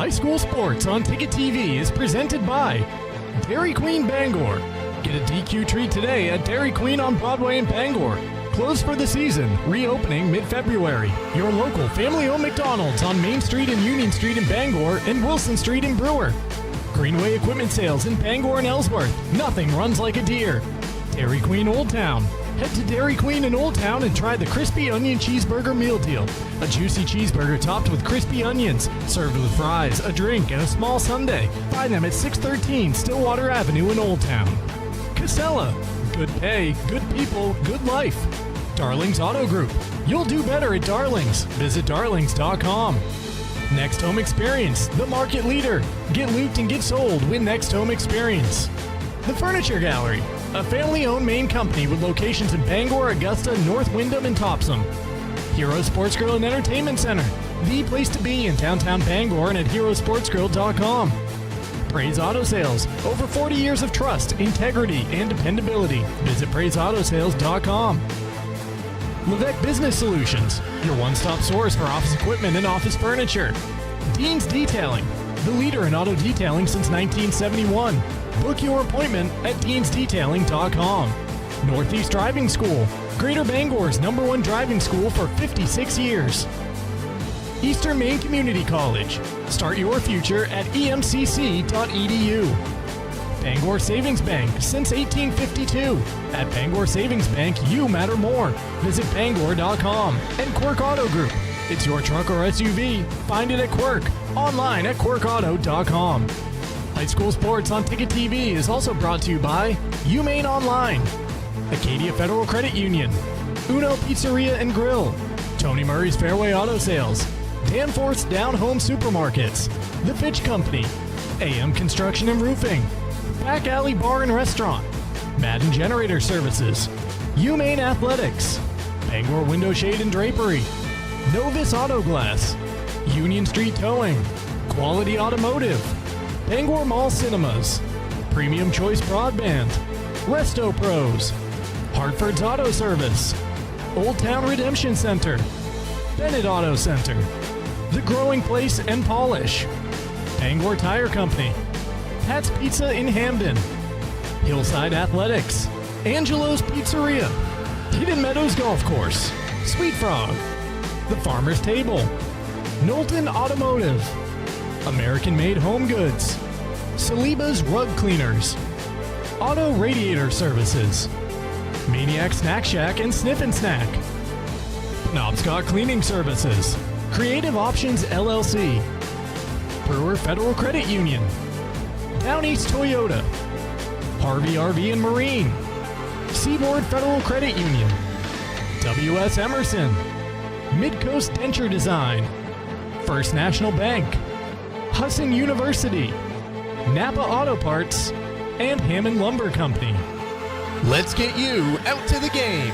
High School Sports on Ticket TV is presented by Dairy Queen Bangor. Get a DQ treat today at Dairy Queen on Broadway in Bangor. Closed for the season, reopening mid-February. Your local family-owned McDonald's on Main Street and Union Street in Bangor and Wilson Street in Brewer. Greenway Equipment Sales in Bangor and Ellsworth. Nothing runs like a deer. Dairy Queen Old Town. Head to Dairy Queen in Old Town and try the Crispy Onion Cheeseburger Meal Deal. A juicy cheeseburger topped with crispy onions, served with fries, a drink, and a small sundae. Find them at 613 Stillwater Avenue in Old Town. Casella. Good pay, good people, good life. Darlings Auto Group. You'll do better at Darlings. Visit darlings.com. Next Home Experience, the market leader. Get looped and get sold with Next Home Experience. The Furniture Gallery, a family-owned Maine company with locations in Bangor, Augusta, North Windham, and Topsom. Hero Sports Grill and Entertainment Center, the place to be in downtown Bangor and at herosportsgrill.com. Praise Auto Sales, over 40 years of trust, integrity, and dependability. Visit praiseautosales.com. Levesque Business Solutions, your one-stop source for office equipment and office furniture. Dean's Detailing, the leader in auto detailing since 1971. Book your appointment at deansdetailing.com. Northeast Driving School, Greater Bangor's #1 driving school for 56 years. Eastern Maine Community College, start your future at emcc.edu. Bangor Savings Bank, since 1852. At Bangor Savings Bank, you matter more. Visit bangor.com. And Quirk Auto Group. It's your truck or SUV. Find it at Quirk. Online at quirkauto.com. High School Sports on Ticket TV is also brought to you by Maine Online, Acadia Federal Credit Union, Uno Pizzeria and Grill, Tony Murray's Fairway Auto Sales, Danforth's Down Home Supermarkets, The Fitch Company, AM Construction and Roofing, Back Alley Bar and Restaurant, Madden Generator Services, Maine Athletics, Bangor Window Shade and Drapery, Novus Auto Glass, Union Street Towing, Quality Automotive, Bangor Mall Cinemas, Premium Choice Broadband, Resto Pros, Hartford's Auto Service, Old Town Redemption Center, Bennett Auto Center, The Growing Place and Polish, Bangor Tire Company, Pat's Pizza in Hamden, Hillside Athletics, Angelo's Pizzeria, Hidden Meadows Golf Course, Sweet Frog, The Farmer's Table, Knowlton Automotive, American Made Home Goods, Saliba's Rug Cleaners, Auto Radiator Services, Maniac Snack Shack and Sniff and Snack, Penobscot Cleaning Services, Creative Options LLC, Brewer Federal Credit Union, Down East Toyota, Harvey RV and Marine, Seaboard Federal Credit Union, W.S. Emerson, Midcoast Denture Design, First National Bank, Husson University, Napa Auto Parts, and Hammond Lumber Company. Let's get you out to the game.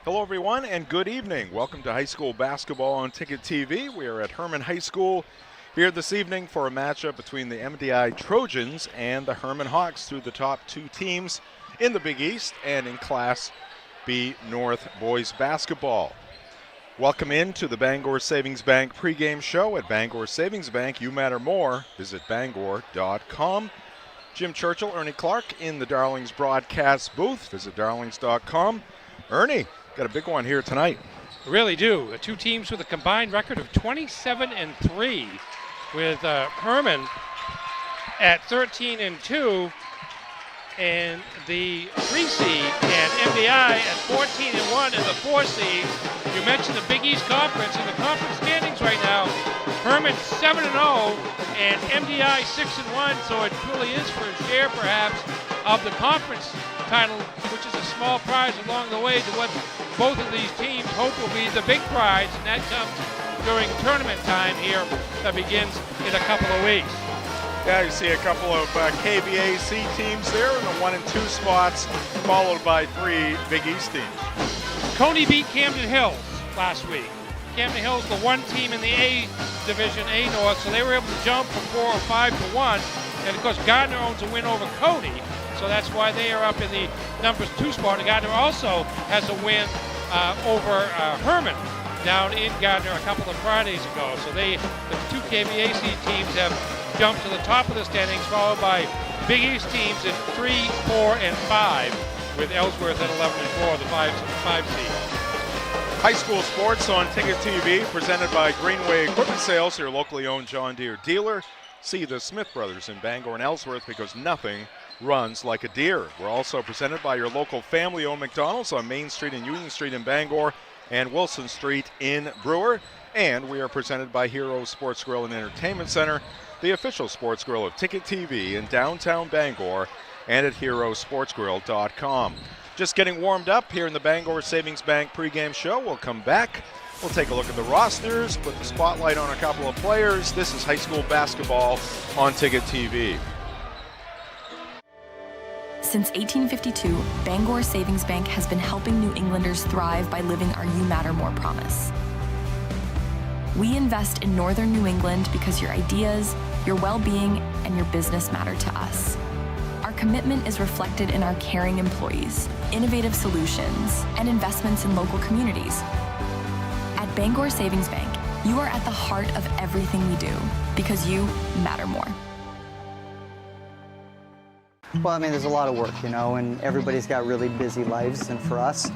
Hello, everyone, and good evening. Welcome to high school basketball on Ticket TV. We are at Hermon High School here this evening for a matchup between the MDI Trojans and the Hermon Hawks, through the top two teams in the Big East and in Class B North boys basketball. Welcome into the Bangor Savings Bank pregame show at Bangor Savings Bank. You matter more. Visit bangor.com. Jim Churchill, Ernie Clark in the Darlings broadcast booth. Visit darlings.com. Ernie, got a big one here tonight. Really do. The two teams with a combined record of 27-3, with Hermon at 13-2, and the 3 seed, and MDI at 14-1 in the 4 seed. You mentioned the Big East Conference, and the conference standings right now, Hermon 7-0 and MDI 6-1, so it truly is for a share perhaps of the conference title, which is a small prize along the way to what both of these teams hope will be the big prize, and that comes during tournament time here that begins in a couple of weeks. Yeah, you see a couple of KVAC teams there in the 1 and 2 spots, followed by 3 Big East teams. Coney beat Camden Hills last week. Camden Hills, the one team in the A Division, A North, so they were able to jump from 4 or 5 to 1. And of course, Gardner owns a win over Coney, so that's why they are up in the numbers 2 spot. And Gardner also has a win over Hermon down in Gardner a couple of Fridays ago. So the 2 KVAC teams have jumped to the top of the standings, followed by Big East teams at 3, 4, and 5, with Ellsworth at 11 and 4, the 5 seed. High school sports on Ticket TV, presented by Greenway Equipment Sales, your locally owned John Deere dealer. See the Smith Brothers in Bangor and Ellsworth, because nothing runs like a Deere. We're also presented by your local family-owned McDonald's on Main Street and Union Street in Bangor and Wilson Street in Brewer. And we are presented by Hero Sports Grill and Entertainment Center, the official sports grill of Ticket TV in downtown Bangor, and at herosportsgrill.com. Just getting warmed up here in the Bangor Savings Bank pregame show. We'll come back. We'll take a look at the rosters, put the spotlight on a couple of players. This is high school basketball on Ticket TV. Since 1852, Bangor Savings Bank has been helping New Englanders thrive by living our You Matter More promise. We invest in Northern New England because your ideas, your well-being, and your business matter to us. Our commitment is reflected in our caring employees, innovative solutions, and investments in local communities. At Bangor Savings Bank, you are at the heart of everything we do because you matter more. Well, I mean, there's a lot of work, you know, and everybody's got really busy lives. And for us,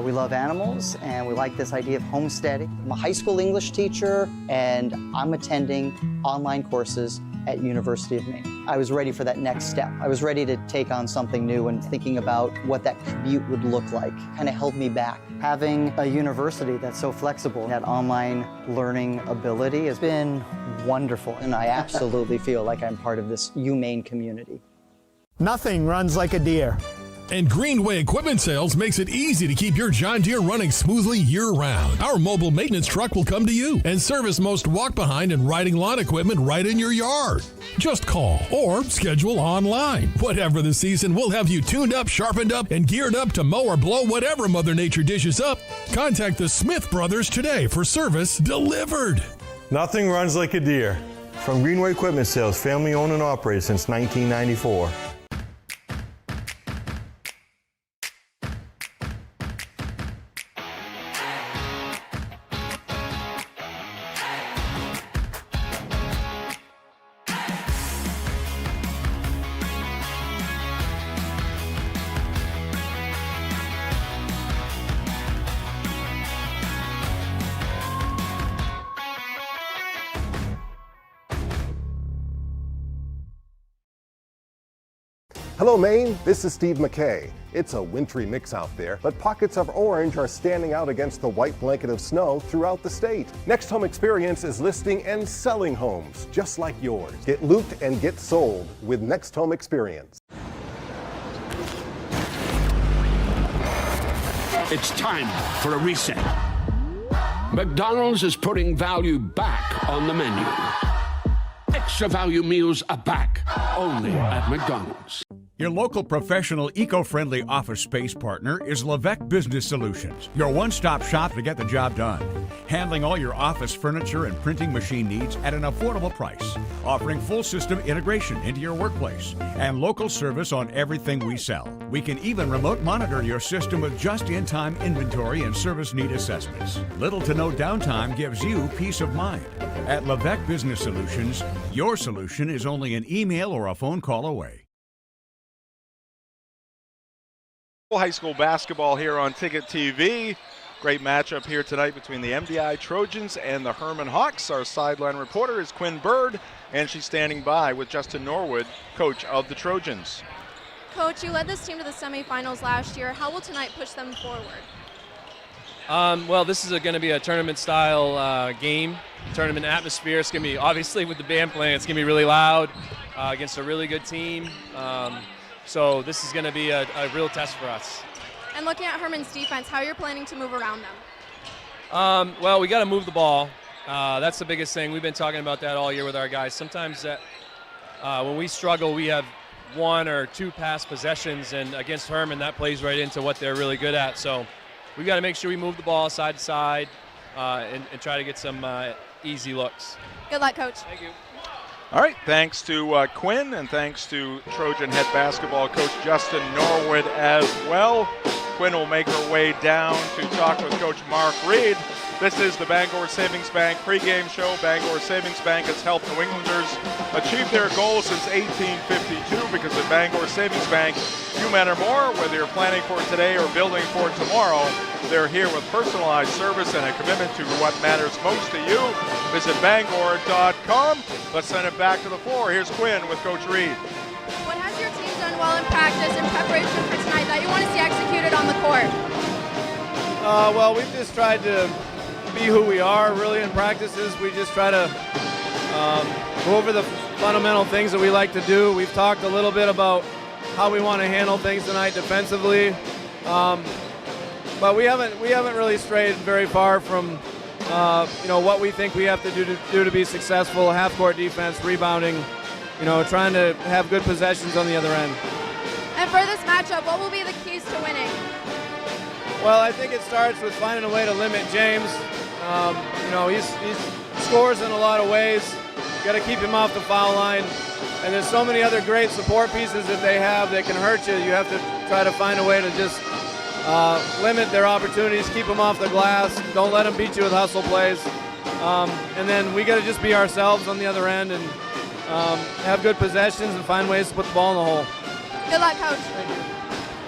we love animals, and we like this idea of homesteading. I'm a high school English teacher, and I'm attending online courses at University of Maine. I was ready for that next step. I was ready to take on something new, and thinking about what that commute would look like kind of held me back. Having a university that's so flexible, that online learning ability has been wonderful, and I absolutely feel like I'm part of this UMaine community. Nothing runs like a Deere. And Greenway Equipment Sales makes it easy to keep your John Deere running smoothly year-round. Our mobile maintenance truck will come to you and service most walk-behind and riding lawn equipment right in your yard. Just call or schedule online. Whatever the season, we'll have you tuned up, sharpened up, and geared up to mow or blow whatever Mother Nature dishes up. Contact the Smith Brothers today for service delivered. Nothing runs like a Deere. From Greenway Equipment Sales, family owned and operated since 1994. Hello Maine, this is Steve McKay. It's a wintry mix out there, but pockets of orange are standing out against the white blanket of snow throughout the state. Next Home Experience is listing and selling homes just like yours. Get looped and get sold with Next Home Experience. It's time for a reset. McDonald's is putting value back on the menu. Extra value meals are back, only at McDonald's. Your local professional, eco-friendly office space partner is Levesque Business Solutions, your one-stop shop to get the job done. Handling all your office furniture and printing machine needs at an affordable price. Offering full system integration into your workplace and local service on everything we sell. We can even remote monitor your system with just-in-time inventory and service need assessments. Little to no downtime gives you peace of mind. At Levesque Business Solutions, your solution is only an email or a phone call away. High school basketball here on Ticket TV. Great matchup here tonight between the MDI Trojans and the Hermon Hawks. Our sideline reporter is Quinn Bird, and she's standing by with Justin Norwood, coach of the Trojans. Coach, you led this team to the semifinals last year. How will tonight push them forward? Well, this is going to be a tournament-style game, tournament atmosphere. It's going to be, obviously, with the band playing, it's going to be really loud against a really good team. So this is going to be a real test for us. And looking at Hermon's defense, how you're planning to move around them? Well, we got to move the ball. That's the biggest thing. We've been talking about that all year with our guys. Sometimes when we struggle, we have 1 or 2 pass possessions, and against Hermon, that plays right into what they're really good at. So we've got to make sure we move the ball side to side and try to get some easy looks. Good luck, Coach. Thank you. All right, thanks to Quinn, and thanks to Trojan head basketball coach Justin Norwood as well. Quinn will make her way down to talk with Coach Mark Reed. This is the Bangor Savings Bank pregame show. Bangor Savings Bank has helped New Englanders achieve their goals since 1852 because at Bangor Savings Bank, you matter more. Whether you're planning for today or building for tomorrow, they're here with personalized service and a commitment to what matters most to you. Visit Bangor.com. Let's send it back to the floor. Here's Quinn with Coach Reed. What has your team done well in practice in preparation for tonight that you want to see executed on the court? Well, we've just tried to be who we are really in practices. We just try to go over the fundamental things that we like to do. We've talked a little bit about how we want to handle things tonight defensively, but we haven't really strayed very far from what we think we have to do to be successful. Half-court defense, rebounding, trying to have good possessions on the other end. And for this matchup, what will be the keys to winning? Well, I think it starts with finding a way to limit James. He scores in a lot of ways. You got to keep him off the foul line. And there's so many other great support pieces that they have that can hurt you. You have to try to find a way to just limit their opportunities, keep them off the glass. Don't let them beat you with hustle plays. And then we got to just be ourselves on the other end and have good possessions and find ways to put the ball in the hole. Good luck, Coach. Thank you.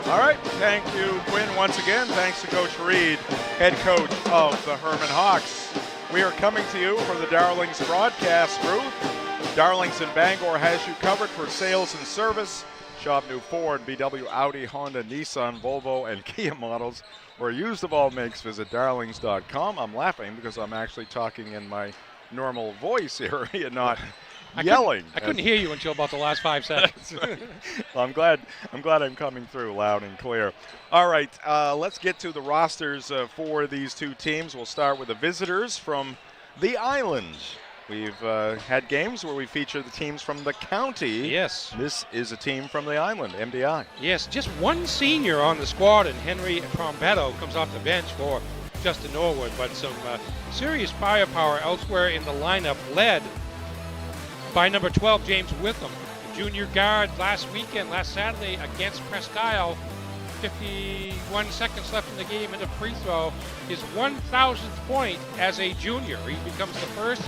All right, thank you, Quinn, once again. Thanks to Coach Reed, head coach of the Hermon Hawks. We are coming to you from the Darlings broadcast booth. Darlings in Bangor has you covered for sales and service. Shop new Ford, VW, Audi, Honda, Nissan, Volvo, and Kia models. Or used of all makes, visit darlings.com. I'm laughing because I'm actually talking in my normal voice here and not yelling. I couldn't hear you until about the last 5 seconds. Right. Well, I'm glad I'm coming through loud and clear. All right, let's get to the rosters for these two teams. We'll start with the visitors from the island. We've had games where we feature the teams from the county. Yes. This is a team from the island, MDI. Yes, just one senior on the squad, and Henry Trombetto comes off the bench for Justin Norwood, but some serious firepower elsewhere in the lineup, led by number 12, James Witham, the junior guard last Saturday against Presque Isle. 51 seconds left in the game and a free throw. His 1,000th point as a junior. He becomes the first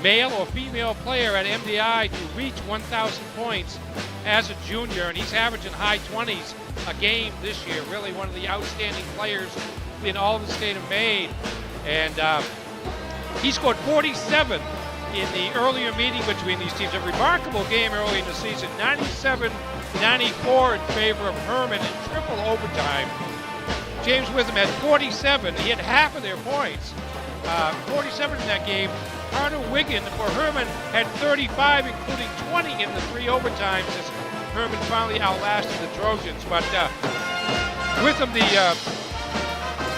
male or female player at MDI to reach 1,000 points as a junior, and he's averaging high 20s a game this year. Really one of the outstanding players in all of the state of Maine. And he scored 47 in the earlier meeting between these teams. A remarkable game early in the season, 97-94 in favor of Hermon in triple overtime. James Witham had 47. He had half of their points. 47 in that game. Carter Wiggin for Hermon had 35, including 20 in the 3 overtimes as Hermon finally outlasted the Trojans. But Witham, the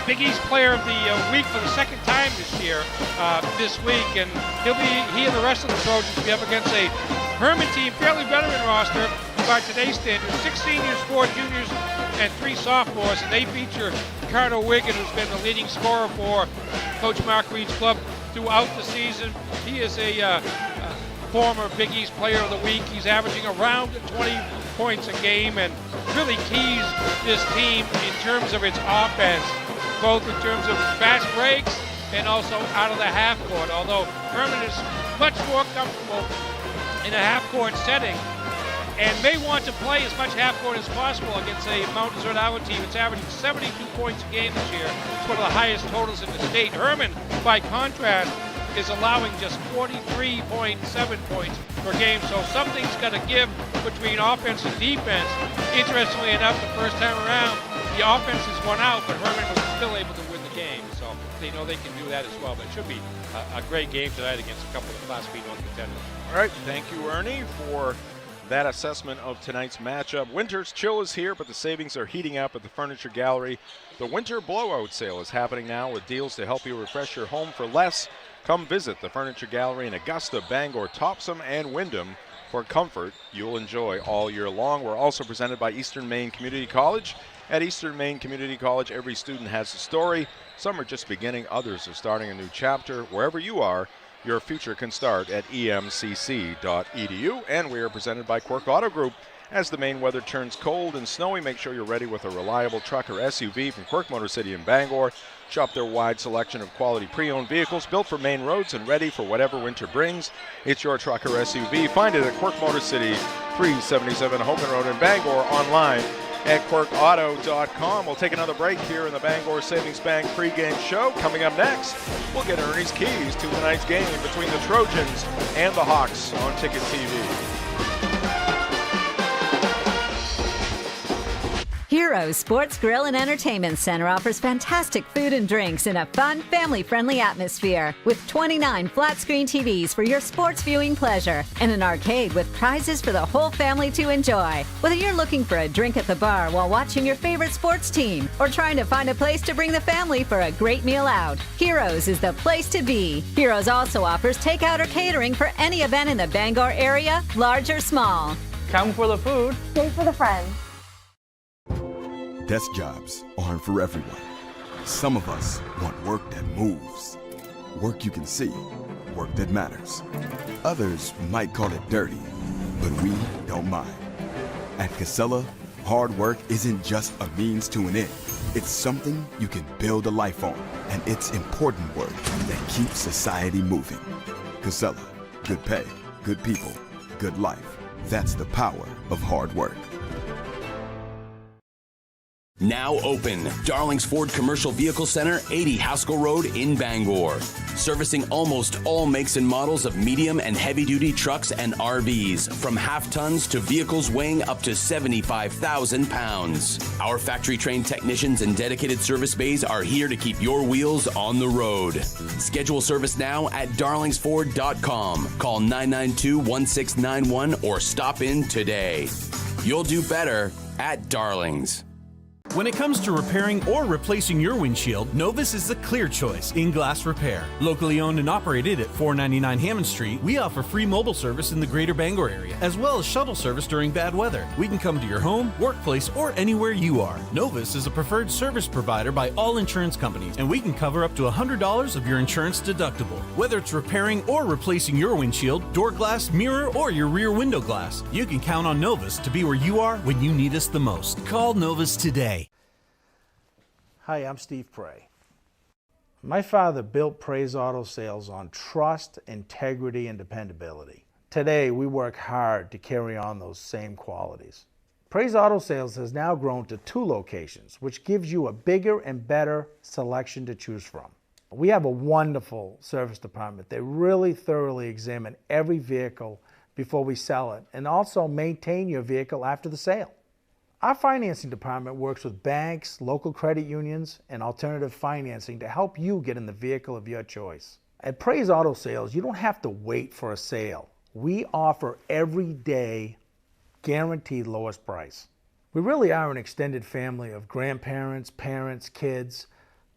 Big East Player of the Week for the second time this week, and he and the rest of the Trojans will be up against a Hermon team, fairly veteran roster by today's standards, 6 seniors, 4 juniors, and 3 sophomores, and they feature Carter Wiggin, who's been the leading scorer for Coach Mark Reed's club throughout the season. He is a former Big East Player of the Week. He's averaging around 20 points a game and really keys this team in terms of its offense, both in terms of fast breaks and also out of the half court, although Hermon is much more comfortable in a half court setting and may want to play as much half court as possible against a Mount Desert Island team. It's averaging 72 points a game this year. It's one of the highest totals in the state. Hermon, by contrast, is allowing just 43.7 points per game, so something's got to give between offense and defense. Interestingly enough, the first time around, the offense has won out, but Hermon was still able to win the game, so they know they can do that as well. But it should be a great game tonight against a couple of Class B North contenders. All right, thank you, Ernie, for that assessment of tonight's matchup. Winter's chill is here, but the savings are heating up at the Furniture Gallery. The Winter Blowout Sale is happening now with deals to help you refresh your home for less. Come visit the Furniture Gallery in Augusta, Bangor, Topsom, and Windham for comfort you'll enjoy all year long. We're also presented by Eastern Maine Community College. At Eastern Maine Community College, every student has a story. Some are just beginning, others are starting a new chapter. Wherever you are, your future can start at emcc.edu. And we are presented by Quirk Auto Group. As the Maine weather turns cold and snowy, make sure you're ready with a reliable truck or SUV from Quirk Motor City in Bangor. Shop their wide selection of quality pre-owned vehicles built for Maine roads and ready for whatever winter brings. It's your truck or SUV. Find it at Quirk Motor City, 377 Hogan Road in Bangor, online at quirkauto.com. We'll take another break here in the Bangor Savings Bank pregame show. Coming up next, we'll get Ernie's keys to tonight's game between the Trojans and the Hawks on Ticket TV. Heroes Sports Grill and Entertainment Center offers fantastic food and drinks in a fun, family-friendly atmosphere with 29 flat-screen TVs for your sports viewing pleasure and an arcade with prizes for the whole family to enjoy. Whether you're looking for a drink at the bar while watching your favorite sports team or trying to find a place to bring the family for a great meal out, Heroes is the place to be. Heroes also offers takeout or catering for any event in the Bangor area, large or small. Come for the food. Stay for the friends. Desk jobs aren't for everyone. Some of us want work that moves, work you can see, work that matters. Others might call it dirty, but we don't mind. At Casella, hard work isn't just a means to an end. It's something you can build a life on, and it's important work that keeps society moving. Casella, good pay, good people, good life. That's the power of hard work. Now open, Darling's Ford Commercial Vehicle Center, 80 Haskell Road in Bangor. Servicing almost all makes and models of medium and heavy-duty trucks and RVs, from half-tons to vehicles weighing up to 75,000 pounds. Our factory-trained technicians and dedicated service bays are here to keep your wheels on the road. Schedule service now at darlingsford.com. Call 992-1691 or stop in today. You'll do better at Darling's. When it comes to repairing or replacing your windshield, Novus is the clear choice in glass repair. Locally owned and operated at 499 Hammond Street, we offer free mobile service in the greater Bangor area, as well as shuttle service during bad weather. We can come to your home, workplace, or anywhere you are. Novus is a preferred service provider by all insurance companies, and we can cover up to $100 of your insurance deductible. Whether it's repairing or replacing your windshield, door glass, mirror, or your rear window glass, you can count on Novus to be where you are when you need us the most. Call Novus today. Hi, I'm Steve Prey. My father built Prey's Auto Sales on trust, integrity, and dependability. Today, we work hard to carry on those same qualities. Prey's Auto Sales has now grown to 2 locations, which gives you a bigger and better selection to choose from. We have a wonderful service department. They really thoroughly examine every vehicle before we sell it and also maintain your vehicle after the sale. Our financing department works with banks, local credit unions, and alternative financing to help you get in the vehicle of your choice. At Prey's Auto Sales, you don't have to wait for a sale. We offer every day guaranteed lowest price. We really are an extended family of grandparents, parents, kids.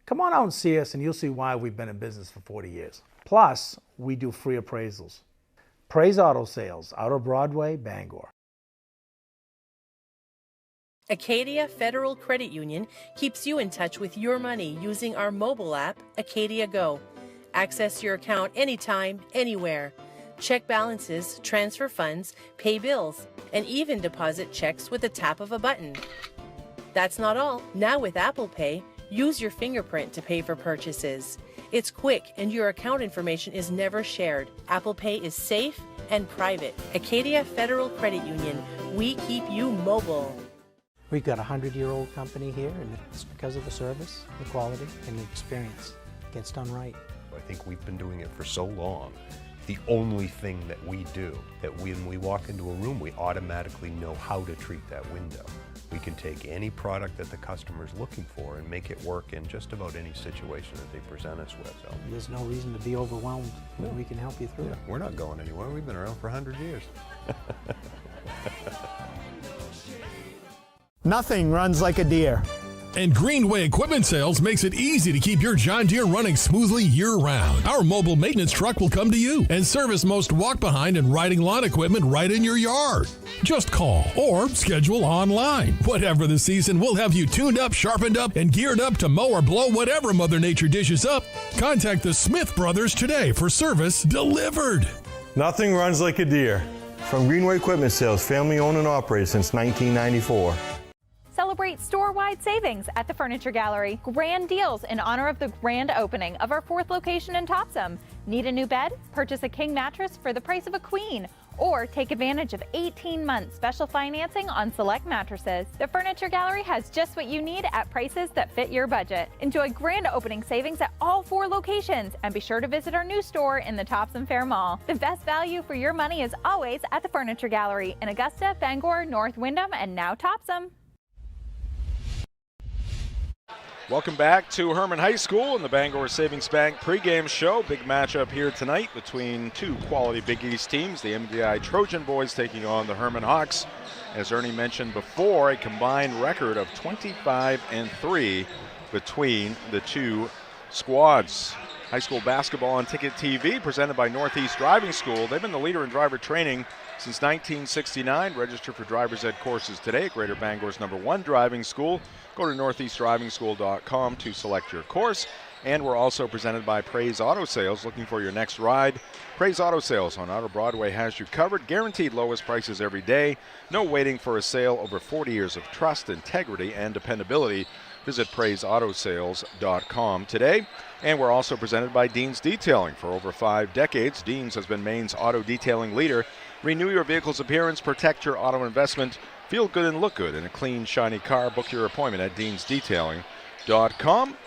Come on out and see us and you'll see why we've been in business for 40 years. Plus, we do free appraisals. Prey's Auto Sales, out of Broadway, Bangor. Acadia Federal Credit Union keeps you in touch with your money using our mobile app, Acadia Go. Access your account anytime, anywhere. Check balances, transfer funds, pay bills, and even deposit checks with the tap of a button. That's not all. Now with Apple Pay, use your fingerprint to pay for purchases. It's quick and your account information is never shared. Apple Pay is safe and private. Acadia Federal Credit Union. We keep you mobile. We've got a 100-year-old company here, and it's because of the service, the quality, and the experience. It gets done right. I think we've been doing it for so long. The only thing that we do, that when we walk into a room, we automatically know how to treat that window. We can take any product that the customer's looking for and make it work in just about any situation that they present us with. So there's no reason to be overwhelmed. No. We can help you through it. We're not going anywhere. We've been around for 100 years. Nothing runs like a deer. And Greenway Equipment Sales makes it easy to keep your John Deere running smoothly year-round. Our mobile maintenance truck will come to you and service most walk-behind and riding lawn equipment right in your yard. Just call or schedule online. Whatever the season, we'll have you tuned up, sharpened up, and geared up to mow or blow whatever Mother Nature dishes up. Contact the Smith Brothers today for service delivered. Nothing runs like a deer. From Greenway Equipment Sales, family owned and operated since 1994. Celebrate store-wide savings at the Furniture Gallery. Grand deals in honor of the grand opening of our 4th location in Topsom. Need a new bed? Purchase a king mattress for the price of a queen. Or take advantage of 18-month special financing on select mattresses. The Furniture Gallery has just what you need at prices that fit your budget. Enjoy grand opening savings at all 4 locations, and be sure to visit our new store in the Topsom Fair Mall. The best value for your money is always at the Furniture Gallery in Augusta, Bangor, North Windham, and now Topsom. Welcome back to Hermon High School and the Bangor Savings Bank pregame show. Big matchup here tonight between 2 quality Big East teams. The MDI Trojan boys taking on the Hermon Hawks. As Ernie mentioned before, a combined record of 25-3 between the 2 squads. High school basketball on Ticket TV, presented by Northeast Driving School. They've been the leader in driver training since 1969. Register for driver's ed courses today at Greater Bangor's #1 driving school. Go to northeastdrivingschool.com to select your course. And we're also presented by Praise Auto Sales. Looking for your next ride? Praise Auto Sales on Outer Broadway has you covered. Guaranteed lowest prices every day. No waiting for a sale. Over 40 years of trust, integrity, and dependability. Visit PraiseAutoSales.com today. And we're also presented by Dean's Detailing. For over 5 decades, Dean's has been Maine's auto detailing leader. Renew your vehicle's appearance, protect your auto investment, feel good and look good in a clean, shiny car. Book your appointment at deansdetailing.com.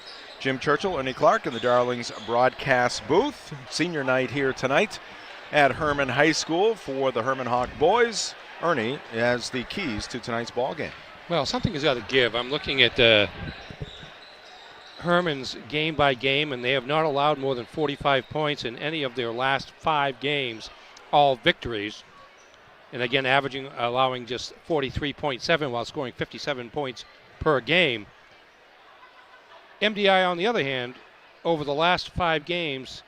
Jim Churchill, Ernie Clark in the Darlings broadcast booth. Senior night here tonight at Hermon High School for the Hermon Hawk boys. Ernie has the keys to tonight's ball game. Well, something has got to give. I'm looking at Hermon's game by game, and they have not allowed more than 45 points in any of their last 5 games, all victories. And again, allowing just 43.7 while scoring 57 points per game. MDI, on the other hand, over the last 5 games,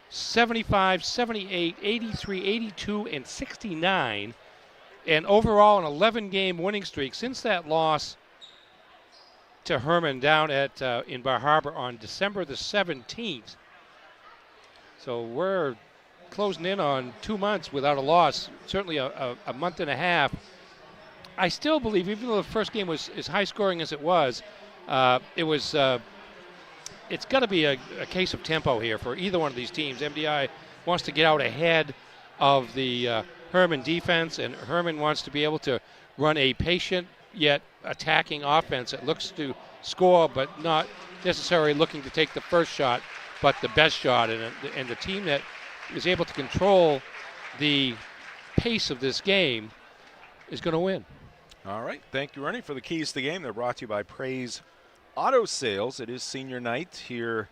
75, 78, 83, 82, and 69. And overall, an 11-game winning streak since that loss to Hermon down at in Bar Harbor on December the 17th. So we're closing in on 2 months without a loss, certainly a month and a half. I still believe, even though the first game was as high scoring as it was, it's got to be a case of tempo here for either one of these teams. MDI wants to get out ahead of the Hermon defense, and Hermon wants to be able to run a patient yet attacking offense that looks to score, but not necessarily looking to take the first shot, but the best shot. And the team that is able to control the pace of this game is going to win. All right. Thank you, Ernie, for the keys to the game. They're brought to you by Praise Auto Sales. It is senior night here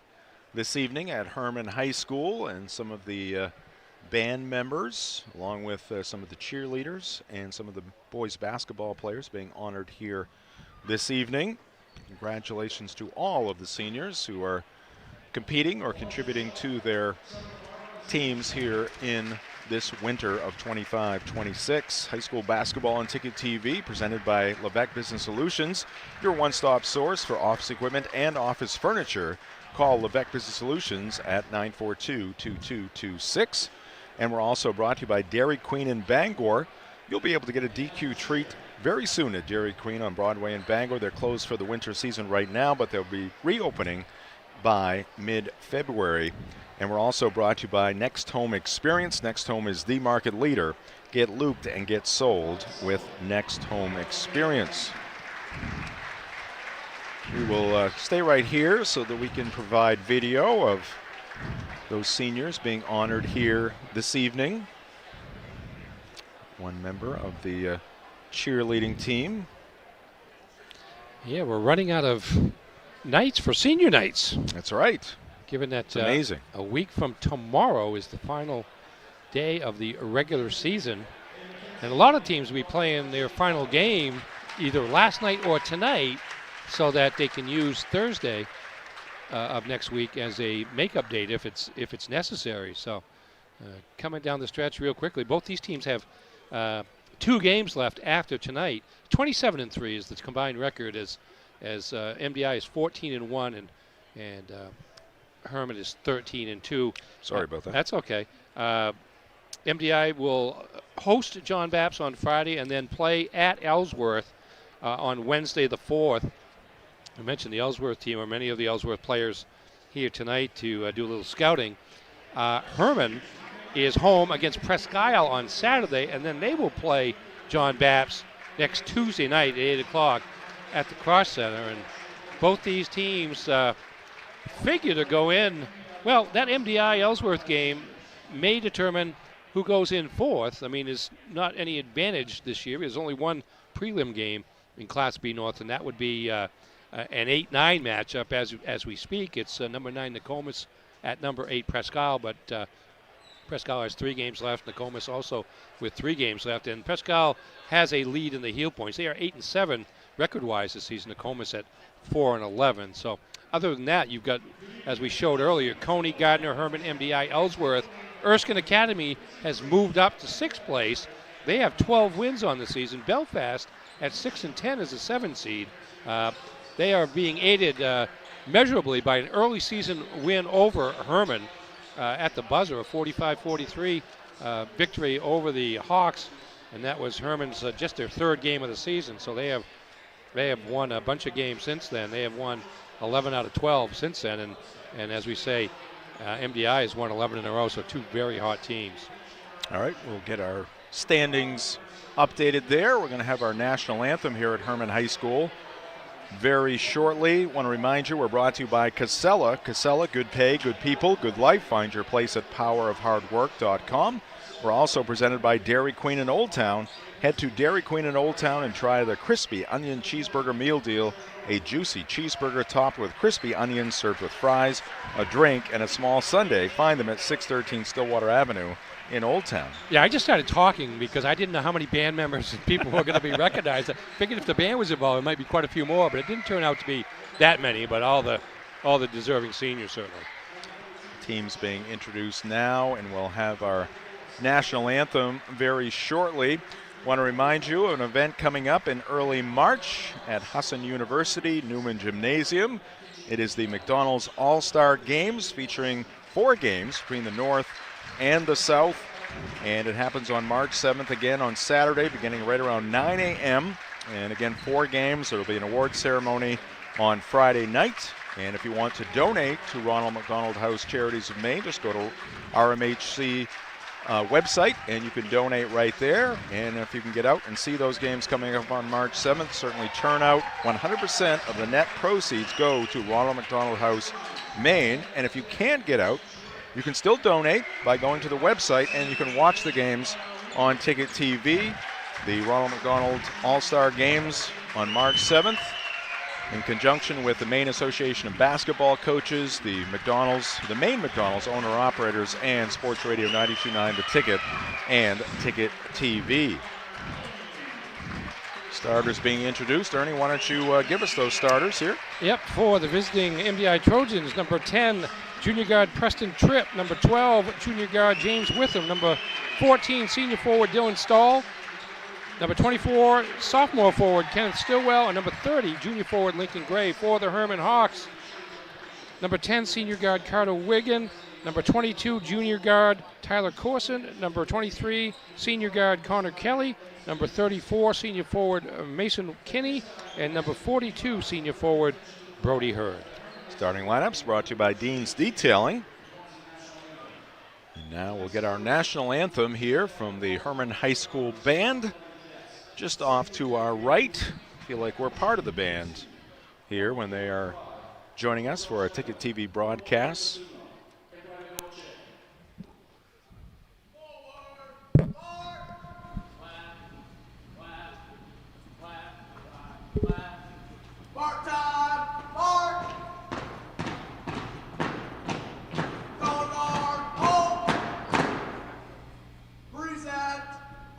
this evening at Hermon High School, and some of the band members, along with some of the cheerleaders and some of the boys basketball players, being honored here this evening. Congratulations to all of the seniors who are competing or contributing to their teams here in this winter of 25-26. High school basketball on Ticket TV, presented by Levesque Business Solutions, your one-stop source for office equipment and office furniture. Call Levesque Business Solutions at 942-2226. And we're also brought to you by Dairy Queen in Bangor. You'll be able to get a DQ treat very soon at Dairy Queen on Broadway in Bangor. They're closed for the winter season right now, but they'll be reopening by mid-February. And we're also brought to you by Next Home Experience. Next Home is the market leader. Get looped and get sold with Next Home Experience. We will stay right here so that we can provide video of those seniors being honored here this evening. One member of the cheerleading team. Yeah, we're running out of nights for senior nights. That's right. Given that it's amazing. A week from tomorrow is the final day of the regular season. And a lot of teams will be playing their final game either last night or tonight so that they can use Thursday of next week as a makeup date if it's necessary. So coming down the stretch real quickly, both these teams have 2 games left after tonight. 27-3 is the combined record as MDI is 14-1 and Hermon is 13-2. Sorry about that. That's okay. MDI will host John Bapps on Friday and then play at Ellsworth on Wednesday the 4th. I mentioned the Ellsworth team, or many of the Ellsworth players here tonight to do a little scouting. Hermon is home against Presque Isle on Saturday, and then they will play John Bapps next Tuesday night at 8 o'clock at the Cross Center. And both these teams figure to go in. Well, that MDI Ellsworth game may determine who goes in 4th. I mean, there's not any advantage this year. There's only one prelim game in Class B North, and that would be an 8-9 matchup as we speak. It's number 9 Nokomis at number 8 Presque Isle, but Presque Isle has 3 games left. Nokomis also with 3 games left, and Presque Isle has a lead in the heel points. They are 8-7 record-wise this season. Nokomis at 4-11. So other than that, you've got, as we showed earlier, Coney, Gardner, Hermon, MDI, Ellsworth. Erskine Academy has moved up to 6th place. They have 12 wins on the season. Belfast at 6-10 is a 7 seed. They are being aided measurably by an early season win over Hermon at the buzzer, a 45-43 victory over the Hawks, and that was Hermon's just their 3rd game of the season. So they have won a bunch of games since then. They have won 11 out of 12 since then, and as we say, MDI has won 11 in a row, so 2 very hot teams. All right, we'll get our standings updated there. We're going to have our national anthem here at Hermon High School very shortly. Want to remind you, we're brought to you by Casella. Casella, good pay, good people, good life. Find your place at powerofhardwork.com. We're also presented by Dairy Queen in Old Town. Head to Dairy Queen in Old Town and try the crispy onion cheeseburger meal deal. A juicy cheeseburger topped with crispy onions served with fries, a drink, and a small sundae. Find them at 613 Stillwater Avenue in Old Town. Yeah, I just started talking because I didn't know how many band members and people were going to be recognized. I figured if the band was involved, it might be quite a few more, but it didn't turn out to be that many, but all the deserving seniors certainly. Teams being introduced now, and we'll have our national anthem very shortly. Want to remind you of an event coming up in early March at Husson University Newman Gymnasium. It is the McDonald's All-Star Games, featuring 4 games between the North and the South, and it happens on March 7th again on Saturday, beginning right around 9 a.m. And again, 4 games. There will be an award ceremony on Friday night. And if you want to donate to Ronald McDonald House Charities of Maine, just go to RMHC website and you can donate right there. And if you can get out and see those games coming up on March 7th, certainly turn out. 100% of the net proceeds go to Ronald McDonald House Maine. And if you can't get out, you can still donate by going to the website, and you can watch the games on Ticket TV. The Ronald McDonald All-Star Games on March 7th, in conjunction with the Maine Association of Basketball Coaches, the Maine McDonald's owner-operators, and Sports Radio 92.9 The Ticket and Ticket TV. Starters being introduced. Ernie, why don't you give us those starters here? Yep, for the visiting MDI Trojans, number 10, junior guard Preston Tripp. Number 12, junior guard James Witham. Number 14, senior forward Dylan Stahl. Number 24, sophomore forward Kenneth Stillwell. And number 30, junior forward Lincoln Gray for the Hermon Hawks. Number 10, senior guard Carter Wiggin. Number 22, junior guard Tyler Corson. Number 23, senior guard Connor Kelly. Number 34, senior forward Mason Kinney. And number 42, senior forward Brody Hurd. Starting lineups brought to you by Dean's Detailing. And now we'll get our national anthem here from the Hermon High School Band. Just off to our right. Feel like we're part of the band here when they are joining us for our Ticket TV broadcasts. Present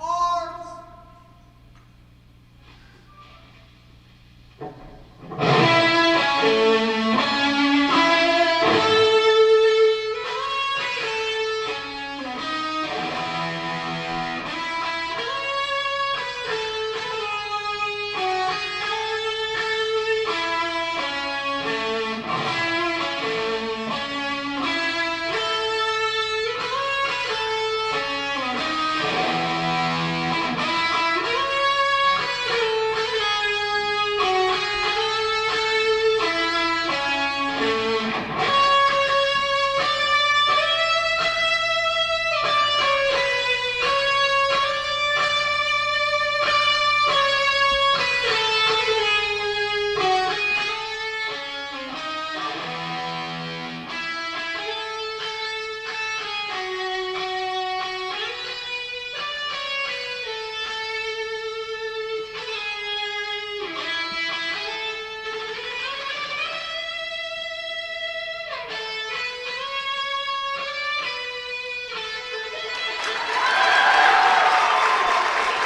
arms.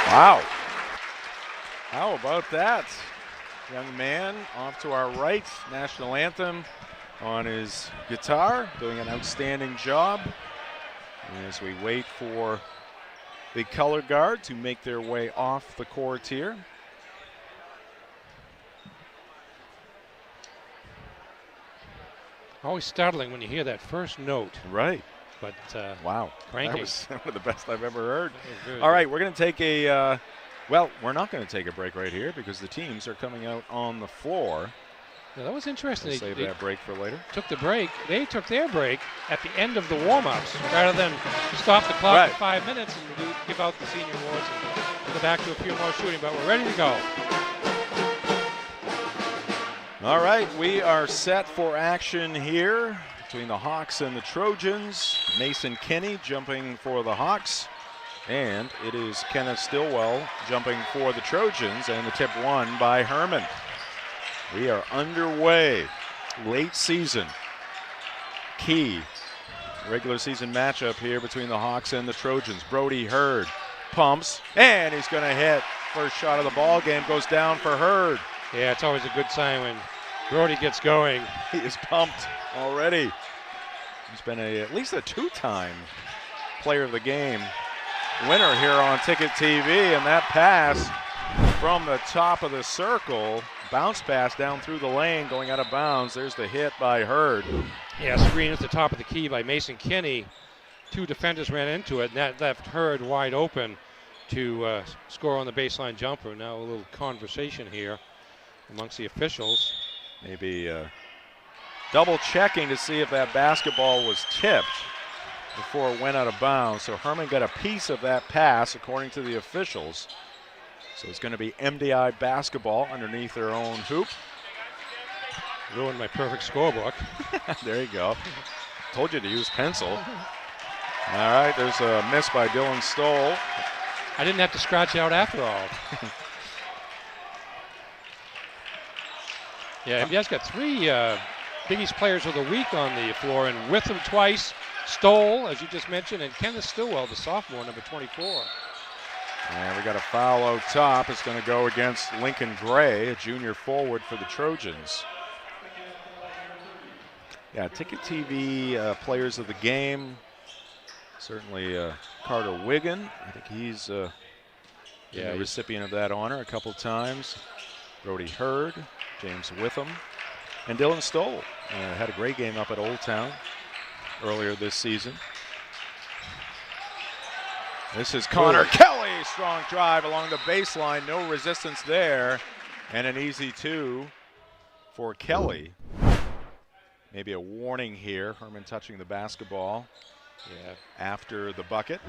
Wow. How about that? Young man off to our right, national anthem on his guitar, doing an outstanding job. And as we wait for the color guard to make their way off the court here. Always startling when you hear that first note. Right. But wow, cranky. That was one of the best I've ever heard. Good. All right, we're going to take a, well, we're not going to take a break right here because the teams are coming out on the floor. Yeah, that was interesting. We'll save that break for later. Took the break. They took their break at the end of the warm-ups rather than stop the clock at 5 minutes and give out the senior awards and go back to a few more shooting. But we're ready to go. All right, we are set for action here between the Hawks and the Trojans. Mason Kinney jumping for the Hawks. And it is Kenneth Stillwell jumping for the Trojans, and the tip won by Hermon. We are underway. Late season. Key regular season matchup here between the Hawks and the Trojans. Brody Hurd pumps, and he's going to hit. First shot of the ball game goes down for Hurd. Yeah, it's always a good sign when Brody gets going. He is pumped already. He's been at least a two-time player of the game winner here on Ticket TV, and that pass from the top of the circle, bounce pass down through the lane, going out of bounds. There's the hit by Hurd. Yeah, screen at the top of the key by Mason Kinney. Two defenders ran into it, and that left Hurd wide open to score on the baseline jumper. Now a little conversation here amongst the officials. Maybe double checking to see if that basketball was tipped before it went out of bounds. So Hermon got a piece of that pass according to the officials. So it's going to be MDI basketball underneath their own hoop. Ruined my perfect scorebook. There you go. Told you to use pencil. All right, there's a miss by Dylan Stoll. I didn't have to scratch out after all. Yeah, MDI's got three Big East players of the week on the floor, and with them twice, Stoll, as you just mentioned, and Kenneth Stillwell, the sophomore, number 24. And we got a foul out top. It's going to go against Lincoln Gray, a junior forward for the Trojans. Yeah, Ticket TV players of the game. Certainly Carter Wiggin. I think he's the recipient of that honor a couple times. Brody Hurd, James Witham, and Dylan Stoll. Had a great game up at Old Town earlier this season. This is Connor Kelly. Strong drive along the baseline. No resistance there. And an easy two for Kelly. Maybe a warning here. Hermon touching the basketball after the bucket.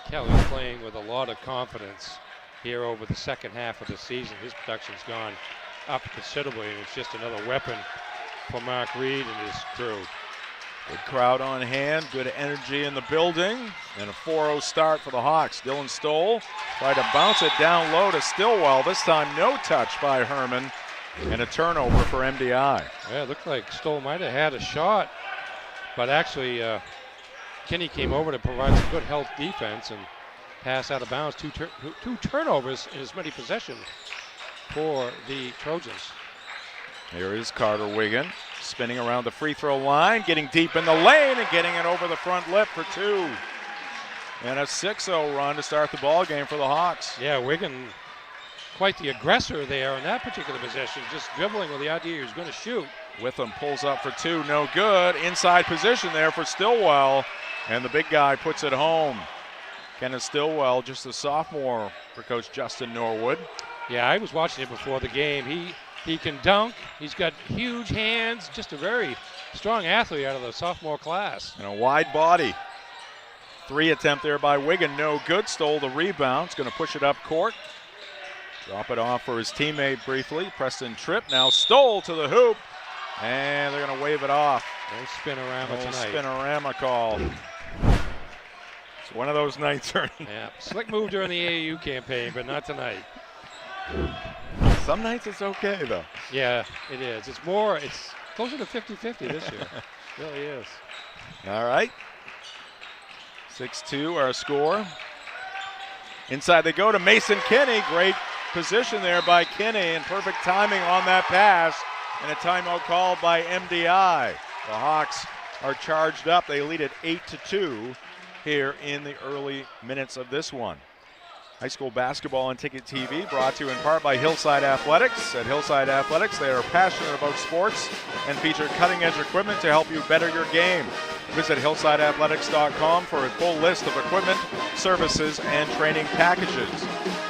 Kelly's playing with a lot of confidence here over the second half of the season. His production's gone up considerably, and it's just another weapon for Mark Reed and his crew. Good crowd on hand, good energy in the building, and a 4-0 start for the Hawks. Dylan Stoll tried to bounce it down low to Stillwell. This time no touch by Hermon, and a turnover for MDI. Yeah, it looked like Stoll might have had a shot, but actually Kinney came over to provide some good help defense and pass out of bounds. Two turnovers in as many possessions for the Trojans. Here is Carter Wiggin spinning around the free throw line, getting deep in the lane and getting it over the front lip for two. And a 6-0 run to start the ball game for the Hawks. Yeah, Wiggin, quite the aggressor there in that particular possession, just dribbling with the idea he was going to shoot. Witham pulls up for two, no good. Inside position there for Stillwell, and the big guy puts it home. Kenneth Stillwell, just a sophomore for Coach Justin Norwood. Yeah, I was watching it before the game. He can dunk. He's got huge hands. Just a very strong athlete out of the sophomore class. And a wide body. Three attempt there by Wiggin. No good. Stole the rebound. He's going to push it up court. Drop it off for his teammate briefly. Preston Tripp now Stoll to the hoop. And they're going to wave it off. No spinorama tonight. Spinorama call. It's one of those nights, Ernie. Yeah, slick move during the AAU campaign, but not tonight. Some nights it's okay, though. Yeah, it is. It's closer to 50-50 this year. It really is. All right. 6-2 our score. Inside they go to Mason Kinney. Great position there by Kinney and perfect timing on that pass. And a timeout called by MDI. The Hawks are charged up. They lead at 8-2 here in the early minutes of this one. High school basketball on Ticket TV brought to you in part by Hillside Athletics. At Hillside Athletics, they are passionate about sports and feature cutting-edge equipment to help you better your game. Visit hillsideathletics.com for a full list of equipment, services, and training packages.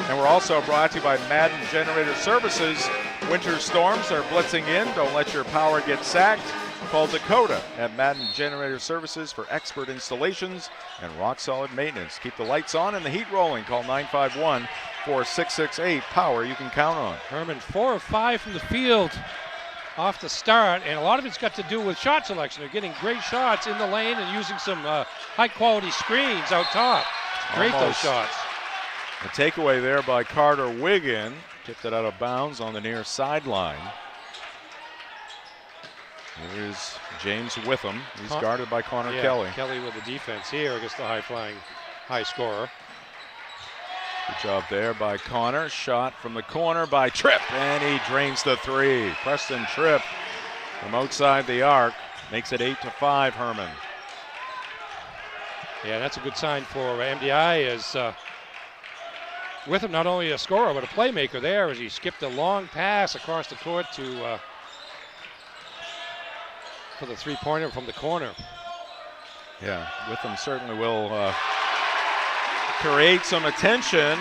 And we're also brought to you by Madden Generator Services. Winter storms are blitzing in. Don't let your power get sacked. Call Dakota at Madden Generator Services for expert installations and rock-solid maintenance. Keep the lights on and the heat rolling. Call 951-4668-POWER you can count on. Hermon 4 of 5 from the field off the start, and a lot of it's got to do with shot selection. They're getting great shots in the lane and using some high-quality screens out top. Great those shots. A takeaway there by Carter Wiggin. Tipped it out of bounds on the near sideline. Here's James Witham. He's guarded by Connor Kelly. Kelly with the defense here against the high-flying, high scorer. Good job there by Connor. Shot from the corner by Tripp, and he drains the three. Preston Tripp from outside the arc makes it 8-5, Hermon. Yeah, that's a good sign for MDI as Witham not only a scorer but a playmaker there as he skipped a long pass across the court to for the three-pointer from the corner. Yeah, Witham certainly will create some attention.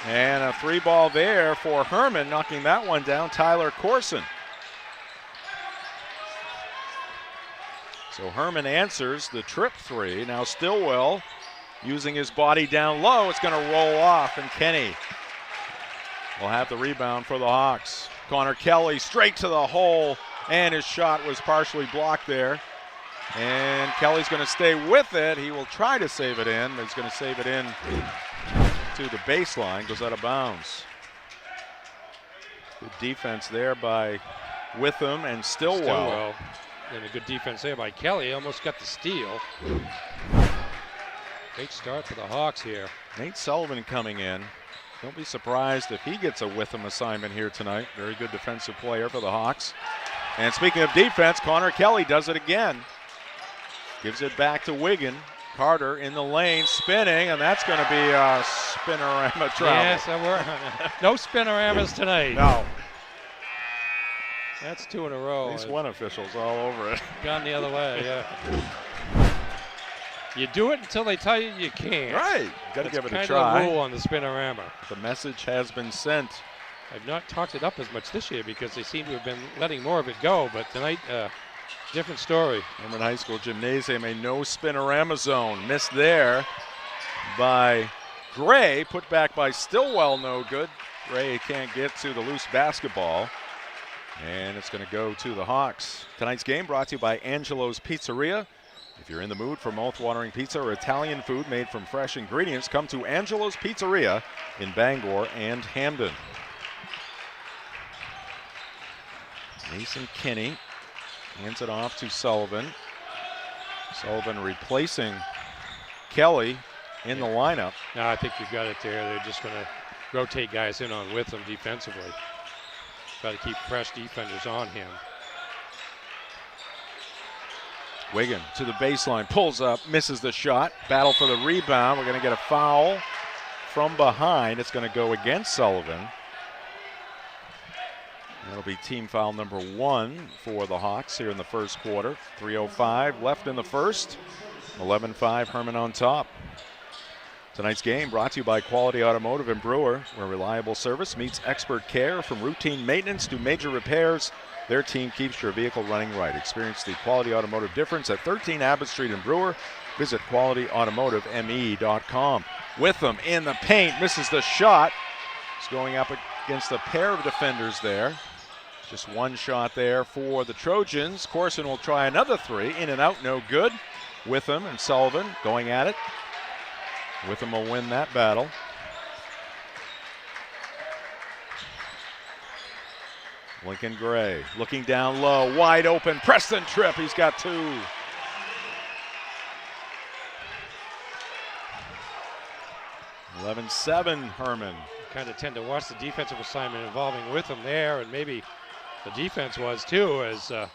And a three ball there for Hermon, knocking that one down, Tyler Corson. So Hermon answers the Tripp three. Now Stillwell using his body down low. It's going to roll off, and Kenny will have the rebound for the Hawks. Connor Kelly straight to the hole, and his shot was partially blocked there. And Kelly's going to stay with it. He will try to save it in. He's going to save it in to the baseline. Goes out of bounds. Good defense there by Witham and Stillwell. And a good defense there by Kelly. Almost got the steal. Great start for the Hawks here. Nate Sullivan coming in. Don't be surprised if he gets a Witham assignment here tonight. Very good defensive player for the Hawks. And speaking of defense, Connor Kelly does it again. Gives it back to Wiggin. Carter in the lane, spinning, and that's going to be a spinorama travel. Yes, no spinoramas tonight. No. That's two in a row. At least one official's all over it. Gone the other way, yeah. You do it until they tell you you can't. Right. Got to give it a try. That's kind of the rule on the spinorama. The message has been sent. I've not talked it up as much this year because they seem to have been letting more of it go, but tonight, different story. Hermon High School Gymnasium, a no spinorama zone. Missed there by Gray. Put back by Stillwell, no good. Gray can't get to the loose basketball. And it's going to go to the Hawks. Tonight's game brought to you by Angelo's Pizzeria. If you're in the mood for mouth-watering pizza or Italian food made from fresh ingredients, come to Angelo's Pizzeria in Bangor and Hamden. Mason Kinney hands it off to Sullivan. Sullivan replacing Kelly in the lineup. No, I think you've got it there. They're just going to rotate guys in on Witham defensively. Try to keep fresh defenders on him. Wiggin to the baseline, pulls up, misses the shot. Battle for the rebound. We're going to get a foul from behind. It's going to go against Sullivan. That'll be team foul number 1 for the Hawks here in the first quarter. 3:05 left in the first. 11-5 Hermon on top. Tonight's game brought to you by Quality Automotive in Brewer, where reliable service meets expert care. From routine maintenance to major repairs, their team keeps your vehicle running right. Experience the Quality Automotive difference at 13 Abbott Street in Brewer. Visit qualityautomotiveme.com. Witham in the paint, misses the shot. He's going up against a pair of defenders there. Just one shot there for the Trojans. Corson will try another three. In and out, no good. Witham and Sullivan going at it. Witham will win that battle. Lincoln Gray looking down low, wide open. Preston Tripp, he's got two. 11-7 Hermon. Kind of tend to watch the defensive assignment involving Witham there, and maybe the defense was too, as some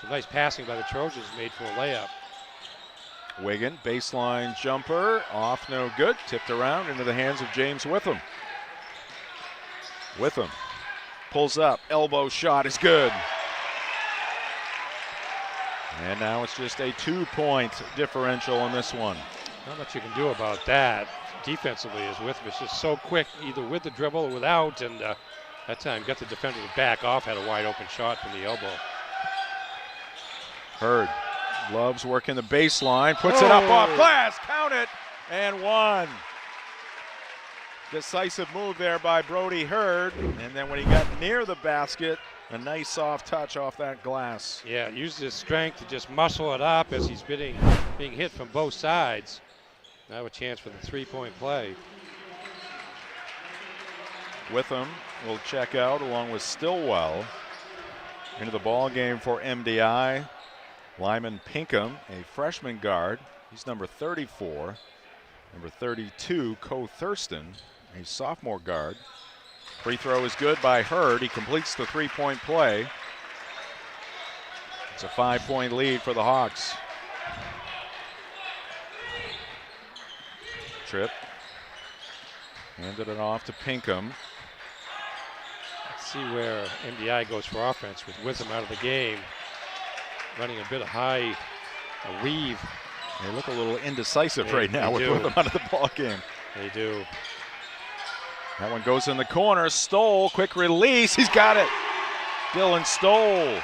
nice passing by the Trojans made for a layup. Wigan, baseline jumper, off no good, tipped around into the hands of James Witham. Witham pulls up, elbow shot is good. And now it's just a 2-point differential in this one. Not much you can do about that defensively, as Witham is just so quick, either with the dribble or without, and that time got the defender to back off, had a wide open shot from the elbow. Hurd loves working the baseline, puts it up off glass, count it, and one. Decisive move there by Brody Hurd, and then when he got near the basket, a nice soft touch off that glass. Yeah, used his strength to just muscle it up as he's being hit from both sides. Now a chance for the 3-point play. Witham will check out along with Stillwell. Into the ball game for MDI. Lyman Pinkham, a freshman guard. He's number 34. Number 32, Co Thurston, a sophomore guard. Free throw is good by Hurd. He completes the 3-point play. It's a 5-point lead for the Hawks. Tripp handed it off to Pinkham. Let's see where MDI goes for offense with Witham out of the game. Running a bit of a weave. They look a little indecisive right now with Witham out of the ball game. They do. That one goes in the corner. Stoll, quick release. He's got it. Dylan Stoll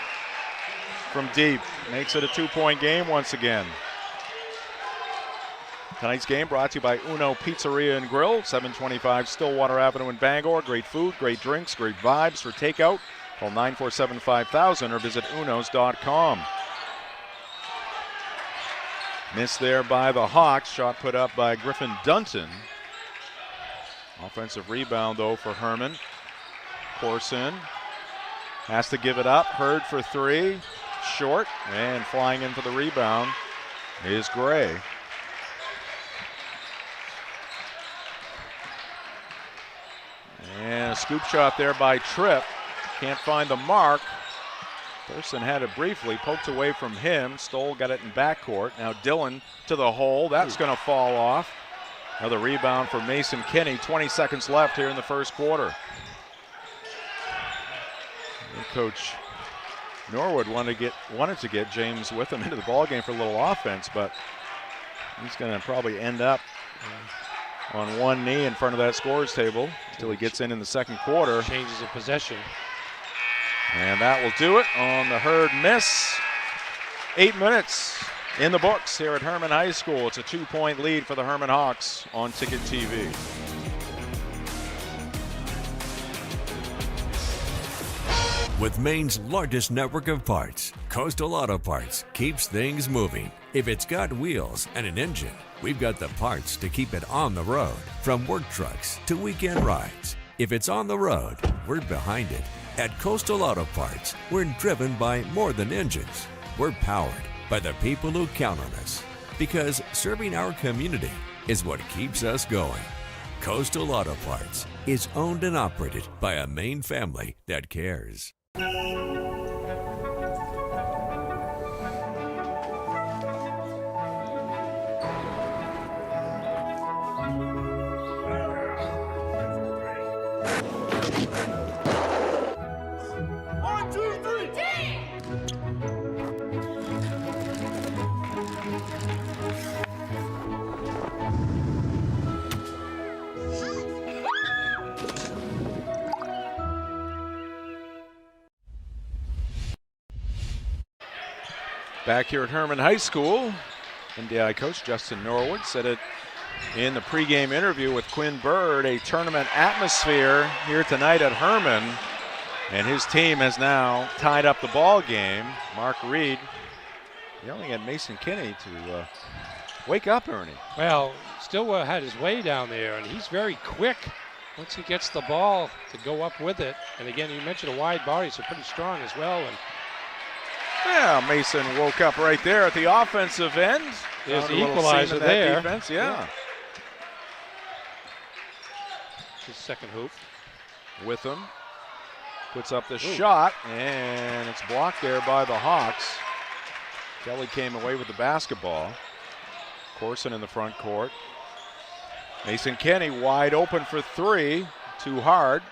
from deep. Makes it a 2-point game once again. Tonight's game brought to you by Uno Pizzeria and Grill, 725 Stillwater Avenue in Bangor. Great food, great drinks, great vibes for takeout. Call 947-5000 or visit unos.com. Missed there by the Hawks. Shot put up by Griffin Dunton. Offensive rebound, though, for Hermon. Corson has to give it up. Hurd for 3. Short. And flying in for the rebound is Gray. And a scoop shot there by Tripp. Can't find the mark. Thurston had it briefly, poked away from him. Stoll got it in backcourt. Now Dillon to the hole. That's going to fall off. Another rebound for Mason Kinney. 20 seconds left here in the first quarter. And Coach Norwood wanted to get James Witham into the ballgame for a little offense, but he's going to probably end up on one knee in front of that scorer's table until he gets in the second quarter. Changes of possession. And that will do it on the Hurd miss. 8 minutes in the books here at Hermon High School. It's a 2-point lead for the Hermon Hawks on Ticket TV. With Maine's largest network of parts, Coastal Auto Parts keeps things moving. If it's got wheels and an engine, we've got the parts to keep it on the road. From work trucks to weekend rides. If it's on the road, we're behind it. At Coastal Auto Parts, we're driven by more than engines. We're powered by the people who count on us. Because serving our community is what keeps us going. Coastal Auto Parts is owned and operated by a Maine family that cares. Back here at Hermon High School, MDI coach Justin Norwood said it in the pregame interview with Quinn Bird, a tournament atmosphere here tonight at Hermon, and his team has now tied up the ball game. Mark Reed yelling at Mason Kinney to wake up, Ernie. Well, Stillwell had his way down there, and he's very quick once he gets the ball to go up with it. And again, you mentioned a wide body, so pretty strong as well. And yeah, Mason woke up right there at the offensive end. There's the equalizer there. Defense. Yeah. his second hoop. Witham puts up the shot, and it's blocked there by the Hawks. Kelly came away with the basketball. Corson in the front court. Mason Kenny wide open for three. Too hard.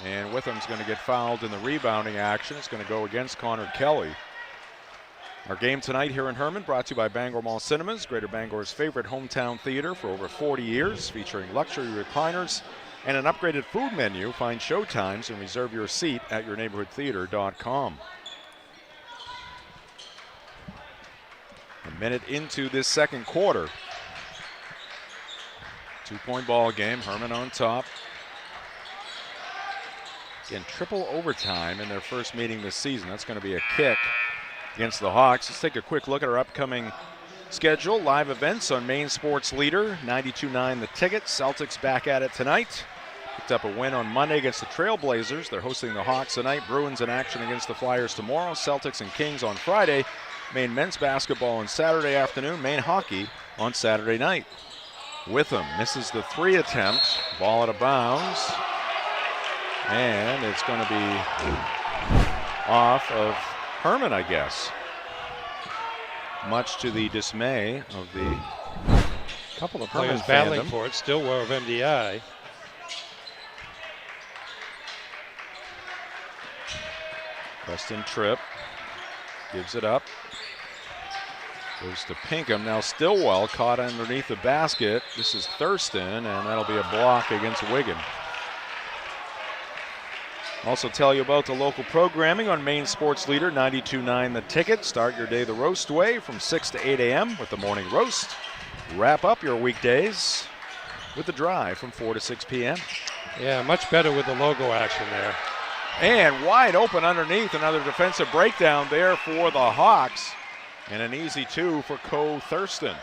And Witham's going to get fouled in the rebounding action. It's going to go against Connor Kelly. Our game tonight here in Hermon brought to you by Bangor Mall Cinemas, Greater Bangor's favorite hometown theater for over 40 years, featuring luxury recliners and an upgraded food menu. Find show times and reserve your seat at yourneighborhoodtheater.com. A minute into this second quarter. 2-point ball game, Hermon on top. Again, triple overtime in their first meeting this season. That's going to be a kick against the Hawks. Let's take a quick look at our upcoming schedule. Live events on Maine Sports Leader, 92.9 The Ticket. Celtics back at it tonight. Picked up a win on Monday against the Trailblazers. They're hosting the Hawks tonight. Bruins in action against the Flyers tomorrow. Celtics and Kings on Friday. Maine men's basketball on Saturday afternoon. Maine hockey on Saturday night. Witham misses the three attempt. Ball out of bounds. And it's going to be off of Hermon, I guess. Much to the dismay of the couple of players battling for it. Stillwell of MDI. Preston Tripp gives it up. Goes to Pinkham. Now Stillwell caught underneath the basket. This is Thurston, and that'll be a block against Wigan. Also tell you about the local programming on Maine Sports Leader, 92.9 The Ticket. Start your day the roast way from 6 to 8 a.m. with the morning roast. Wrap up your weekdays with the drive from 4 to 6 p.m. Yeah, much better with the logo action there. And wide open underneath, another defensive breakdown there for the Hawks. And an easy two for Co Thurston.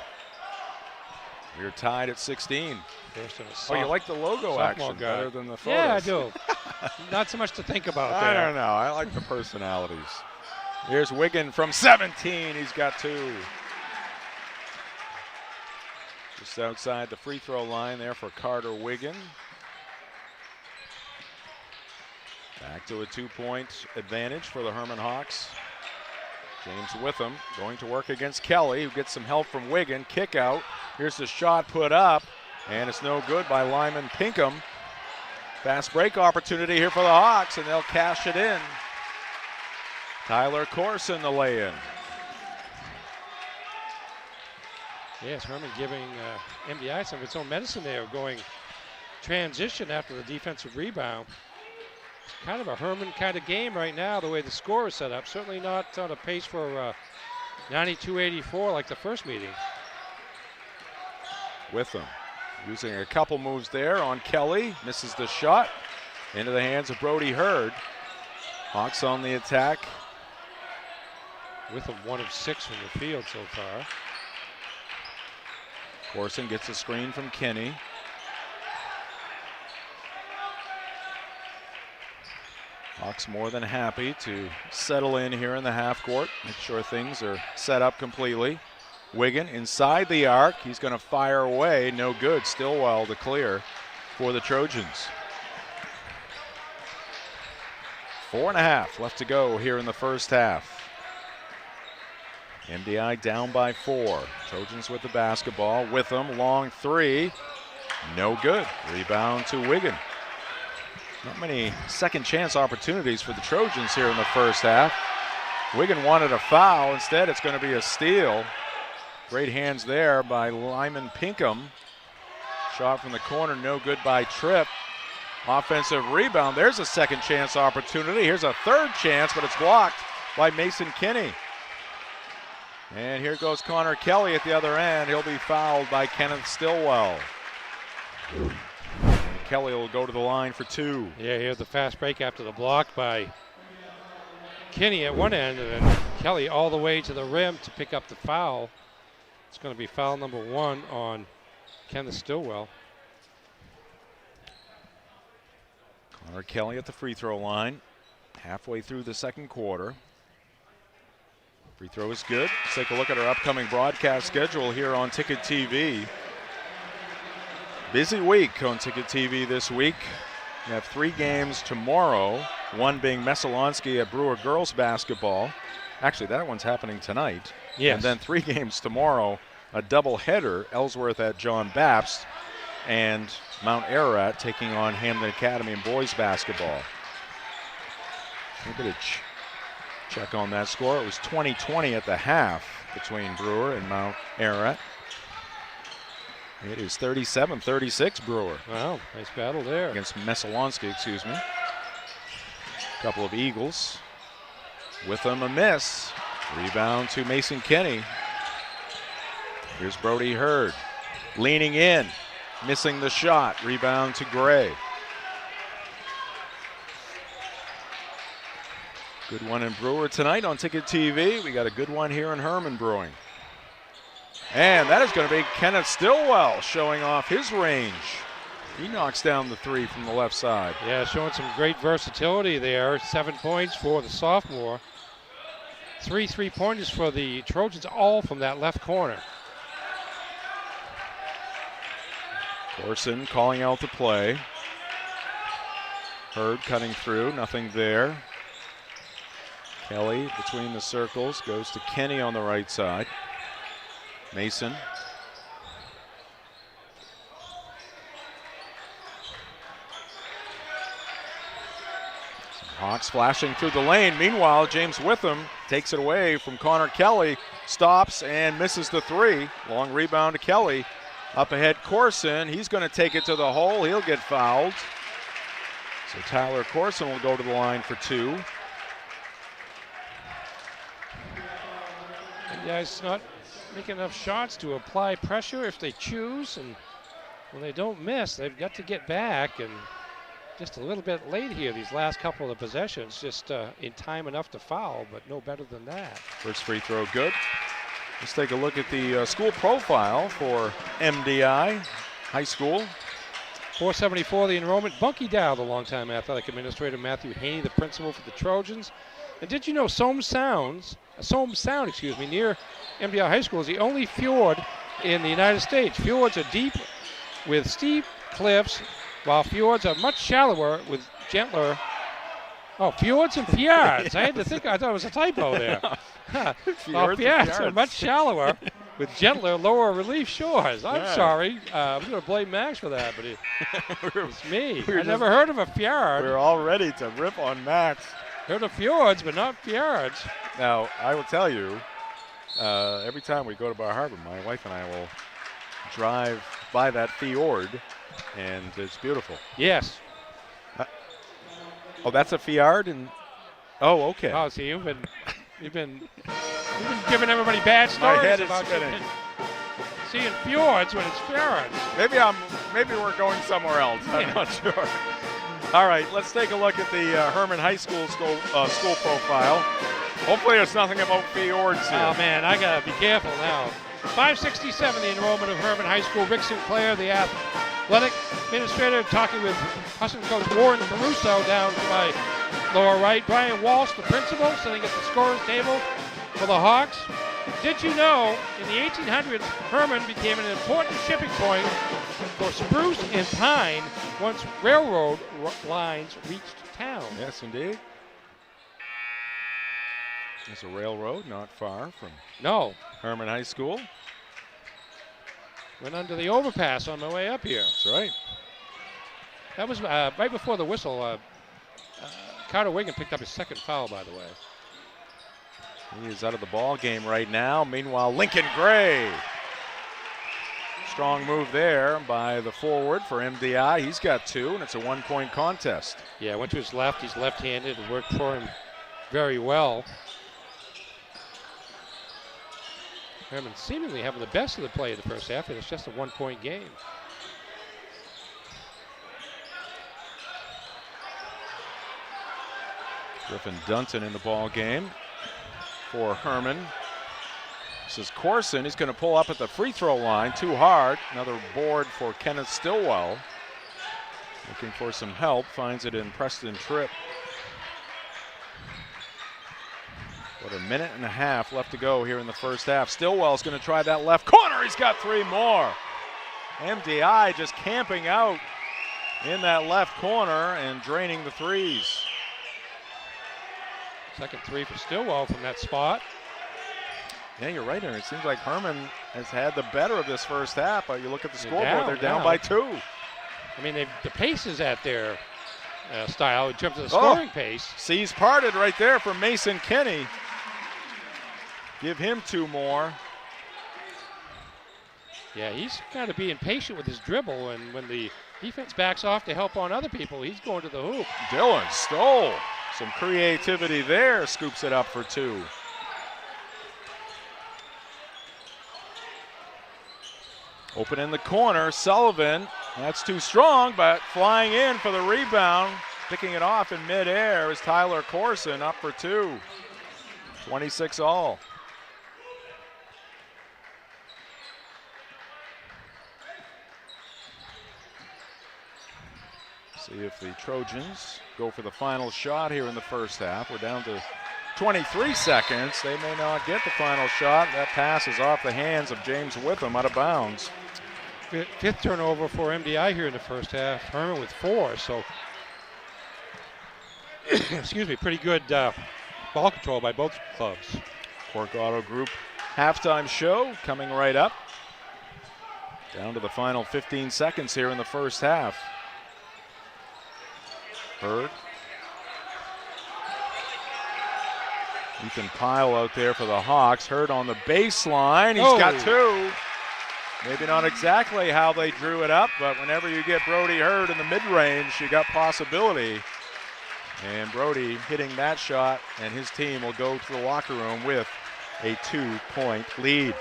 We're tied at 16. Oh, you like the logo action better than the photos? Yeah, I do. Not so much to think about there. I don't know. I like the personalities. Here's Wigan from 17. He's got two. Just outside the free throw line there for Carter Wigan. Back to a 2-point advantage for the Hermon Hawks. James Witham going to work against Kelly, who gets some help from Wigan. Kick out. Here's the shot put up, and it's no good by Lyman Pinkham. Fast break opportunity here for the Hawks, and they'll cash it in. Tyler Corson the lay-in. Yes, Hermon giving MDI some of its own medicine there, going transition after the defensive rebound. It's kind of a Hermon kind of game right now, the way the score is set up. Certainly not on a pace for 92-84 like the first meeting. Witham using a couple moves there on Kelly. Misses the shot. Into the hands of Brody Hurd. Hawks on the attack. Witham 1 of 6 from the field so far. Corson gets a screen from Kenny. Hawks more than happy to settle in here in the half court. Make sure things are set up completely. Wigan inside the arc. He's going to fire away. No good. Stillwell to clear for the Trojans. 4.5 left to go here in the first half. MDI down by 4. Trojans with the basketball. Witham, long three. No good. Rebound to Wigan. Not many second chance opportunities for the Trojans here in the first half. Wigan wanted a foul. Instead, it's going to be a steal. Great hands there by Lyman Pinkham. Shot from the corner, no good by Tripp. Offensive rebound. There's a second chance opportunity. Here's a third chance, but it's blocked by Mason Kinney. And here goes Connor Kelly at the other end. He'll be fouled by Kenneth Stillwell. Kelly will go to the line for 2. Yeah, here's the fast break after the block by Kinney at one end, and then Kelly all the way to the rim to pick up the foul. It's going to be foul number 1 on Kenneth Stillwell. Connor Kelly at the free throw line, halfway through the second quarter. Free throw is good. Let's take a look at our upcoming broadcast schedule here on Ticket TV. Busy week on Ticket TV this week. We have 3 games tomorrow, one being Messalonski at Brewer girls basketball. Actually, that one's happening tonight. Yes. And then 3 games tomorrow, a doubleheader, Ellsworth at John Bapst and Mount Ararat taking on Hamden Academy in boys basketball. A bit of check on that score. It was 20-20 at the half between Brewer and Mount Ararat. It is 37-36 Brewer. Wow, nice battle there. Against Messalonski, excuse me. Couple of Eagles. With them a miss. Rebound to Mason Kenny. Here's Brody Hurd. Leaning in. Missing the shot. Rebound to Gray. Good one in Brewer tonight on Ticket TV. We got a good one here in Hermon brewing. And that is going to be Kenneth Stillwell showing off his range. He knocks down the 3 from the left side. Yeah, showing some great versatility there. 7 points for the sophomore. 3 3-pointers for the Trojans, all from that left corner. Corson calling out the play. Hurd cutting through, nothing there. Kelly between the circles, goes to Kenny on the right side. Mason. Hawks flashing through the lane. Meanwhile, James Witham takes it away from Connor Kelly, stops and misses the 3. Long rebound to Kelly. Up ahead, Corson. He's going to take it to the hole. He'll get fouled. So Tyler Corson will go to the line for 2. Yeah, it's not making enough shots to apply pressure if they choose, and when they don't miss, they've got to get back, and just a little bit late here these last couple of possessions, just in time enough to foul, but no better than that. First free throw good. Let's take a look at the school profile for MDI High School. 474 the enrollment. Bunky Dow, the longtime athletic administrator. Matthew Haney, the principal for the Trojans. And did you know Somme Sound, near MDI High School is the only fjord in the United States. Fjords are deep with steep cliffs, while fjords are much shallower with gentler. Oh, fjords and fjords. I had to think, I thought it was a typo there. While fjords are much shallower with gentler, lower relief shores. I'm sorry. I'm going to blame Max for that, but it's me. I never heard of a fjord. We're all ready to rip on Max. Heard of fjords, but not fjords. Now, I will tell you, every time we go to Bar Harbor, my wife and I will drive by that fjord, and it's beautiful. Yes. Oh, that's a fjord? Oh, okay. Oh, see, you've been giving everybody bad stories. My head is about spinning. Seeing fjords when it's fjords. Maybe we're going somewhere else. I'm not sure. All right, let's take a look at the Hermon High School school profile. Hopefully there's nothing about fjords here. Oh, man, I got to be careful now. 567, the enrollment of Hermon High School. Rick Sinclair, the athletic administrator, talking with assistant coach Warren Caruso down to my lower right. Brian Walsh, the principal, sitting at the scorer's table for the Hawks. Did you know in the 1800s, Hermon became an important shipping point for spruce and pine once railroad lines reached town? Yes, indeed. There's a railroad not far from Hermon High School. Went under the overpass on my way up here. That's right. That was right before the whistle. Carter Wigan picked up his second foul, by the way. He is out of the ball game right now. Meanwhile, Lincoln Gray. Strong move there by the forward for MDI. He's got 2, and it's a 1-point contest. Yeah, went to his left. He's left-handed. It worked for him very well. Hermon seemingly having the best of the play in the first half, and it's just a 1-point game. Griffin Dunton in the ball game for Hermon. This is Corson. He's going to pull up at the free throw line. Too hard. Another board for Kenneth Stillwell. Looking for some help. Finds it in Preston Tripp. What, a minute and a half left to go here in the first half. Stillwell's going to try that left corner. He's got 3 more. MDI just camping out in that left corner and draining the threes. Second three for Stillwell from that spot. Yeah, you're right, Aaron. It seems like Hermon has had the better of this first half, but you look at the scoreboard, they're down by 2. I mean, the pace is at their style in terms of the scoring pace. Seas parted right there for Mason Kinney. Give him 2 more. Yeah, he's got to be impatient with his dribble, and when the defense backs off to help on other people, he's going to the hoop. Dylan Stoll, some creativity there, scoops it up for 2. Open in the corner, Sullivan. That's too strong, but flying in for the rebound, picking it off in midair is Tyler Corson, up for 2. 26 all. See if the Trojans go for the final shot here in the first half. We're down to 23 seconds. They may not get the final shot. That pass is off the hands of James Witham, out of bounds. Fifth turnover for MDI here in the first half. Hermon with 4, so excuse me, pretty good ball control by both clubs. Cork Auto Group halftime show coming right up. Down to the final 15 seconds here in the first half. Bird. Ethan Pyle out there for the Hawks. Hurd on the baseline. He's got 2. Maybe not exactly how they drew it up, but whenever you get Brody Hurd in the mid-range, you got possibility. And Brody hitting that shot, and his team will go to the locker room with a 2-point lead.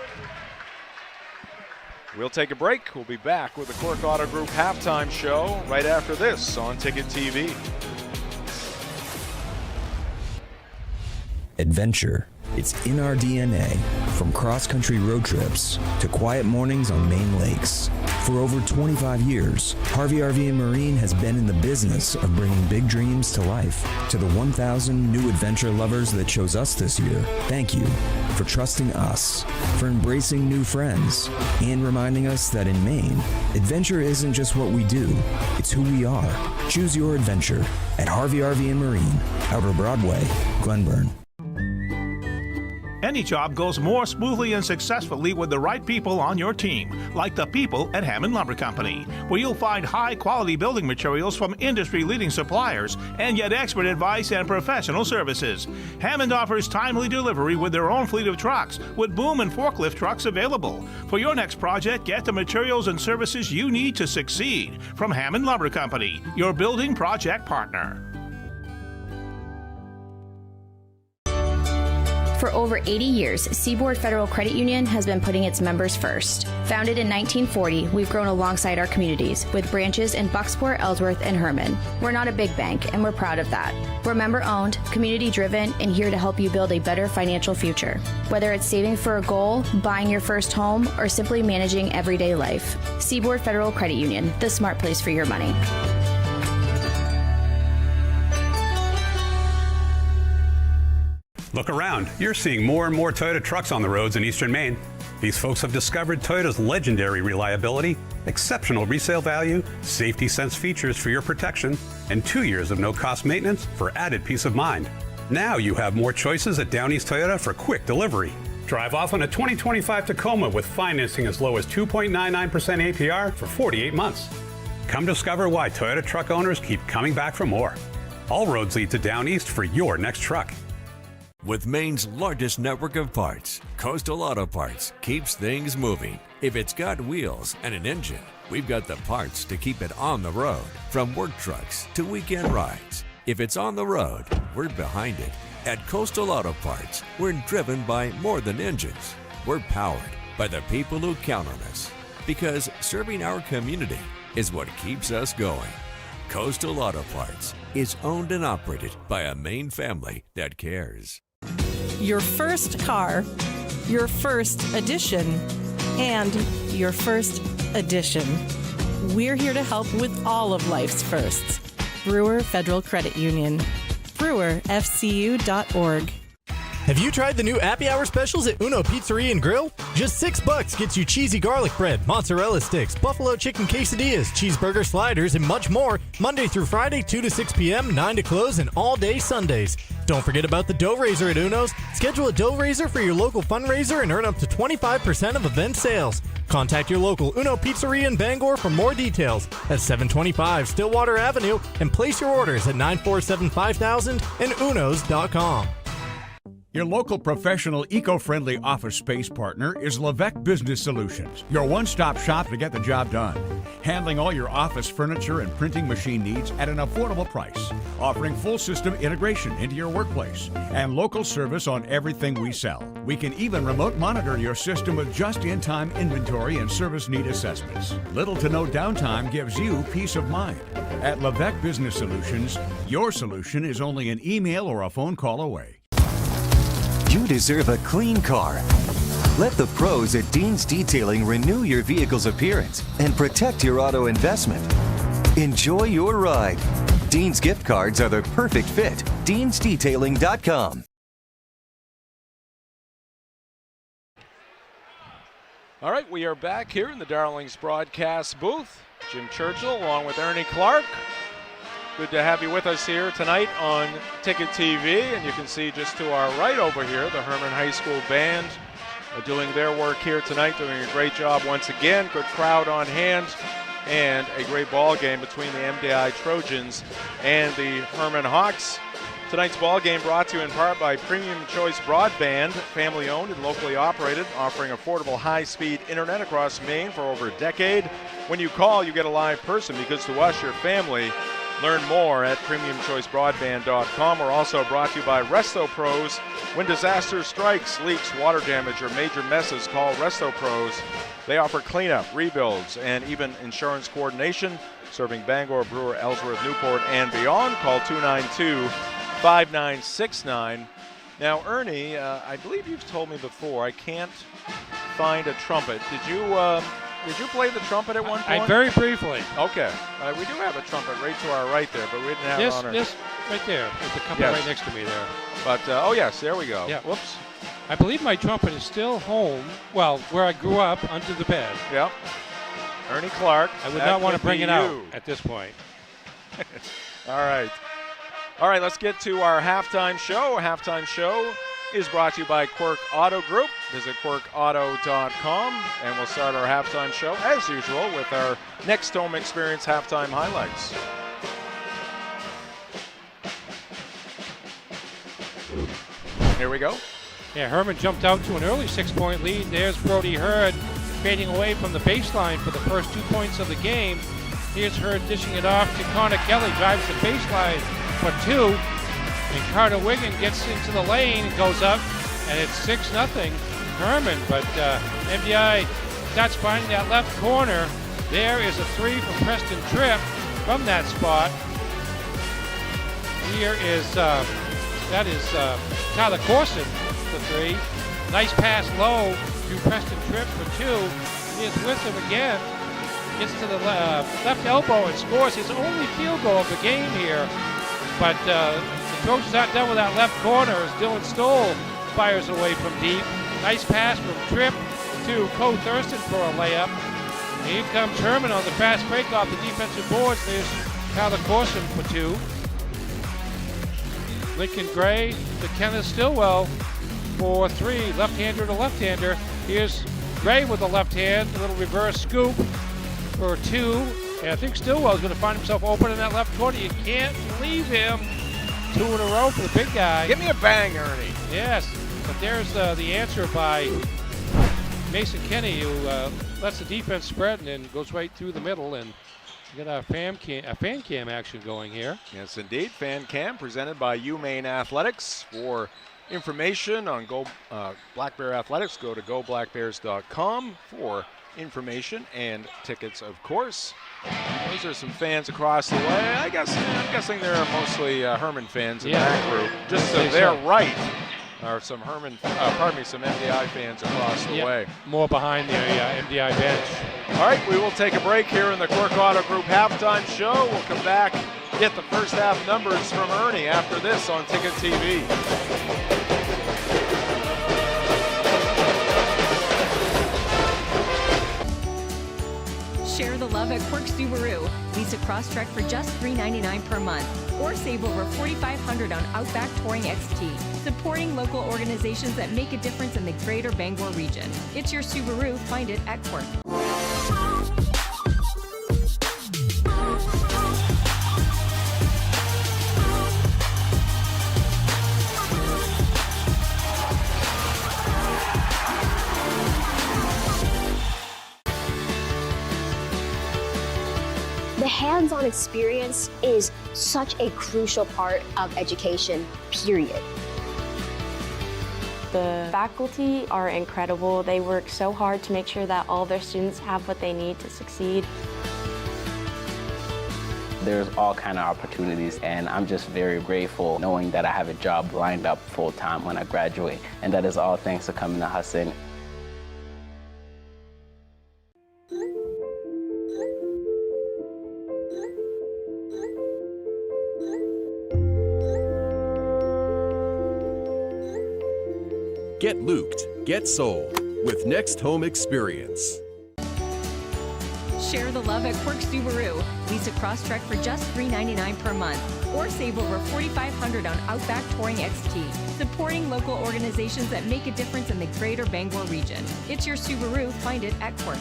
We'll take a break. We'll be back with the Cork Auto Group halftime show right after this on Ticket TV. Adventure. It's in our DNA, from cross-country road trips to quiet mornings on Maine lakes. For over 25 years, Harvey RV and Marine has been in the business of bringing big dreams to life. To the 1,000 new adventure lovers that chose us this year, thank you for trusting us, for embracing new friends, and reminding us that in Maine, adventure isn't just what we do, it's who we are. Choose your adventure at Harvey RV and Marine, Outer Broadway, Glenburn. Any job goes more smoothly and successfully with the right people on your team, like the people at Hammond Lumber Company, where you'll find high-quality building materials from industry-leading suppliers and get expert advice and professional services. Hammond offers timely delivery with their own fleet of trucks, with boom and forklift trucks available. For your next project, get the materials and services you need to succeed from Hammond Lumber Company, your building project partner. For over 80 years, Seaboard Federal Credit Union has been putting its members first. Founded in 1940, we've grown alongside our communities with branches in Bucksport, Ellsworth, and Hermon. We're not a big bank, and we're proud of that. We're member-owned, community-driven, and here to help you build a better financial future. Whether it's saving for a goal, buying your first home, or simply managing everyday life. Seaboard Federal Credit Union, the smart place for your money. Look around. You're seeing more and more Toyota trucks on the roads in eastern Maine. These folks have discovered Toyota's legendary reliability, exceptional resale value, safety sense features for your protection, and 2 years of no-cost maintenance for added peace of mind. Now you have more choices at Down East Toyota for quick delivery. Drive off on a 2025 Tacoma with financing as low as 2.99% APR for 48 months. Come discover why Toyota truck owners keep coming back for more. All roads lead to Down East for your next truck. With Maine's largest network of parts, Coastal Auto Parts keeps things moving. If it's got wheels and an engine, we've got the parts to keep it on the road. From work trucks to weekend rides, if it's on the road, we're behind it. At Coastal Auto Parts, we're driven by more than engines. We're powered by the people who count on us. Because serving our community is what keeps us going. Coastal Auto Parts is owned and operated by a Maine family that cares. Your first car, your first edition, and your first edition. We're here to help with all of life's firsts. Brewer Federal Credit Union. BrewerFCU.org. Have you tried the new Happy Hour specials at Uno Pizzeria and Grill? Just $6 gets you cheesy garlic bread, mozzarella sticks, buffalo chicken quesadillas, cheeseburger sliders, and much more, Monday through Friday, 2 to 6 p.m., 9 to close, and all day Sundays. Don't forget about the dough raiser at Uno's. Schedule a dough raiser for your local fundraiser and earn up to 25% of event sales. Contact your local Uno Pizzeria in Bangor for more details at 725 Stillwater Avenue and place your orders at 947-5000 and unos.com. Your local professional eco-friendly office space partner is Levesque Business Solutions, your one-stop shop to get the job done. Handling all your office furniture and printing machine needs at an affordable price. Offering full system integration into your workplace and local service on everything we sell. We can even remote monitor your system with just-in-time inventory and service need assessments. Little to no downtime gives you peace of mind. At Levesque Business Solutions, your solution is only an email or a phone call away. You deserve a clean car. Let the pros at Dean's Detailing renew your vehicle's appearance and protect your auto investment. Enjoy your ride. Dean's gift cards are the perfect fit. Dean'sDetailing.com. All right, we are back here in the Darlings broadcast booth. Jim Churchill along with Ernie Clark. Good to have you with us here tonight on Ticket TV. And you can see just to our right over here, the Hermon High School Band doing their work here tonight, doing a great job once again. Good crowd on hand and a great ball game between the MDI Trojans and the Hermon Hawks. Tonight's ball game brought to you in part by Premium Choice Broadband, family owned and locally operated, offering affordable high-speed internet across Maine for over a decade. When you call, you get a live person because to us, your family. Learn more at PremiumChoiceBroadband.com. We're also brought to you by Resto Pros. When disaster strikes, leaks, water damage, or major messes, call Resto Pros. They offer cleanup, rebuilds, and even insurance coordination, serving Bangor, Brewer, Ellsworth, Newport, and beyond. Call 292-5969. Now, Ernie, I believe you've told me before, I can't find a trumpet. Did you play the trumpet at one point? Very briefly. Okay. We do have a trumpet right to our right there, but we didn't have it on our... Yes, right there. There's a couple right next to me there. But, oh yes, there we go. Yeah. Whoops. I believe my trumpet is still home, well, where I grew up, under the bed. Yep. Ernie Clark. I would not want to bring it out at this point. All right. All right, let's get to our halftime show. Our halftime show is brought to you by Quirk Auto Group. Visit quirkauto.com, and we'll start our halftime show, as usual, with our Next Home Experience halftime highlights. Here we go. Yeah, Hermon jumped out to an early 6-point lead. There's Brody Hurd fading away from the baseline for the first 2 points of the game. Here's Hurd dishing it off to Connor Kelly, drives the baseline for 2. And Carter Wiggin gets into the lane and goes up, and it's 6-0 Hermon. But MDI starts finding that left corner. There is a 3 from Preston Tripp from that spot. Here is, that is Tyler Corson for 3. Nice pass low to Preston Tripp for 2. He is with him again. Gets to the left elbow and scores his only field goal of the game here. But the Trojans not done with that left corner as Dylan Stoll fires away from deep. Nice pass from Tripp to Cole Thurston for a layup. And here comes Hermon on the fast break off the defensive boards. There's Tyler Corson for 2. Lincoln Gray to Kenneth Stillwell for 3. Left-hander to left-hander. Here's Gray with the left hand. A little reverse scoop for 2. And I think Stillwell's going to find himself open in that left corner. You can't leave him. 2 in a row for the big guy. Give me a bang, Ernie. Yes, but there's the answer by Mason Kenny, who lets the defense spread and then goes right through the middle. And we got a fan cam action going here. Yes, indeed. Fan cam presented by Maine Athletics. For information on Black Bear Athletics, go to goblackbears.com for information and tickets, of course. Those are some fans across the way. I'm guessing they're mostly Hermon fans in that group. Just to their right are some some MDI fans across the way. More behind the MDI bench. All right, we will take a break here in the Quirk Auto Group halftime show. We'll come back, get the first half numbers from Ernie after this on Ticket TV. the love at Quirk Subaru. Lease a Crosstrek for just $399 per month, or save over $4,500 on Outback Touring XT. Supporting local organizations that make a difference in the greater Bangor region. It's your Subaru. Find it at Quirk. The hands-on experience is such a crucial part of education, period. The faculty are incredible. They work so hard to make sure that all their students have what they need to succeed. There's all kind of opportunities, and I'm just very grateful knowing that I have a job lined up full-time when I graduate, and that is all thanks to coming to Hudson. Get looped, get sold with Next Home Experience. Share the love at Quirk Subaru. Lease a Crosstrek for just $399 per month, or save over $4,500 on Outback Touring XT. Supporting local organizations that make a difference in the greater Bangor region. It's your Subaru. Find it at Quirk.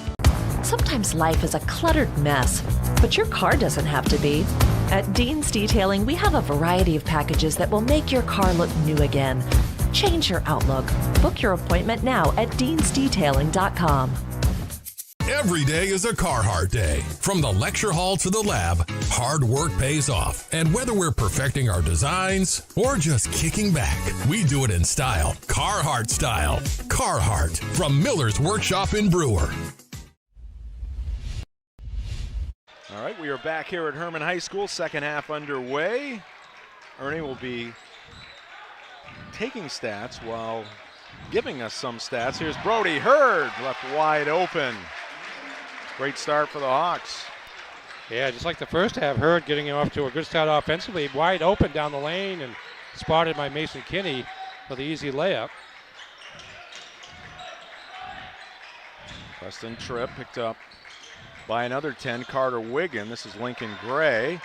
Sometimes life is a cluttered mess, but your car doesn't have to be. At Dean's Detailing, we have a variety of packages that will make your car look new again. Change your outlook. Book your appointment now at deansdetailing.com. Every day is a Carhartt day. From the lecture hall to the lab, hard work pays off. And whether we're perfecting our designs or just kicking back, we do it in style. Carhartt style. Carhartt from Miller's Workshop in Brewer. All right, we are back here at Hermon High School. Second half underway. Ernie will be taking stats while giving us some stats. Here's Brody Hurd, left wide open. Great start for the Hawks. Yeah, just like the first half, Hurd getting off to a good start offensively, wide open down the lane and spotted by Mason Kinney for the easy layup. Preston Tripp picked up by another 10, Carter Wiggin. This is Lincoln Gray.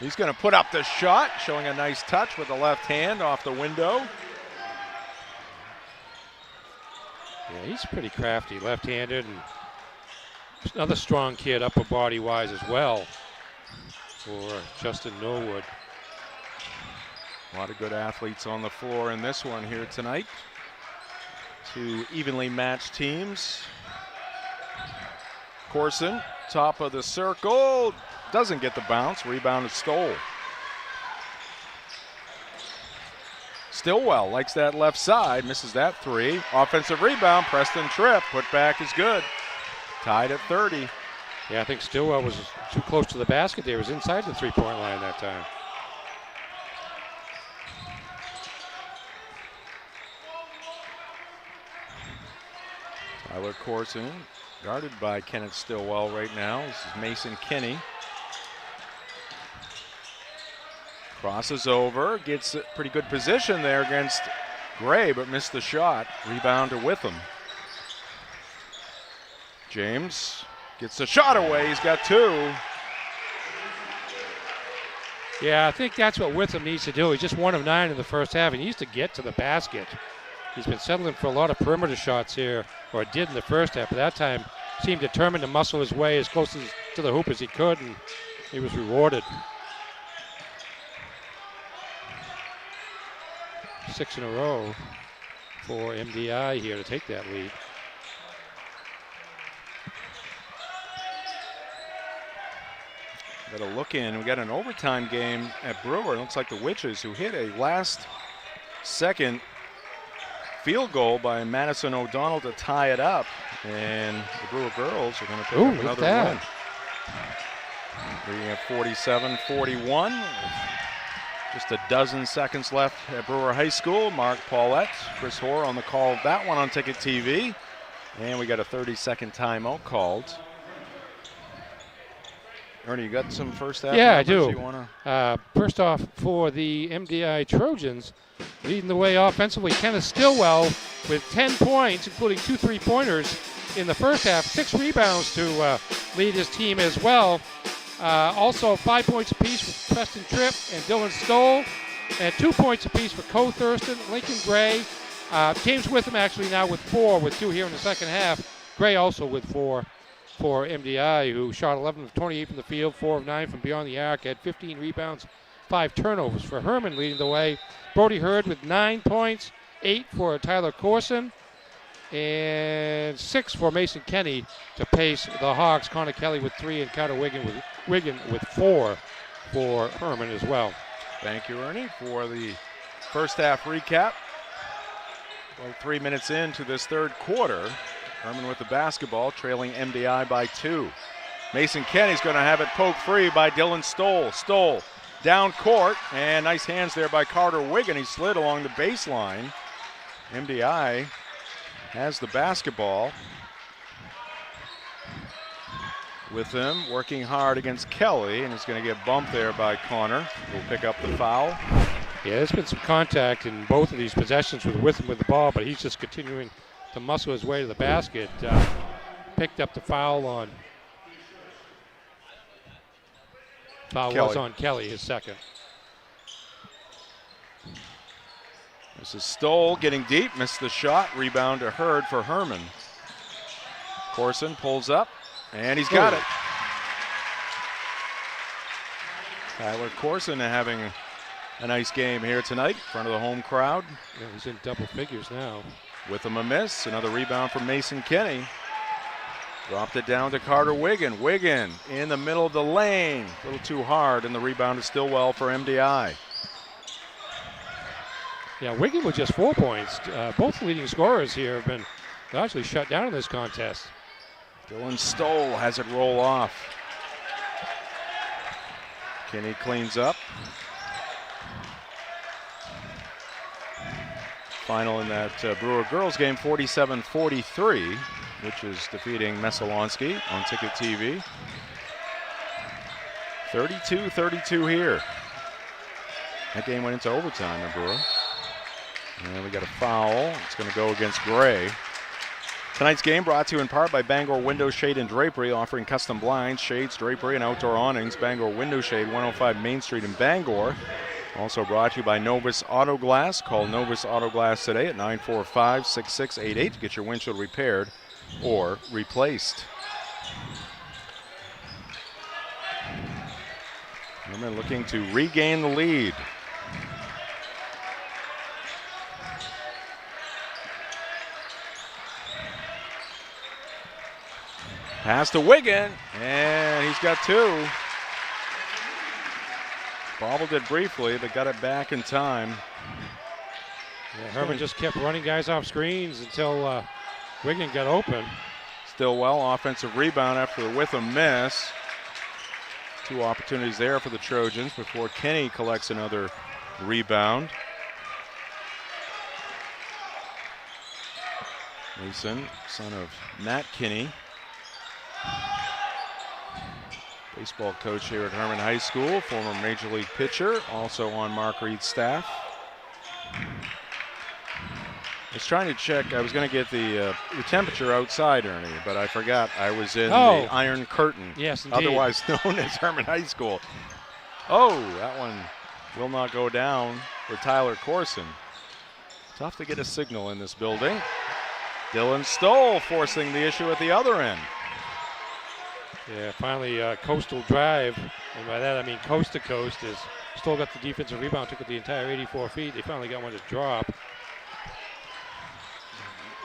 He's going to put up the shot, showing a nice touch with the left hand off the window. Yeah, he's pretty crafty, left-handed, and another strong kid upper body-wise as well for Justin Norwood. A lot of good athletes on the floor in this one here tonight. Two evenly matched teams. Corson, top of the circle, doesn't get the bounce, rebound is Stoll. Stillwell likes that left side, misses that three. Offensive rebound, Preston Tripp, put back is good. Tied at 30. Yeah, I think Stillwell was too close to the basket there. He was inside the three-point line that time. Tyler Corson, guarded by Kenneth Stillwell right now. This is Mason Kinney. Crosses over, gets a pretty good position there against Gray, but missed the shot. Rebound to Witham. James gets the shot away. He's got two. Yeah, I think that's what Witham needs to do. He's just 1 of 9 in the first half. He needs to get to the basket. He's been settling for a lot of perimeter shots here, or did in the first half, but that time seemed determined to muscle his way as close to the hoop as he could, and he was rewarded. 6 in a row for MDI here to take that lead. Got a look in. We got an overtime game at Brewer. It looks like the Witches, who hit a last-second field goal by Madison O'Donnell to tie it up, and the Brewer girls are going to pick up another win. Leading at 47-41. Just a dozen seconds left at Brewer High School. Mark Paulette, Chris Hoare on the call of that one on Ticket TV. And we got a 30-second timeout called. Ernie, you got some first half? Yeah, I do. You wanna... First off, for the MDI Trojans, leading the way offensively, Kenneth Stillwell with 10 points, including 2 3-pointers in the first half, 6 rebounds to lead his team as well. Also 5 points apiece for Preston Tripp and Dylan Stoll, and 2 points apiece for Cole Thurston, Lincoln Gray. James Witham actually now with 4, with 2 here in the second half. Gray also with 4 for MDI, who shot 11 of 28 from the field, 4 of 9 from beyond the arc, had 15 rebounds, 5 turnovers. For Hermon leading the way, Brody Hurd with 9 points, 8 for Tyler Corson, and 6 for Mason Kenny to pace the Hawks. Connor Kelly with 3 and Carter Wiggin with 4 for Hermon as well. Thank you, Ernie, for the first half recap. Well, 3 minutes into this third quarter, Hermon with the basketball, trailing MDI by 2. Mason Kenny's going to have it poked free by Dylan Stoll. Stoll down court, and nice hands there by Carter Wiggin. He slid along the baseline. MDI has the basketball. With him working hard against Kelly, and he's going to get bumped there by Connor, who'll pick up the foul. Yeah, there's been some contact in both of these possessions with him with the ball, but he's just continuing to muscle his way to the basket. Picked up the foul on. Foul Kelly. was on Kelly, his second. This is Stoll getting deep, missed the shot. Rebound to Hurd for Hermon. Corson pulls up, and he's got it. Tyler Corson having a nice game here tonight in front of the home crowd. Yeah, he's in double figures now. With him a miss, another rebound from Mason Kenny. Dropped it down to Carter Wiggin. Wiggin in the middle of the lane. A little too hard, and the rebound is still well for MDI. Yeah, Wiggin with just 4 points. Both leading scorers here have been largely shut down in this contest. Dylan Stoll has it roll off. Kenny cleans up. Final in that Brewer girls game, 47-43, which is defeating Messalonsky on Ticket TV. 32-32 here. That game went into overtime at Brewer. And we got a foul. It's going to go against Gray. Tonight's game brought to you in part by Bangor Window Shade and Drapery, offering custom blinds, shades, drapery, and outdoor awnings. Bangor Window Shade, 105 Main Street in Bangor. Also brought to you by Novus Auto Glass. Call Novus Auto Glass today at 945-6688 to get your windshield repaired or replaced. Hermon looking to regain the lead. Pass to Wiggin, and he's got 2. Bobbled it briefly, but got it back in time. Yeah, Hermon just kept running guys off screens until Wiggin got open. Stillwell, offensive rebound after the Witham miss. 2 opportunities there for the Trojans before Kenny collects another rebound. Mason, son of Matt Kinney. Baseball coach here at Hermon High School, former Major League pitcher, also on Mark Reed's staff. I was trying to check, I was going to get the temperature outside, Ernie, but I forgot I was in the Iron Curtain. Yes, indeed. Otherwise known as Hermon High School. Oh, that one will not go down for Tyler Corson. Tough to get a signal in this building. Dylan Stoll forcing the issue at the other end. Yeah, finally coastal drive, and by that I mean coast to coast, is Stoll got the defensive rebound, took it the entire 84 feet. They finally got one to drop.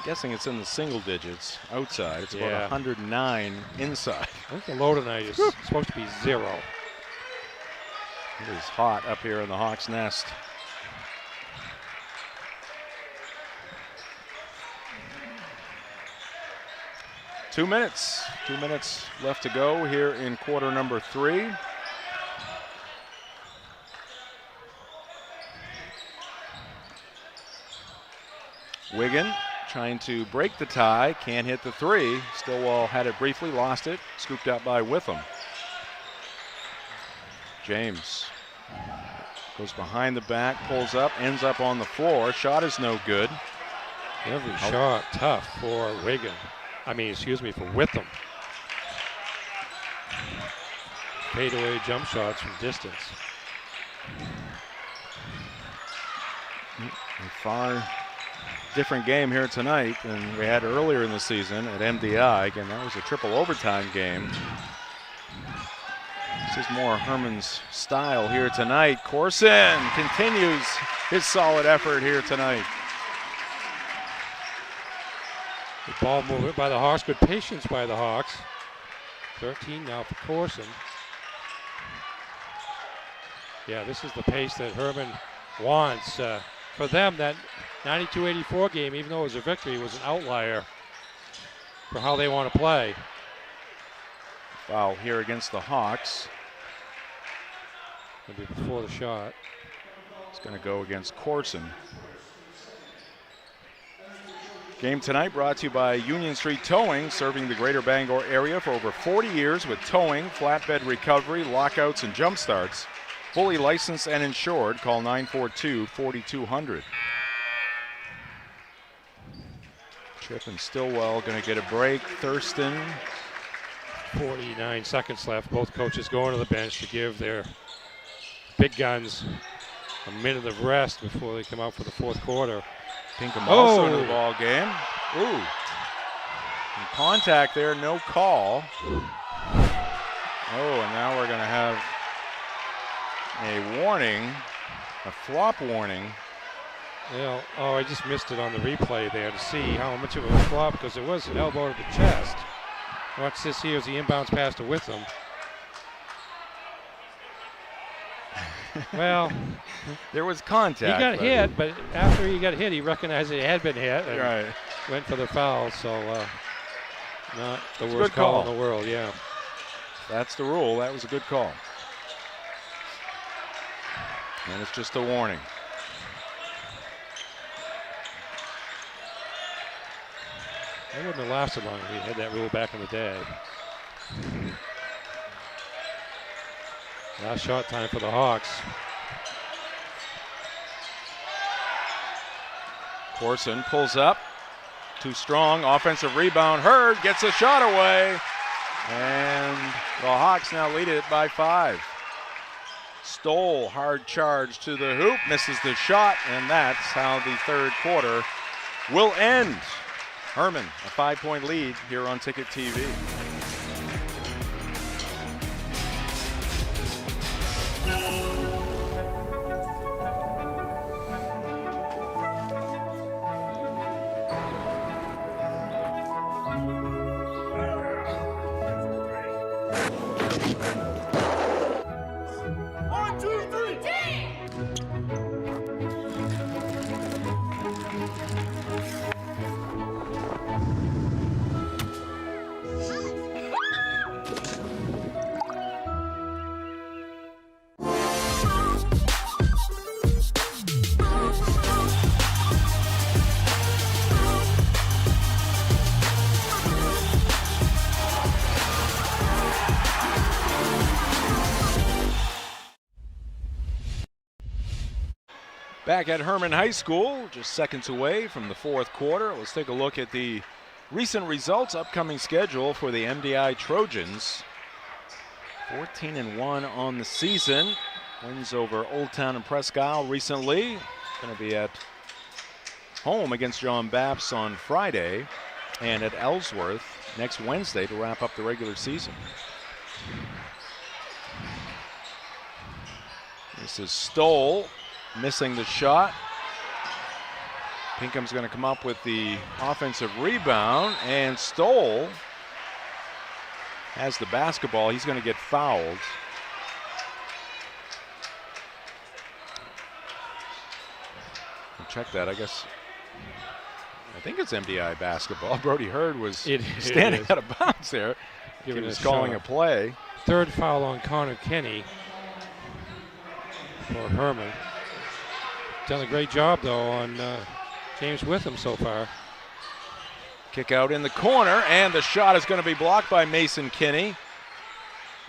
Guessing it's in the single digits outside. It's about 109 inside. I think the low tonight is supposed to be 0. It is hot up here in the Hawks' nest. Two minutes left to go here in quarter number 3. Wiggin trying to break the tie, can't hit the 3. Stillwell had it briefly, lost it, scooped out by Witham. James goes behind the back, pulls up, ends up on the floor. Shot is no good. Every shot tough for Wiggin. For Witham. fadeaway jump shots from distance. A far different game here tonight than we had earlier in the season at MDI. Again, that was a triple overtime game. This is more Hermon's style here tonight. Corson continues his solid effort here tonight. The ball movement by the Hawks, good patience by the Hawks. 13 now for Corson. Yeah, this is the pace that Hermon wants. For them, that 92-84 game, even though it was a victory, was an outlier for how they want to play. Foul here against the Hawks. Maybe before the shot. It's going to go against Corson. Game tonight brought to you by Union Street Towing, serving the greater Bangor area for over 40 years with towing, flatbed recovery, lockouts, and jump starts. Fully licensed and insured. Call 942-4200. Chip and Stillwell going to get a break. Thurston. 49 seconds left. Both coaches going to the bench to give their big guns a minute of rest before they come out for the fourth quarter. Pinkham also into the ball game. Ooh. And contact there, no call. Oh, and now we're going to have a warning, a flop warning. Yeah, I just missed it on the replay there to see how much of a flop, because it was an elbow to the chest. Watch this here as the inbounds pass to Witham. Well, there was contact. He got hit, but after he got hit, he recognized that he had been hit and right. went for the foul. So, not the It's a worst good call in the world. Yeah, that's the rule. That was a good call. And it's just a warning. It wouldn't have lasted long if we had that rule back in the day. Last shot time for the Hawks. Corson pulls up. Too strong. Offensive rebound. Hurd gets a shot away. And the Hawks now lead it by 5. Stoll, hard charge to the hoop. Misses the shot. And that's how the third quarter will end. Hermon, a 5-point lead here on Ticket TV. Back at Hermon High School, just seconds away from the fourth quarter. Let's take a look at the recent results, upcoming schedule for the MDI Trojans. 14-1 on the season. Wins over Old Town and Presque Isle recently. Going to be at home against John Bapps on Friday and at Ellsworth next Wednesday to wrap up the regular season. This is Stoll. Missing the shot. Pinkham's going to come up with the offensive rebound, and Stoll has the basketball. He's going to get fouled. I'll check that. I think it's MDI basketball. Brody Hurd was standing out of bounds there. He was calling a play. Third foul on Connor Kenny for Hermon. Done a great job, though, on James Witham so far. Kick out in the corner, and the shot is going to be blocked by Mason Kinney.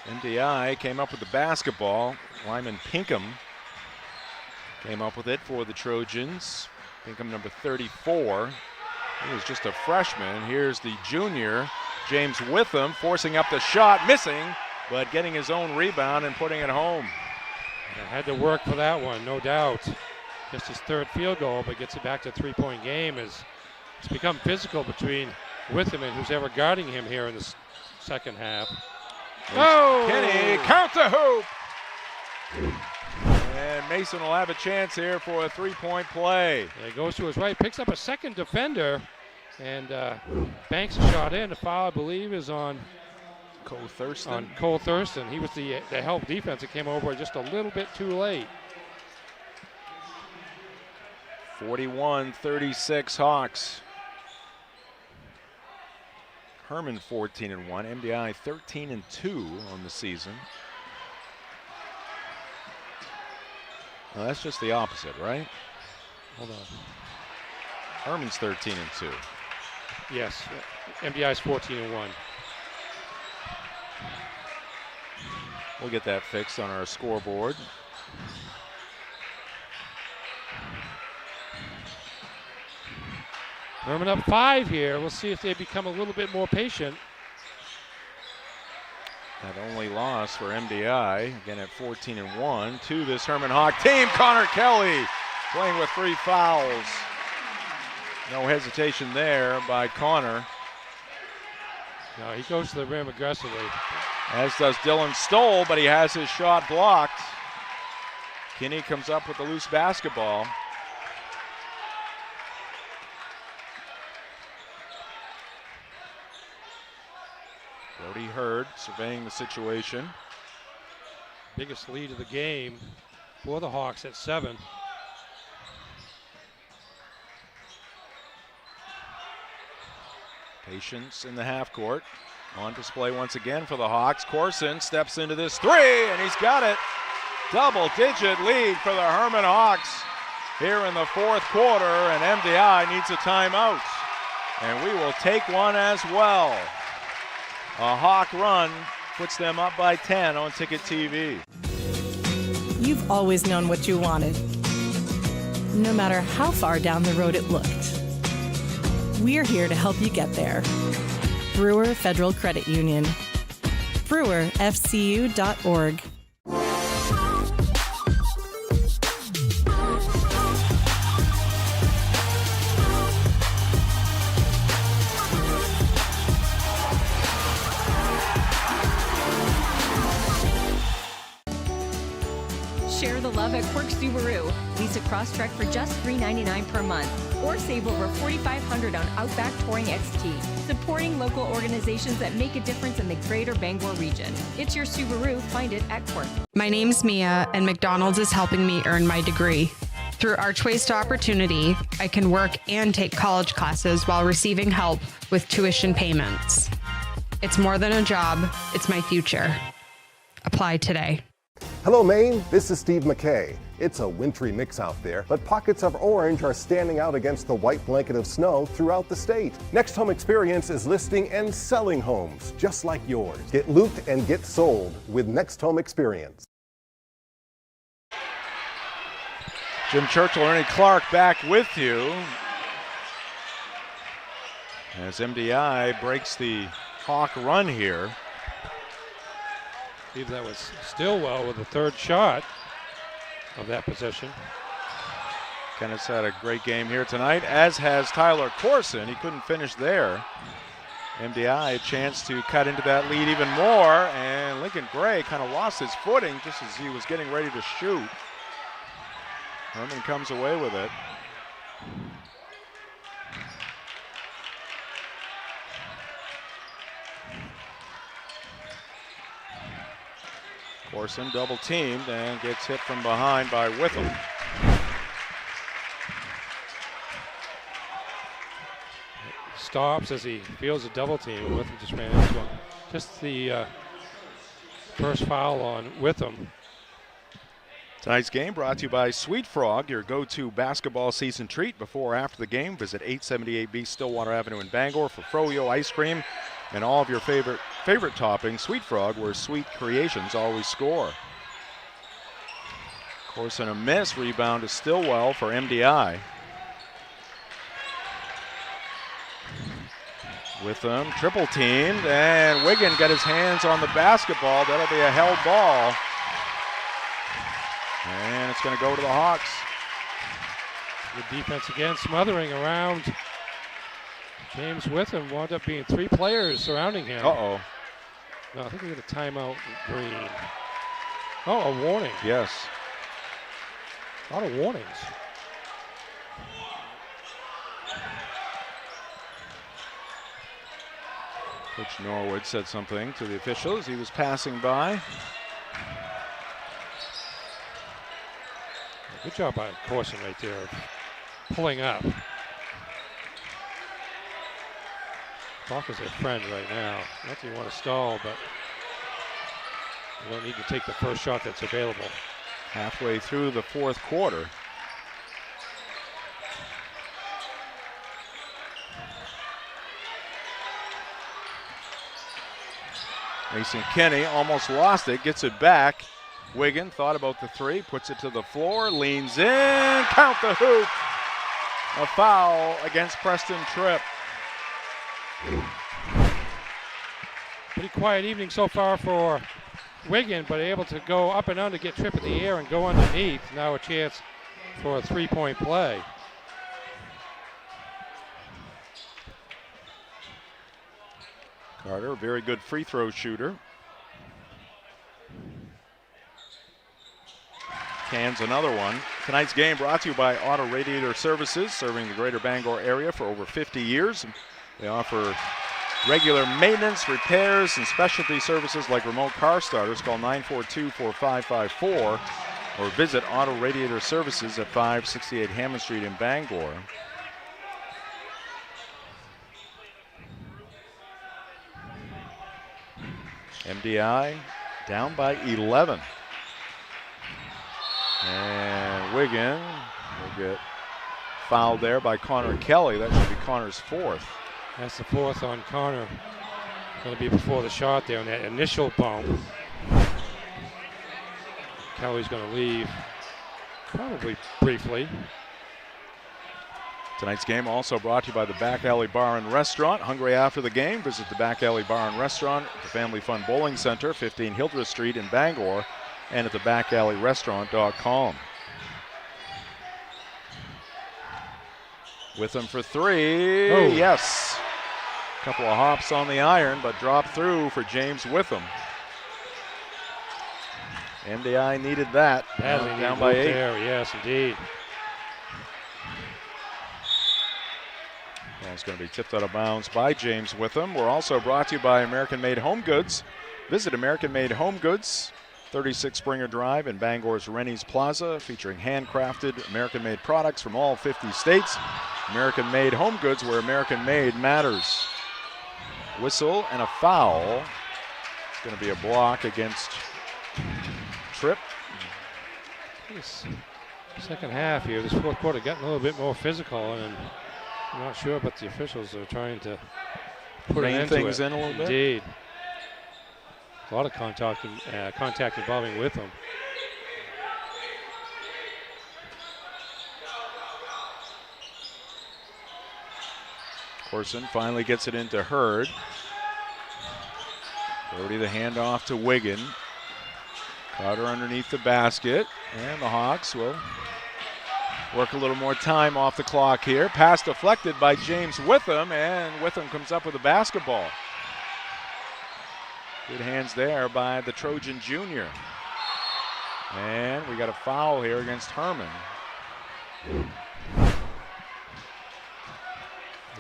MDI came up with the basketball. Lyman Pinkham came up with it for the Trojans. Pinkham, number 34. He was just a freshman. Here's the junior, James Witham, forcing up the shot, missing, but getting his own rebound and putting it home. Had to work for that one, no doubt. Just his third field goal, but gets it back to 3-point game. As it's become physical between Witham and who's ever guarding him here in the second half. Oh! Kenny, count the hoop! And Mason will have a chance here for a 3-point play. Yeah, he goes to his right, picks up a second defender, and banks a shot in. The foul, I believe, is on Cole Thurston. On Cole Thurston. He was the help defense that came over just a little bit too late. 41-36 Hawks. Hermon 14-1, MDI 13-2 on the season. Well, that's just the opposite, right? Hold on. Hermon's 13-2. Yes, MDI's 14-1. We'll get that fixed on our scoreboard. Hermon up 5 here. We'll see if they become a little bit more patient. That only loss for MDI, again at 14-1, to this Hermon Hawk team. Connor Kelly playing with 3 fouls. No hesitation there by Connor. No, he goes to the rim aggressively. As does Dylan Stoll, but he has his shot blocked. Kinney comes up with the loose basketball. Brody Hurd surveying the situation. Biggest lead of the game for the Hawks at 7. Patience in the half court. On display once again for the Hawks. Corson steps into this 3, and he's got it. Double-digit lead for the Hermon Hawks here in the 4th quarter, and MDI needs a timeout. And we will take one as well. A Hawk run puts them up by 10 on Ticket TV. You've always known what you wanted, no matter how far down the road it looked. We're here to help you get there. Brewer Federal Credit Union. brewerfcu.org. Share the love at Quirk Subaru. Lease a Crosstrek for just $399 per month. Or save over $4,500 on Outback Touring XT. Supporting local organizations that make a difference in the greater Bangor region. It's your Subaru. Find it at Quirk. My name's Mia, and McDonald's is helping me earn my degree. Through Archways to Opportunity, I can work and take college classes while receiving help with tuition payments. It's more than a job, it's my future. Apply today. Hello, Maine. This is Steve McKay. It's a wintry mix out there, but pockets of orange are standing out against the white blanket of snow throughout the state. Next Home Experience is listing and selling homes just like yours. Get looped and get sold with Next Home Experience. Jim Churchill, Ernie Clark back with you as MDI breaks the Hawk run here. I believe that was Stillwell with the 3rd shot of that possession. Kenneth's had a great game here tonight, as has Tyler Corson. He couldn't finish there. MDI a chance to cut into that lead even more, and Lincoln Gray kind of lost his footing just as he was getting ready to shoot. Hermon comes away with it. Corson double teamed and gets hit from behind by Witham. Stops as he feels a double team, and Witham just ran into him. Just the first foul on Witham. Tonight's game brought to you by Sweet Frog, your go-to basketball season treat. Before or after the game, visit 878B Stillwater Avenue in Bangor for froyo ice cream and all of your favorite toppings. Sweet Frog, where sweet creations always score. Corson a miss, rebound to Stillwell for MDI. Witham triple teamed, and Wigan got his hands on the basketball. That'll be a held ball. And it's going to go to the Hawks. Good defense again, smothering around James Witham. Wound up being 3 players surrounding him. Uh-oh. No, I think we got a timeout, Green. Oh, a warning. Yes. A lot of warnings. Coach Norwood said something to the officials. He was passing by. Good job by Corson right there, pulling up. Walker's their friend right now. Not that you want to stall, but you don't need to take the first shot that's available. Halfway through the fourth quarter. Mason Kenny almost lost it, gets it back. Wigan thought about the 3, puts it to the floor, leans in, count the hoop. A foul against Preston Tripp. Pretty quiet evening so far for Wigan, but able to go up and under, get Tripp in the air and go underneath. Now a chance for a 3-point play. Carter, a very good free throw shooter. Cans another one. Tonight's game brought to you by Auto Radiator Services, serving the greater Bangor area for over 50 years. They offer regular maintenance, repairs, and specialty services like remote car starters. Call 942-4554 or visit Auto Radiator Services at 568 Hammond Street in Bangor. MDI down by 11. And Wigan will get fouled there by Connor Kelly. That should be Connor's 4th. That's the 4th on Connor. Going to be before the shot there on that initial bump. Kelly's going to leave probably briefly. Tonight's game also brought to you by the Back Alley Bar and Restaurant. Hungry after the game? Visit the Back Alley Bar and Restaurant at the Family Fun Bowling Center, 15 Hildreth Street in Bangor, and at the backalley.restaurant.com. Witham for 3. Oh. Yes. A couple of hops on the iron, but dropped through for James Witham. MDI needed that. Badly down by 8. There. Yes, indeed. It's going to be tipped out of bounds by James Witham. We're also brought to you by American Made Home Goods. Visit American Made Home Goods, 36 Springer Drive in Bangor's Rennie's Plaza, featuring handcrafted American-made products from all 50 states. American Made Home Goods, where American made matters. Whistle and a foul. It's going to be a block against Tripp. This second half here, this fourth quarter, getting a little bit more physical, and I'm not sure, but the officials are trying to put an end to things it. in a little bit. Indeed. A lot of contact involving Witham. Corson finally gets it into Hurd. Brody the handoff to Wigan. Carter underneath the basket, and the Hawks will work a little more time off the clock here. Pass deflected by James Witham, and Witham comes up with the basketball. Good hands there by the Trojan junior. And we got a foul here against Hermon.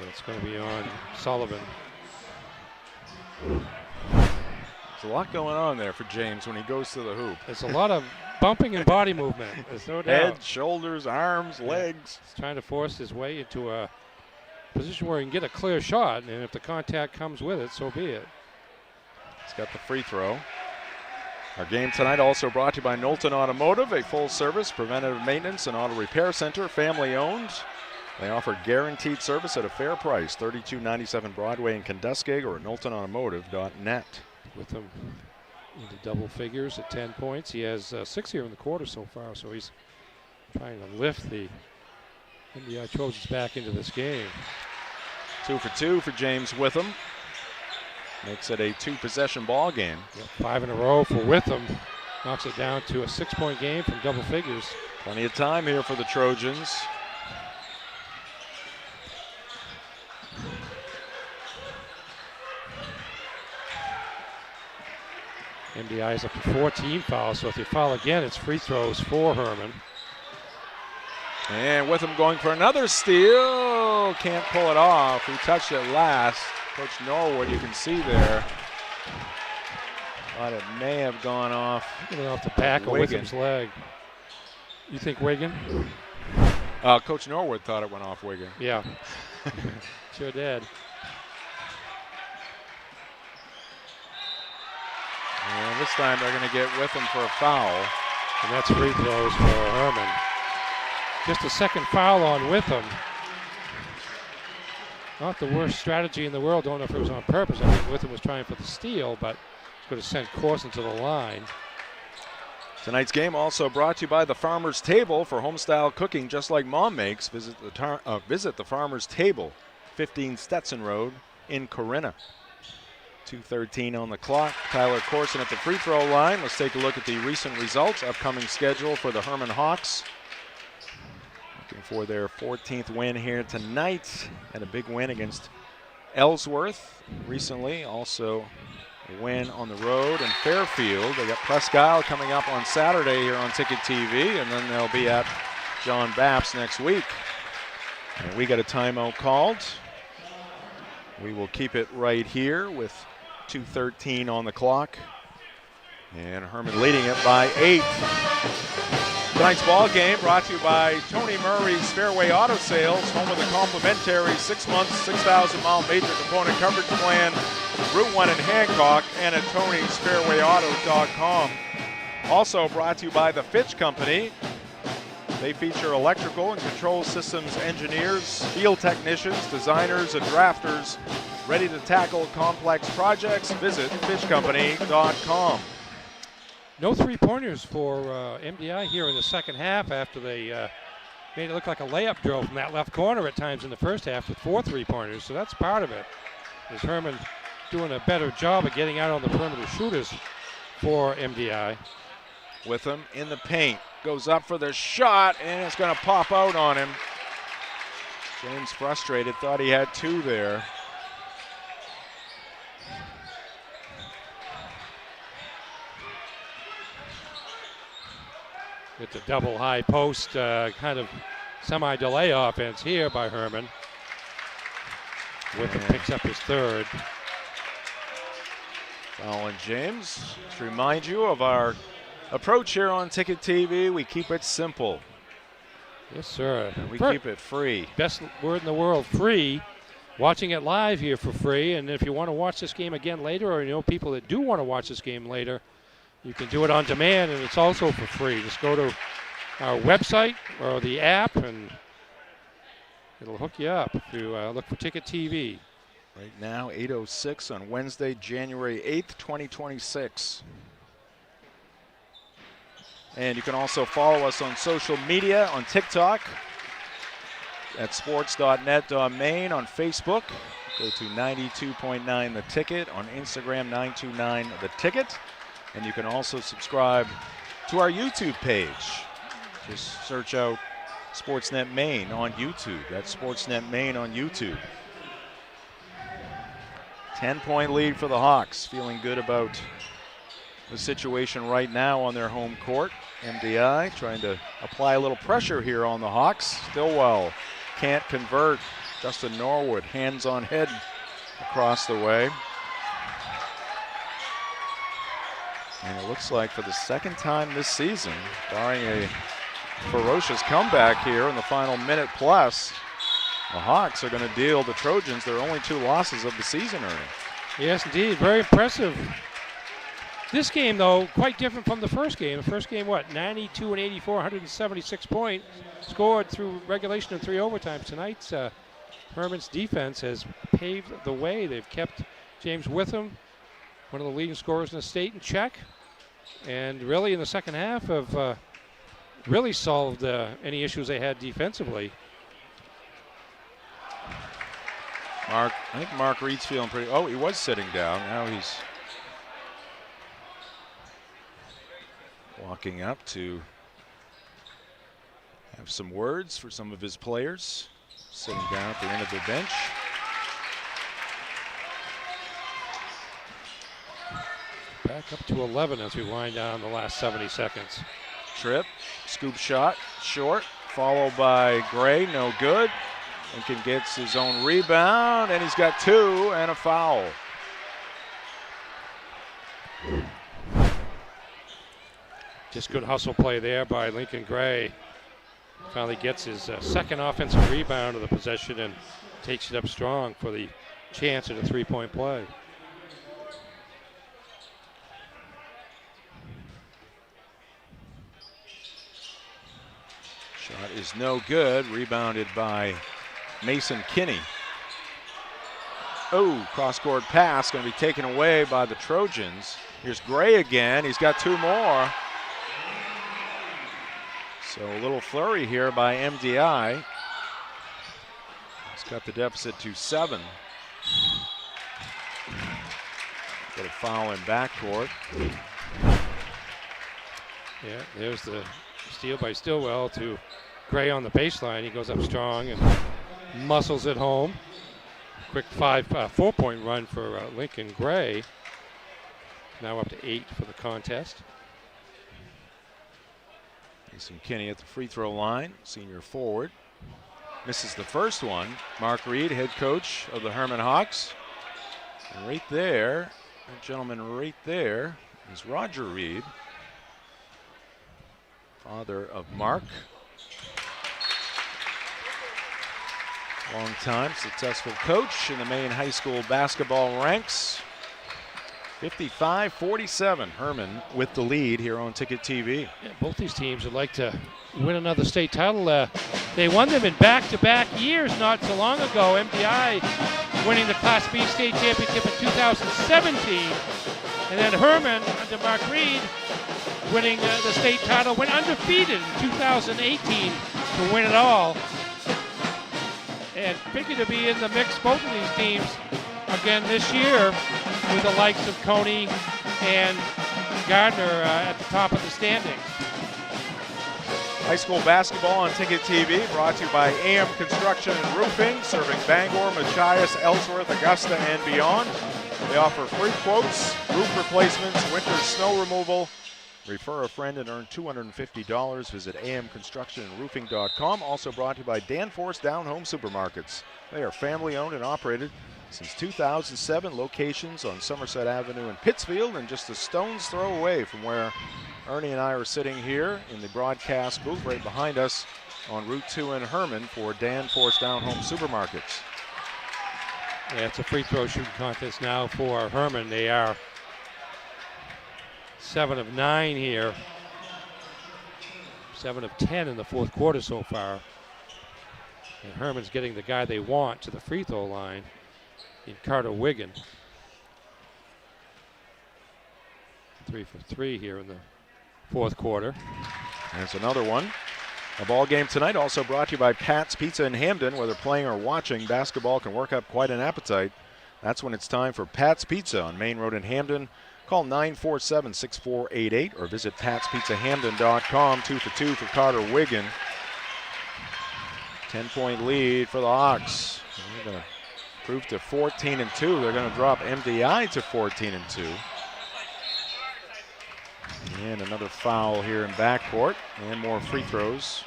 It's going to be on Sullivan. There's a lot going on there for James when he goes to the hoop. There's a lot of bumping and body movement. There's no doubt. Head, shoulders, arms, legs. He's trying to force his way into a position where he can get a clear shot, and if the contact comes with it, so be it. He's got the free throw. Our game tonight also brought to you by Knowlton Automotive, a full-service preventative maintenance and auto repair center, family-owned. They offer guaranteed service at a fair price, 3297 Broadway in Kenduskeag or at knowltonautomotive.net. With him into double figures at 10 points. He has 6 here in the quarter so far, so he's trying to lift the MDI Trojans back into this game. 2 for 2 for James Witham. Makes it a 2-possession ball game. Yep, 5 in a row for Witham. Knocks it down to a 6-point game from double figures. Plenty of time here for the Trojans. MDI is up to 14 fouls, so if they foul again, it's free throws for Hermon. And Witham going for another steal. Can't pull it off. Who touched it last? Coach Norwood, you can see there. Thought it may have gone off. It went off the back of Witham's leg. You think Wigan? Coach Norwood thought it went off Wigan. Yeah, sure did. And this time they're going to get Witham for a foul. And that's free throws for Hermon. Just a second foul on Witham. Not the worst strategy in the world. Don't know if it was on purpose. I think Witham was trying for the steal, but it's going to send Corson to the line. Tonight's game also brought to you by the Farmer's Table. For home-style cooking just like Mom makes, visit the Farmer's Table, 15 Stetson Road in Corinna. 2:13 on the clock. Tyler Corson at the free throw line. Let's take a look at the recent results, upcoming schedule for the Hermon Hawks. Looking for their 14th win here tonight. Had a big win against Ellsworth recently. Also a win on the road in Fairfield. They got Presque Isle coming up on Saturday here on Ticket TV, and then they'll be at John Baps next week. And we got a timeout called. We will keep it right here with 2:13 on the clock. And Hermon leading it by 8. Tonight's ball game brought to you by Tony Murray's Fairway Auto Sales, home of the complimentary 6-month, 6,000-mile major component coverage plan, Route 1 in Hancock, and at Tony'sFairwayAuto.com. Also brought to you by the Fitch Company. They feature electrical and control systems engineers, field technicians, designers, and drafters ready to tackle complex projects. Visit FitchCompany.com. No three-pointers for MDI here in the second half after they made it look like a layup drill from that left corner at times in the first half with 4 three-pointers. So that's part of it. Is Hermon doing a better job of getting out on the perimeter shooters for MDI. Witham in the paint. Goes up for the shot, and it's going to pop out on him. James frustrated, thought he had 2 there. It's a double high post, kind of semi-delay offense here by Hermon. Witham picks up his 3rd. Foul on James. Just remind you of our approach here on Ticket TV. We keep it simple. Yes, sir. And we keep it free. Best word in the world, free. Watching it live here for free. And if you want to watch this game again later, or you know people that do want to watch this game later, you can do it on demand, and it's also for free. Just go to our website or the app, and it'll hook you up if you look for Ticket TV. Right now, 8:06 on Wednesday, January 8th, 2026. And you can also follow us on social media, on TikTok, at sports.net.maine, on Facebook. Go to 92.9 The Ticket, on Instagram, 929 The Ticket. And you can also subscribe to our YouTube page. Just search out Sportsnet Maine on YouTube. That's Sportsnet Maine on YouTube. 10-point lead for the Hawks. Feeling good about the situation right now on their home court. MDI trying to apply a little pressure here on the Hawks. Stillwell can't convert. Justin Norwood, hands on head across the way. And it looks like for the second time this season, barring a ferocious comeback here in the final minute plus, the Hawks are going to deal the Trojans their only 2 losses of the season, Ernie. Yes, indeed. Very impressive. This game, though, quite different from the first game. The first game, 92 and 84, 176 points scored through regulation and 3 overtimes. Tonight's Hermon's defense has paved the way. They've kept James Witham, one of the leading scorers in the state, in check. And really in the second half have really solved any issues they had defensively. I think Mark Reed's feeling pretty. Oh, he was sitting down. Now he's walking up to have some words for some of his players. Sitting down at the end of the bench. Back up to 11 as we wind down the last 70 seconds. Tripp, scoop shot, short, followed by Gray, no good. Lincoln gets his own rebound, and he's got 2 and a foul. Just good hustle play there by Lincoln Gray. Finally gets his second offensive rebound of the possession and takes it up strong for the chance at a 3-point play. Shot is no good, rebounded by Mason Kinney. Oh, cross-court pass going to be taken away by the Trojans. Here's Gray again, he's got 2 more. So a little flurry here by MDI. He's got the deficit to 7. Got a foul in backcourt. Yeah, there's the steal by Stillwell to Gray on the baseline. He goes up strong and muscles it home. Quick 4-point run for Lincoln Gray. Now up to 8 for the contest. Mason Kinney at the free throw line, senior forward. Misses the first one. Mark Reed, head coach of the Hermon Hawks. And right there, that gentleman right there is Roger Reed, father of Mark. Long-time successful coach in the Maine high school basketball ranks. 55-47, Hermon with the lead here on Ticket TV. Yeah, both these teams would like to win another state title. They won them in back-to-back years not so long ago. MDI winning the Class B state championship in 2017. And then Hermon, under Mark Reed, winning the state title, went undefeated in 2018 to win it all. And figure to be in the mix, both of these teams, again this year, with the likes of Coney and Gardner at the top of the standings. High school basketball on Ticket TV, brought to you by AM Construction and Roofing, serving Bangor, Machias, Ellsworth, Augusta, and beyond. They offer free quotes, roof replacements, winter snow removal. Refer a friend and earn $250. Visit amconstructionandroofing.com. Also brought to you by Danforth Down Home Supermarkets. They are family owned and operated since 2007. Locations on Somerset Avenue in Pittsfield, and just a stone's throw away from where Ernie and I are sitting here in the broadcast booth right behind us on Route 2 in Hermon for Danforth Down Home Supermarkets. Yeah, it's a free throw shooting contest now for Hermon. They are 7 of 9 here. 7 of 10 in the fourth quarter so far. And Hermon's getting the guy they want to the free throw line in Carter Wiggin. 3 for 3 here in the fourth quarter. There's another one. A ball game tonight also brought to you by Pat's Pizza in Hamden. Whether playing or watching, basketball can work up quite an appetite. That's when it's time for Pat's Pizza on Main Road in Hamden. Call 947-6488 or visit patspizzahamden.com. 2 for 2 for Carter Wiggin. 10-point lead for the Hawks. They're going to improve to 14-2. They're going to drop MDI to 14-2. And another foul here in backcourt, and more free throws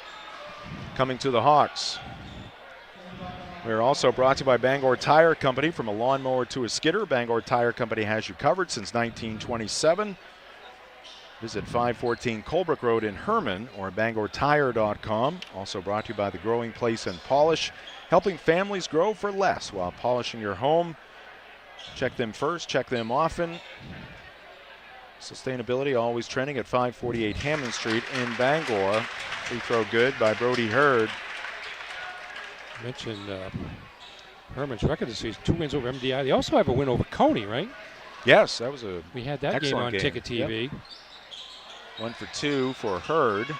coming to the Hawks. We're also brought to you by Bangor Tire Company. From a lawnmower to a skidder, Bangor Tire Company has you covered since 1927. Visit 514 Colebrook Road in Hermon or bangortire.com. Also brought to you by The Growing Place and Polish, helping families grow for less while polishing your home. Check them first, check them often. Sustainability always trending at 548 Hammond Street in Bangor. Free throw good by Brody Hurd. Mentioned Hermon's record this season, 2 wins over MDI. They also have a win over Coney, right? Yes, that was a We had that game on Ticket TV. Yep. 1 for 2 for Hurd.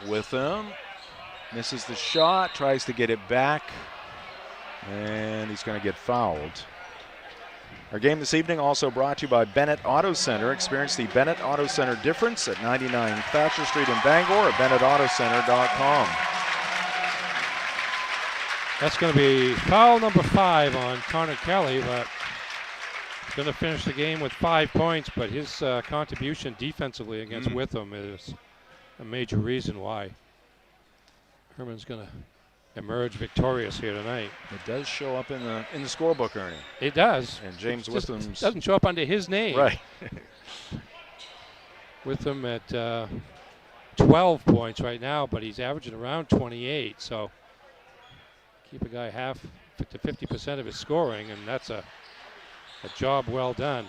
With them, Misses the shot, tries to get it back, and he's going to get fouled. Our game this evening also brought to you by Bennett Auto Center. Experience the Bennett Auto Center difference at 99 Thatcher Street in Bangor at BennettAutoCenter.com. That's going to be foul number 5 on Connor Kelly, but he's going to finish the game with 5 points, but his contribution defensively against Witham is a major reason why Hermon's going to emerge victorious here tonight. It does show up in the scorebook, Ernie. It does. And James Witham's doesn't show up under his name. Right. Witham at 12 points right now, but he's averaging around 28. So keep a guy half to 50% of his scoring, and that's a job well done.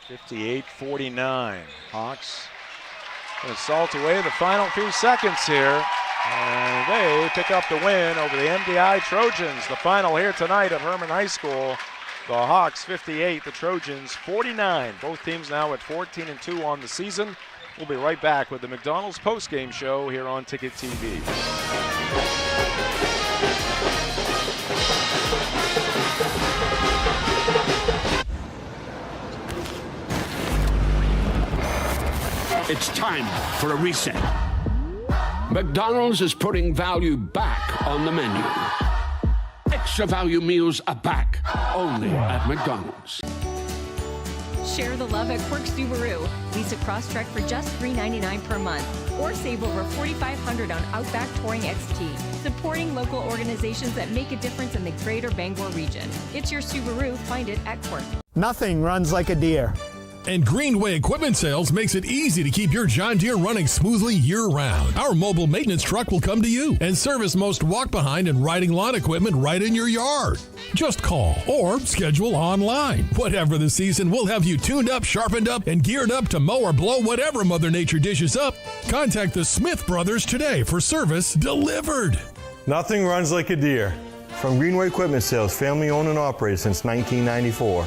58-49. Hawks going to salt away the final few seconds here, and they pick up the win over the MDI Trojans. The final here tonight at Hermon High School. The Hawks 58, the Trojans 49. Both teams now at 14-2 on the season. We'll be right back with the McDonald's postgame show here on Ticket TV. It's time for a reset. McDonald's is putting value back on the menu. Extra value meals are back, only at McDonald's. Share the love at Quirk Subaru. Lease a Crosstrek for just $399 per month, or save over $4,500 on Outback Touring XT. Supporting local organizations that make a difference in the greater Bangor region. It's your Subaru. Find it at Quirk. Nothing runs like a deer. And Greenway Equipment Sales makes it easy to keep your John Deere running smoothly year-round. Our mobile maintenance truck will come to you and service most walk-behind and riding lawn equipment right in your yard. Just call or schedule online. Whatever the season, we'll have you tuned up, sharpened up, and geared up to mow or blow whatever Mother Nature dishes up. Contact the Smith Brothers today for service delivered. Nothing runs like a deer. From Greenway Equipment Sales, family owned and operated since 1994.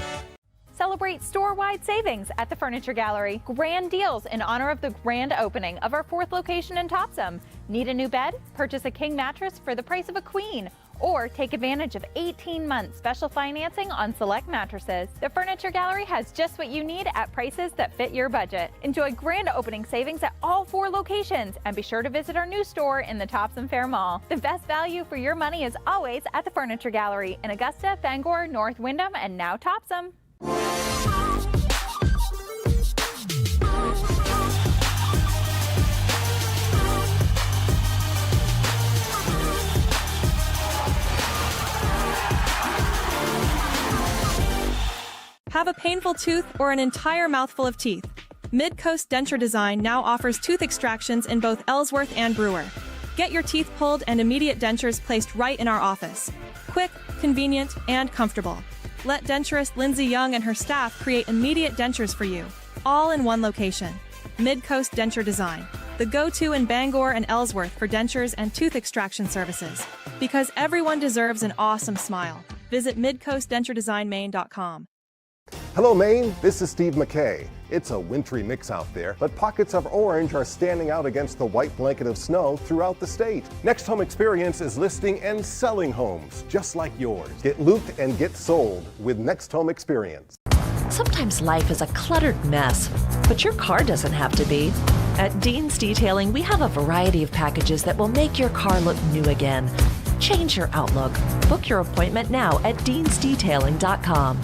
Celebrate store-wide savings at the Furniture Gallery. Grand deals in honor of the grand opening of our 4th location in Topsom. Need a new bed? Purchase a king mattress for the price of a queen. Or take advantage of 18-month special financing on select mattresses. The Furniture Gallery has just what you need at prices that fit your budget. Enjoy grand opening savings at all 4 locations, and be sure to visit our new store in the Topsom Fair Mall. The best value for your money is always at the Furniture Gallery in Augusta, Bangor, North Windham, and now Topsom. Have a painful tooth or an entire mouthful of teeth? Mid-Coast Denture Design now offers tooth extractions in both Ellsworth and Brewer. Get your teeth pulled and immediate dentures placed right in our office. Quick, convenient, and comfortable. Let denturist Lindsay Young and her staff create immediate dentures for you, all in one location. Mid-Coast Denture Design, the go-to in Bangor and Ellsworth for dentures and tooth extraction services. Because everyone deserves an awesome smile. Visit midcoastdenturedesignmaine.com. Hello, Maine. This is Steve McKay. It's a wintry mix out there, but pockets of orange are standing out against the white blanket of snow throughout the state. Next Home Experience is listing and selling homes just like yours. Get looped and get sold with Next Home Experience. Sometimes life is a cluttered mess, but your car doesn't have to be. At Dean's Detailing, we have a variety of packages that will make your car look new again. Change your outlook. Book your appointment now at deansdetailing.com.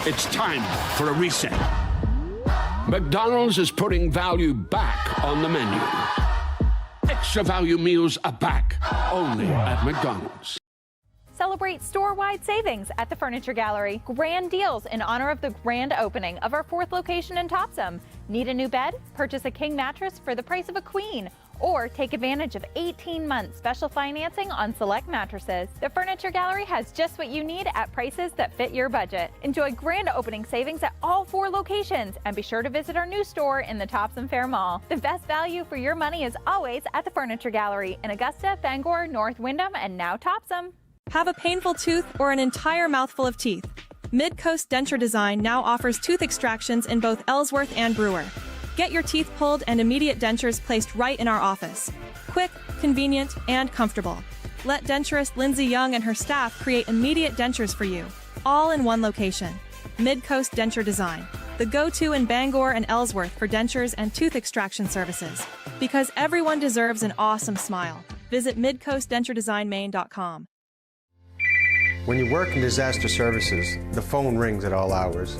It's time for a reset. McDonald's is putting value back on the menu. Extra value meals are back, only at McDonald's. Celebrate store-wide savings at the Furniture Gallery. Grand deals in honor of the grand opening of our 4th location in Topsom. Need a new bed? Purchase a king mattress for the price of a queen. Or take advantage of 18-month special financing on select mattresses. The Furniture Gallery has just what you need at prices that fit your budget. Enjoy grand opening savings at all 4 locations, and be sure to visit our new store in the Topsom Fair Mall. The best value for your money is always at the Furniture Gallery in Augusta, Bangor, North Windham, and now Topsom. Have a painful tooth or an entire mouthful of teeth? Mid-Coast Denture Design now offers tooth extractions in both Ellsworth and Brewer. Get your teeth pulled and immediate dentures placed right in our office. Quick, convenient, and comfortable. Let denturist Lindsay Young and her staff create immediate dentures for you, all in one location. Mid-Coast Denture Design, the go-to in Bangor and Ellsworth for dentures and tooth extraction services. Because everyone deserves an awesome smile. Visit midcoastdenturedesignmaine.com. When you work in disaster services, the phone rings at all hours.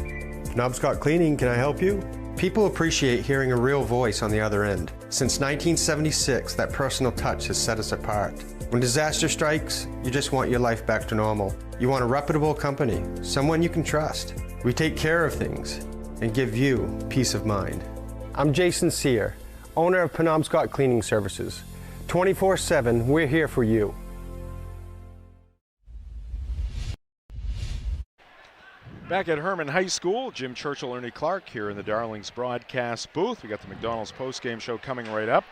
Penobscot Cleaning, can I help you? People appreciate hearing a real voice on the other end. Since 1976, that personal touch has set us apart. When disaster strikes, you just want your life back to normal. You want a reputable company, someone you can trust. We take care of things and give you peace of mind. I'm Jason Sear, owner of Penobscot Cleaning Services. 24/7, we're here for you. Back at Hermon High School, Jim Churchill, Ernie Clark here in the Darlings broadcast booth. We got the McDonald's postgame show coming right up.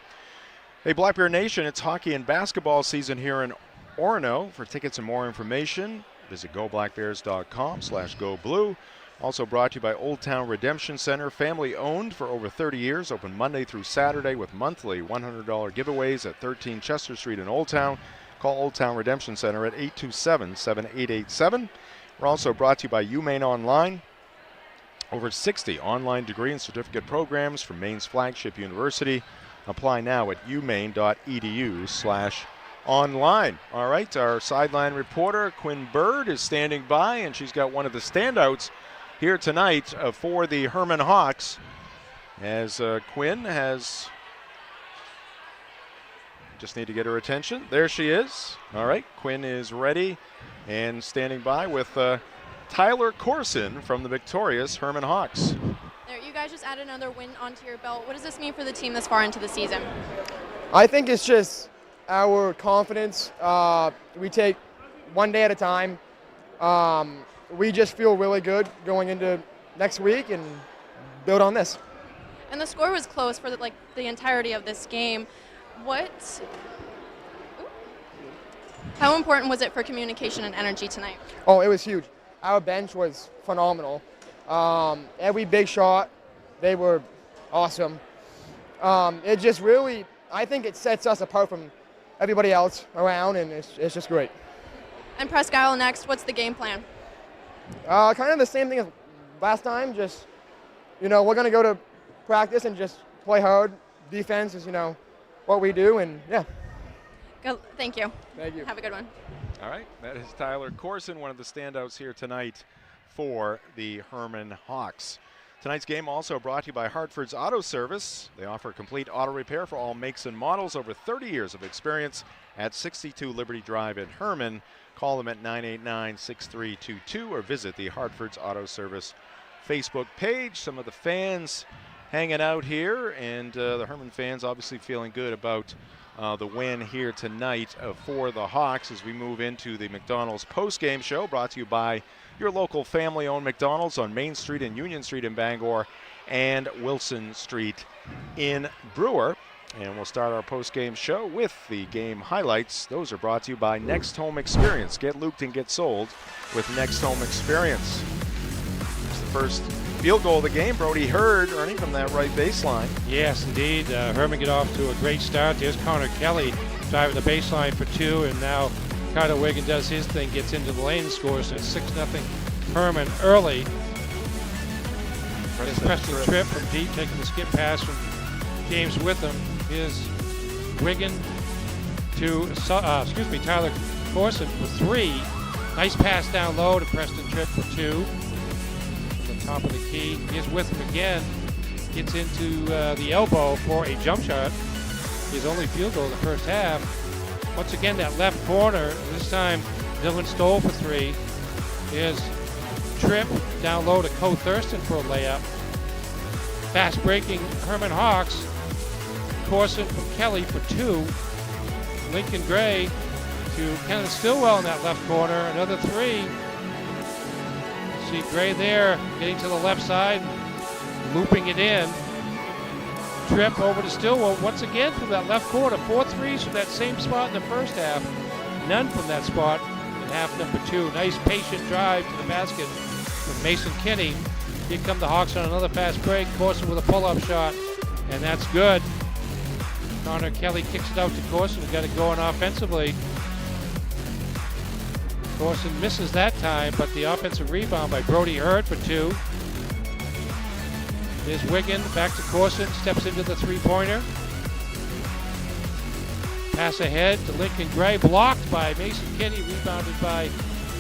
Hey, Black Bear Nation, it's hockey and basketball season here in Orono. For tickets and more information, visit goblackbears.com/goblue. Also brought to you by Old Town Redemption Center, family owned for over 30 years, open Monday through Saturday with monthly $100 giveaways at 13 Chester Street in Old Town. Call Old Town Redemption Center at 827-7887. We're also brought to you by Maine Online. Over 60 online degree and certificate programs from Maine's flagship university. Apply now at umaine.edu/online. All right, our sideline reporter, Quinn Bird, is standing by, and she's got one of the standouts here tonight for the Hermon Hawks, as Quinn has... Just need to get her attention. There she is. All right, Quinn is ready and standing by with Tyler Corson from the victorious Hermon Hawks. There, you guys just added another win onto your belt. What does this mean for the team this far into the season? I think it's just our confidence. We take one day at a time. We just feel really good going into next week and build on this. And the score was close for the entirety of this game. How important was it for communication and energy tonight? Oh, it was huge. Our bench was phenomenal. Every big shot, they were awesome. It just really, I think it sets us apart from everybody else around, and it's just great. And Presque Isle next, what's the game plan? Kind of the same thing as last time, just, we're going to go to practice and just play hard. Defense is, what we do, and yeah. Thank you. Thank you. Have a good one. All right, that is Tyler Corson, one of the standouts here tonight for the Hermon Hawks. Tonight's game also brought to you by Hartford's Auto Service. They offer complete auto repair for all makes and models, over 30 years of experience at 62 Liberty Drive in Hermon. Call them at 989-6322 or visit the Hartford's Auto Service Facebook page. Some of the fans hanging out here, and the Hermon fans obviously feeling good about the win here tonight for the Hawks as we move into the McDonald's postgame show, brought to you by your local family-owned McDonald's on Main Street and Union Street in Bangor and Wilson Street in Brewer. And we'll start our postgame show with the game highlights. Those are brought to you by Next Home Experience. Get looped and get sold with Next Home Experience. It's the first field goal of the game. Brody Hurd earning from that right baseline. Yes, indeed. Hermon get off to a great start. There's Connor Kelly driving the baseline for two, and now Carter Wigan does his thing, gets into the lane and scores. So it's 6-0 Hermon early. Preston Tripp from deep, taking the skip pass from James Witham. Here's Wigan to, Tyler Corson for three. Nice pass down low to Preston Tripp for two. Top of the key. Here's Witham again. Gets into the elbow for a jump shot. His only field goal in the first half. Once again, that left corner. This time, Dylan Stoll for 3. Here's Tripp down low to Co Thurston for a layup. Fast breaking Hermon Hawks. Corson from Kelly for 2. Lincoln Gray to Kenneth Stillwell in that left corner. Another 3. See Gray there getting to the left side, looping it in. Tripp over to Stillwell once again from that left corner. 4 threes from that same spot in the first half. None from that spot in half number 2. Nice patient drive to the basket from Mason Kinney. Here come the Hawks on another fast break. Corson with a pull-up shot, and that's good. Connor Kelly kicks it out to Corson, who got it going offensively. Corson misses that time, but the offensive rebound by Brody Hurd for 2. There's Wiggin, back to Corson, steps into the three-pointer. Pass ahead to Lincoln Gray, blocked by Mason Kinney, rebounded by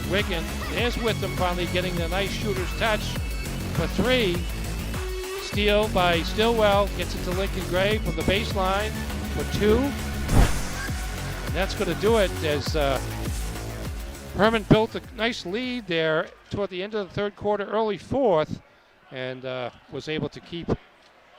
Wiggin. There's Witham finally getting the nice shooter's touch for 3. Steal by Stillwell, gets it to Lincoln Gray from the baseline for 2. And that's going to do it as Hermon built a nice lead there toward the end of the third quarter, early fourth, and was able to keep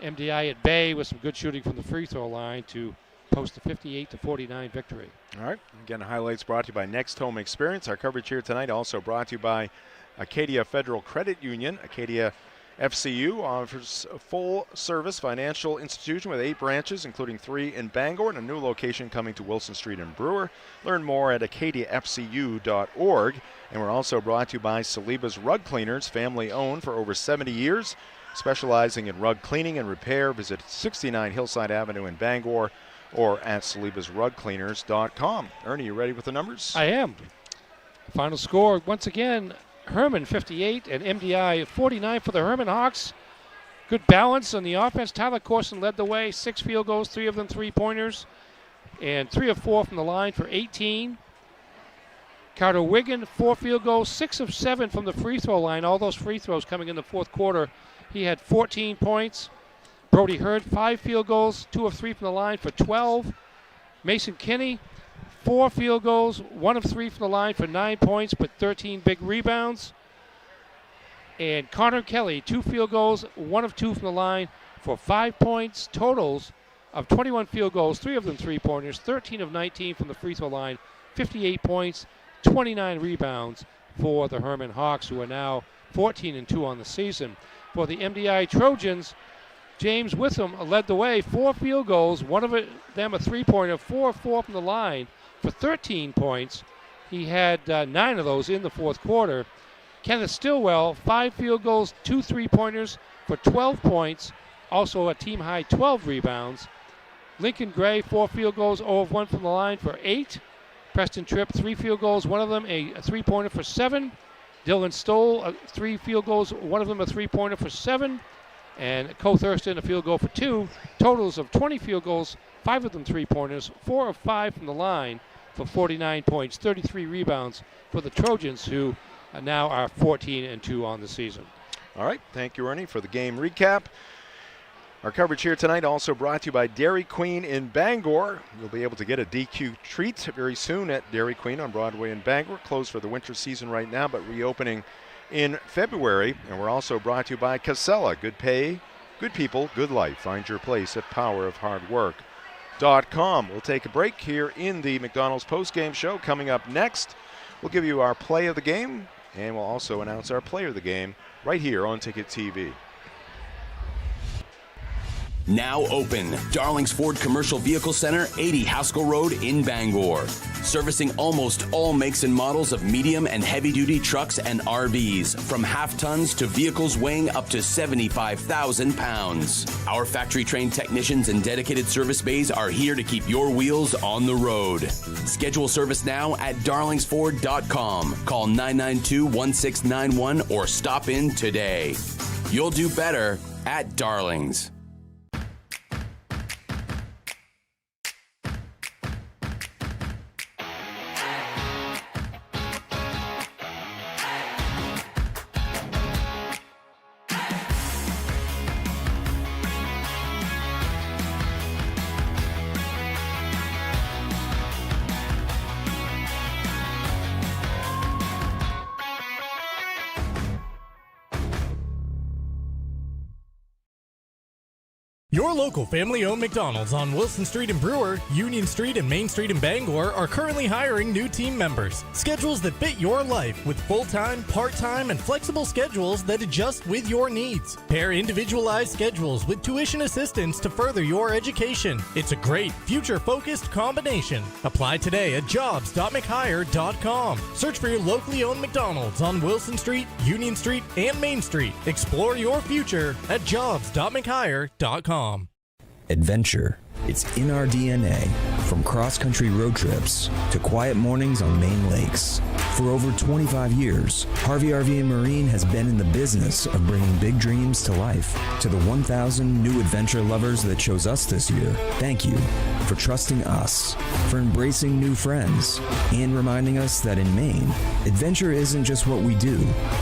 MDI at bay with some good shooting from the free throw line to post a 58-49 victory. All right. Again, highlights brought to you by Next Home Experience. Our coverage here tonight also brought to you by Acadia Federal Credit Union. Acadia FCU offers a full-service financial institution with 8 branches, including 3 in Bangor and a new location coming to Wilson Street in Brewer. Learn more at acadiafcu.org. And we're also brought to you by Saliba's Rug Cleaners, family-owned for over 70 years, specializing in rug cleaning and repair. Visit 69 Hillside Avenue in Bangor or at salibasrugcleaners.com. Ernie, you ready with the numbers? I am. Final score, once again, Hermon 58 and MDI 49 for the Hermon Hawks. Good balance on the offense. Tyler Corson led the way, 6 field goals, 3 of them three-pointers, and 3 of 4 from the line for 18. Carter Wiggin, 4 field goals, 6 of 7 from the free throw line. All those free throws coming in the fourth quarter. He had 14 points. Brody Hurd, 5 field goals, 2 of 3 from the line for 12. Mason Kinney, 4 field goals, 1 of 3 from the line for 9 points, but 13 big rebounds. And Connor Kelly, 2 field goals, 1 of 2 from the line for 5 points. Totals of 21 field goals, 3 of them three-pointers, 13 of 19 from the free throw line, 58 points, 29 rebounds for the Hermon Hawks, who are now 14-2 on the season. For the MDI Trojans, James Witham led the way, 4 field goals, 1 of them a three-pointer, 4 of 4 from the line for 13 points. He had 9 of those in the fourth quarter. Kenneth Stillwell, 5 field goals, 2 three-pointers for 12 points, also a team-high 12 rebounds. Lincoln Gray, 4 field goals, 0 of 1 from the line for 8. Preston Tripp, 3 field goals, 1 of them a three-pointer for 7. Dylan Stoll, 3 field goals, 1 of them a three-pointer for 7. And Co Thurston, a field goal for 2. Totals of 20 field goals, 5 of them three-pointers, 4 of 5 from the line for 49 points, 33 rebounds for the Trojans, who now are 14-2 on the season. All right, thank you, Ernie, for the game recap. Our coverage here tonight also brought to you by Dairy Queen in Bangor. You'll be able to get a DQ treat very soon at Dairy Queen on Broadway in Bangor. Closed for the winter season right now, but reopening in February. And we're also brought to you by Casella. Good pay, good people, good life. Find your place at powerofhardwork.com. We'll take a break here in the McDonald's postgame show. Coming up next, we'll give you our play of the game, and we'll also announce our player of the game right here on Ticket TV. Now open, Darling's Ford Commercial Vehicle Center, 80 Haskell Road in Bangor. Servicing almost all makes and models of medium and heavy-duty trucks and RVs, from half-tons to vehicles weighing up to 75,000 pounds. Our factory-trained technicians and dedicated service bays are here to keep your wheels on the road. Schedule service now at darlingsford.com. Call 992-1691 or stop in today. You'll do better at Darling's. Your local family-owned McDonald's on Wilson Street in Brewer, Union Street and Main Street in Bangor are currently hiring new team members. Schedules that fit your life with full-time, part-time, and flexible schedules that adjust with your needs. Pair individualized schedules with tuition assistance to further your education. It's a great, future-focused combination. Apply today at jobs.mchire.com. Search for your locally owned McDonald's on Wilson Street, Union Street, and Main Street. Explore your future at jobs.mchire.com. Adventure. It's in our DNA. From cross-country road trips to quiet mornings on Maine lakes. For over 25 years, Harvey RV and Marine has been in the business of bringing big dreams to life. To the 1,000 new adventure lovers that chose us this year, thank you for trusting us, for embracing new friends, and reminding us that in Maine, adventure isn't just what we do,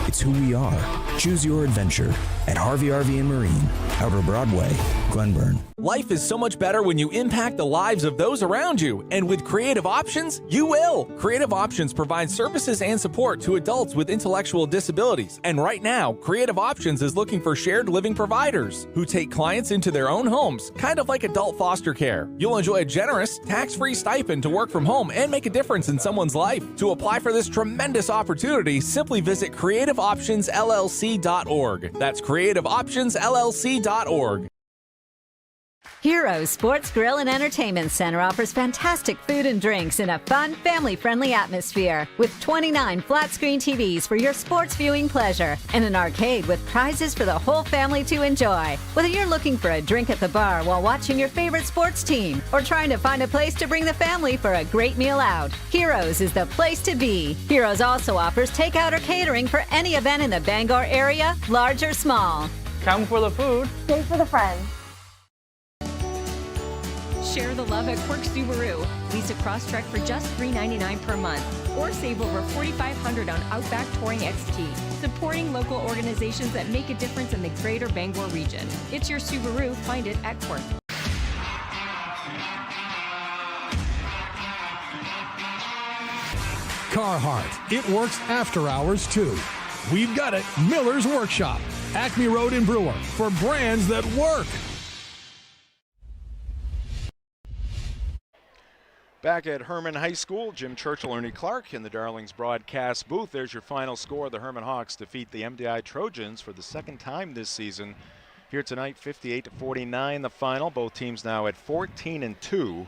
it's who we are. Choose your adventure at Harvey RV and Marine, Outer Broadway, Glenburn. Life is so much better when you impact the lives of those around you, and with Creative Options, you will. Creative Options provides services and support to adults with intellectual disabilities, and right now, Creative Options is looking for shared living providers who take clients into their own homes, kind of like adult foster care. You'll enjoy a generous, tax-free stipend to work from home and make a difference in someone's life. To apply for this tremendous opportunity, simply visit creativeoptionsllc.org. That's creativeoptionsllc.org. Heroes Sports Grill and Entertainment Center offers fantastic food and drinks in a fun, family-friendly atmosphere with 29 flat-screen TVs for your sports viewing pleasure and an arcade with prizes for the whole family to enjoy. Whether you're looking for a drink at the bar while watching your favorite sports team or trying to find a place to bring the family for a great meal out, Heroes is the place to be. Heroes also offers takeout or catering for any event in the Bangor area, large or small. Come for the food. Stay for the friends. Share the love at Quirk Subaru. Lease a Crosstrek for just $399 per month or save over $4,500 on Outback Touring XT. Supporting local organizations that make a difference in the greater Bangor region. It's your Subaru. Find it at Quirk. Carhartt. It works after hours too. We've got it. Miller's Workshop. Acme Road in Brewer for brands that work. Back at Hermon High School, Jim Churchill, Ernie Clark in the Darlings broadcast booth. There's your final score. The Hermon Hawks defeat the MDI Trojans for the second time this season. Here tonight, 58-49 the final. Both teams now at 14-2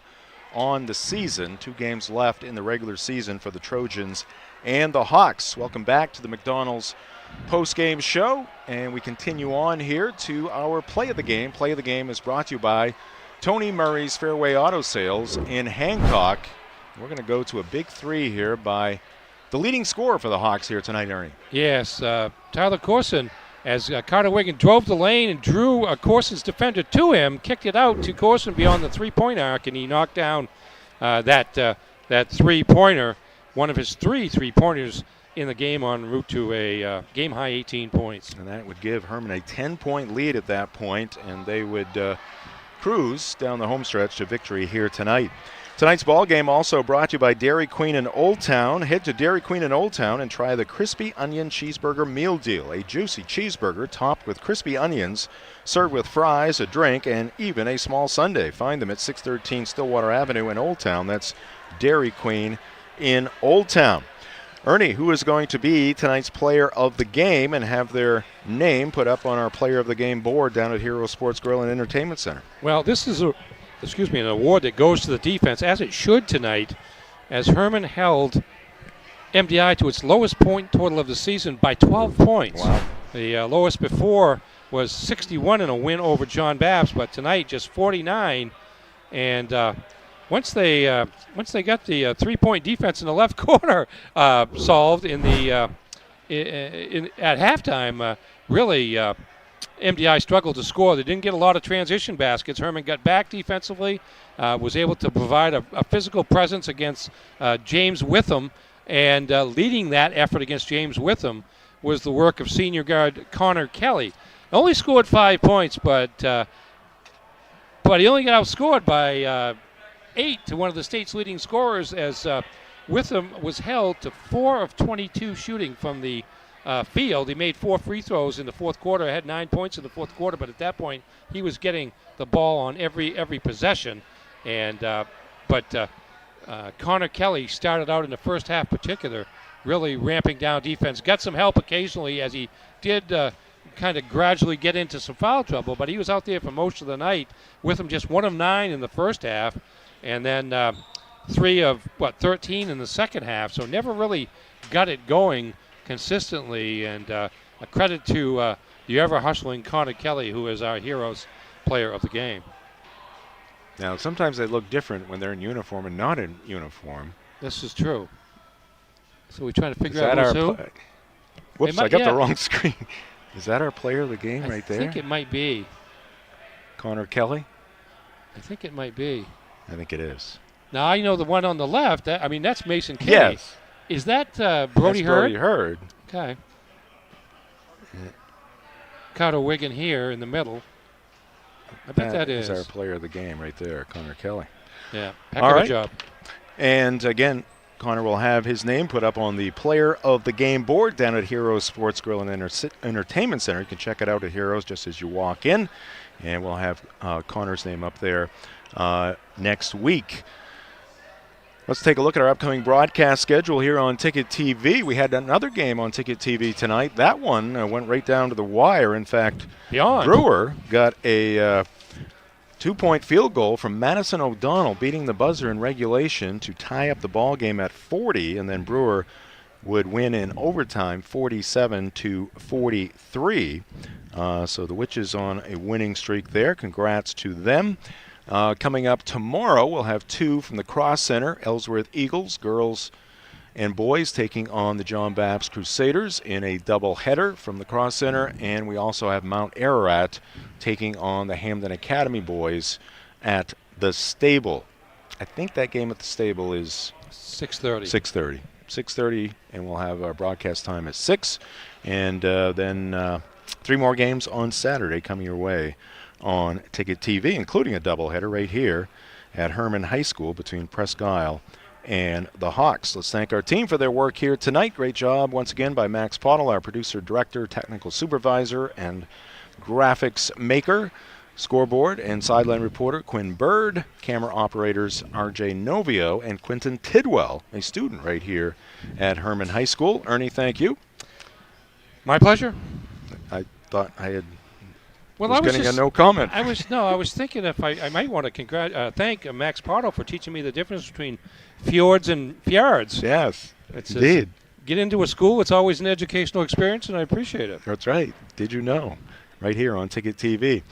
on the season. 2 games left in the regular season for the Trojans and the Hawks. Welcome back to the McDonald's post-game show. And we continue on here to our play of the game. Play of the game is brought to you by Tony Murray's Fairway Auto Sales in Hancock. We're going to go to a big 3 here by the leading scorer for the Hawks here tonight, Ernie. Yes, Tyler Corson, as Carter Wiggin drove the lane and drew Corson's defender to him, kicked it out to Corson beyond the three-point arc, and he knocked down that three-pointer, one of his 3 three-pointers in the game, en route to a game-high 18 points. And that would give Hermon a 10-point lead at that point, and they would cruise down the home stretch to victory here tonight. Tonight's ball game also brought to you by Dairy Queen in Old Town. Head to Dairy Queen in Old Town and try the Crispy Onion Cheeseburger Meal Deal. A juicy cheeseburger topped with crispy onions, served with fries, a drink, and even a small sundae. Find them at 613 Stillwater Avenue in Old Town. That's Dairy Queen in Old Town. Ernie, who is going to be tonight's player of the game and have their name put up on our player of the game board down at Hero Sports Grill and Entertainment Center? Well, this is an award that goes to the defense, as it should tonight, as Hermon held MDI to its lowest point total of the season by 12 points. Wow. The lowest before was 61 in a win over John Babbs, but tonight just 49. And once they got the three-point defense in the left corner solved in the at halftime, really MDI struggled to score. They didn't get a lot of transition baskets. Hermon got back defensively, was able to provide a physical presence against James Witham, and leading that effort against James Witham was the work of senior guard Connor Kelly. Only scored 5 points, but he only got outscored by 8 to one of the state's leading scorers, as Witham was held to 4 of 22 shooting from the field. He made 4 free throws in the fourth quarter, had 9 points in the fourth quarter, but at that point he was getting the ball on every possession. And Connor Kelly started out in the first half particular really ramping down defense. Got some help occasionally as he did kind of gradually get into some foul trouble, but he was out there for most of the night with him, just 1 of 9 in the first half, and then 3 of 13 in the second half, so never really got it going consistently. And a credit to the ever-hustling Connor Kelly, who is our Heroes player of the game. Now, sometimes they look different when they're in uniform and not in uniform. This is true. So we're trying to figure out who's who. Whoops, I got the wrong screen. Is that our player of the game right there? I think it might be. Connor Kelly? I think it might be. I think it is. Now, I know the one on the left. That's Mason Kinney. Yes. Is that Brody Hurd? Brody Hurd. Okay. Carter Wiggin here in the middle. I bet that is our player of the game right there, Connor Kelly. Yeah, heck of a job. And again, Connor will have his name put up on the player of the game board down at Heroes Sports Grill and Entertainment Center. You can check it out at Heroes just as you walk in. And we'll have Connor's name up there next week. Let's take a look at our upcoming broadcast schedule here on Ticket TV. We had another game on Ticket TV tonight. That one went right down to the wire. In fact, Brewer got a 2-point field goal from Madison O'Donnell, beating the buzzer in regulation to tie up the ball game at 40, and then Brewer would win in overtime 47-43. So the Witches on a winning streak there. Congrats to them. Coming up tomorrow, we'll have 2 from the Cross Center. Ellsworth Eagles, girls and boys, taking on the John Babs Crusaders in a doubleheader from the Cross Center. And we also have Mount Ararat taking on the Hamden Academy boys at the Stable. I think that game at the Stable is 6:30. 6:30, and we'll have our broadcast time at 6. And then 3 more games on Saturday coming your way on Ticket TV, including a doubleheader right here at Hermon High School between Presque Isle and the Hawks. Let's thank our team for their work here tonight. Great job once again by Max Pottle, our producer, director, technical supervisor, and graphics maker. Scoreboard and sideline reporter Quinn Bird. Camera operators RJ Novio and Quinton Tidwell, a student right here at Hermon High School. Ernie, thank you. My pleasure. I thought I had... Well, I was getting a no comment. I was thinking if I might want to thank Max Pardo for teaching me the difference between fjords and fjords. Yes, indeed. Get into a school, it's always an educational experience, and I appreciate it. That's right. Did you know? Right here on Ticket TV.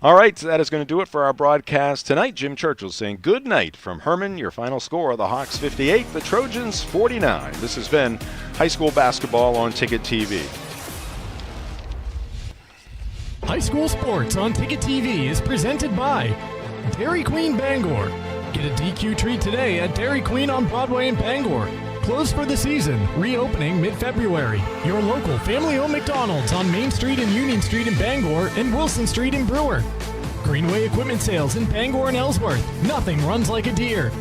All right, so that is going to do it for our broadcast tonight. Jim Churchill saying good night from Hermon. Your final score, the Hawks 58, the Trojans 49. This has been high school basketball on Ticket TV. High School Sports on Ticket TV is presented by Dairy Queen Bangor. Get a DQ treat today at Dairy Queen on Broadway in Bangor. Closed for the season, reopening mid-February. Your local family-owned McDonald's on Main Street and Union Street in Bangor and Wilson Street in Brewer. Greenway Equipment Sales in Bangor and Ellsworth. Nothing runs like a deer.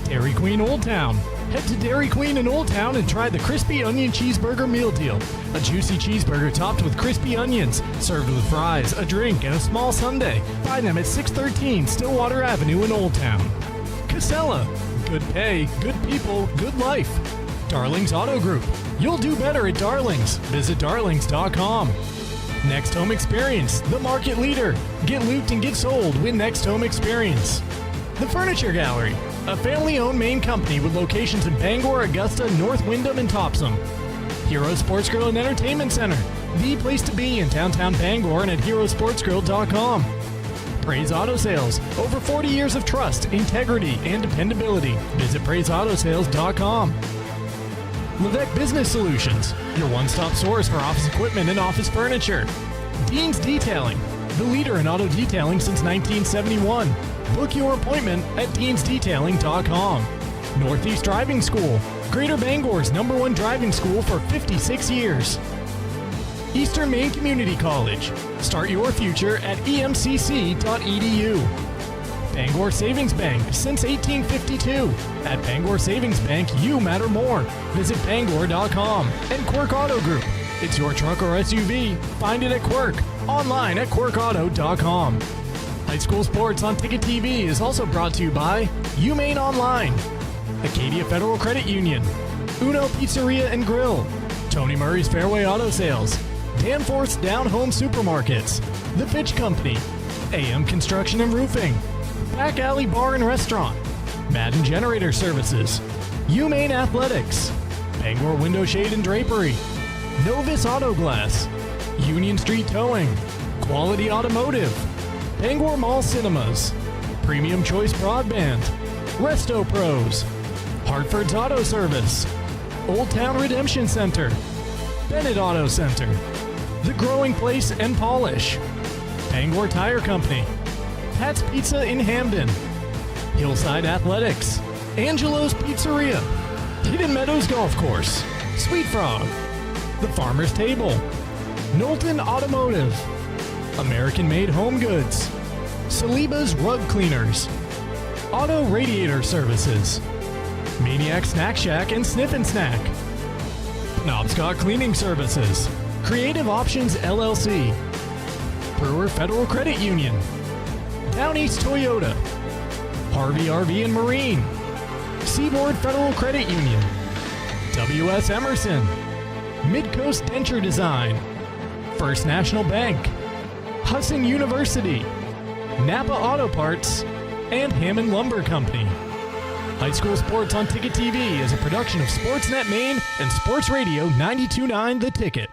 Dairy Queen Old Town. Head to Dairy Queen in Old Town and try the Crispy Onion Cheeseburger Meal Deal. A juicy cheeseburger topped with crispy onions, served with fries, a drink, and a small sundae. Find them at 613 Stillwater Avenue in Old Town. Casella. Good pay, good people, good life. Darlings Auto Group. You'll do better at Darlings. Visit darlings.com. Next Home Experience, the market leader. Get looped and get sold with Next Home Experience. The Furniture Gallery, a family-owned Maine company with locations in Bangor, Augusta, North Windham, and Topsom. Hero Sports Grill and Entertainment Center, the place to be in downtown Bangor and at herosportsgrill.com. Praise Auto Sales, over 40 years of trust, integrity, and dependability. Visit praiseautosales.com. Levesque Business Solutions, your one-stop source for office equipment and office furniture. Dean's Detailing, the leader in auto detailing since 1971. Book your appointment at deansdetailing.com. Northeast Driving School, Greater Bangor's #1 driving school for 56 years. Eastern Maine Community College, start your future at emcc.edu. Bangor Savings Bank, since 1852. At Bangor Savings Bank, you matter more. Visit bangor.com. And Quirk Auto Group, It's your truck or SUV. Find it at Quirk. Online at quirkauto.com. High school sports on Ticket TV is also brought to you by Maine Online, Acadia Federal Credit Union, Uno Pizzeria and Grill, Tony Murray's Fairway Auto Sales, Danforth's Down Home Supermarkets, The Pitch Company, AM Construction and Roofing, Back Alley Bar and Restaurant, Madden Generator Services, Maine Athletics, Bangor Window Shade and Drapery, Novus Auto Glass, Union Street Towing, Quality Automotive, Bangor Mall Cinemas, Premium Choice Broadband, Resto Pros, Hartford's Auto Service, Old Town Redemption Center, Bennett Auto Center, The Growing Place and Polish, Bangor Tire Company, Pat's Pizza in Hamden, Hillside Athletics, Angelo's Pizzeria, Hidden Meadows Golf Course, Sweet Frog, The Farmer's Table, Knowlton Automotive, American Made Home Goods, Saliba's Rug Cleaners, Auto Radiator Services, Maniac Snack Shack and Sniff and Snack, Penobscot Cleaning Services, Creative Options LLC, Brewer Federal Credit Union, Down East Toyota, Harvey RV and Marine, Seaboard Federal Credit Union, W.S. Emerson, Midcoast Denture Design, First National Bank, Husson University, Napa Auto Parts, and Hammond Lumber Company. High school sports on Ticket TV is a production of Sportsnet Maine and Sports Radio 92.9 The Ticket.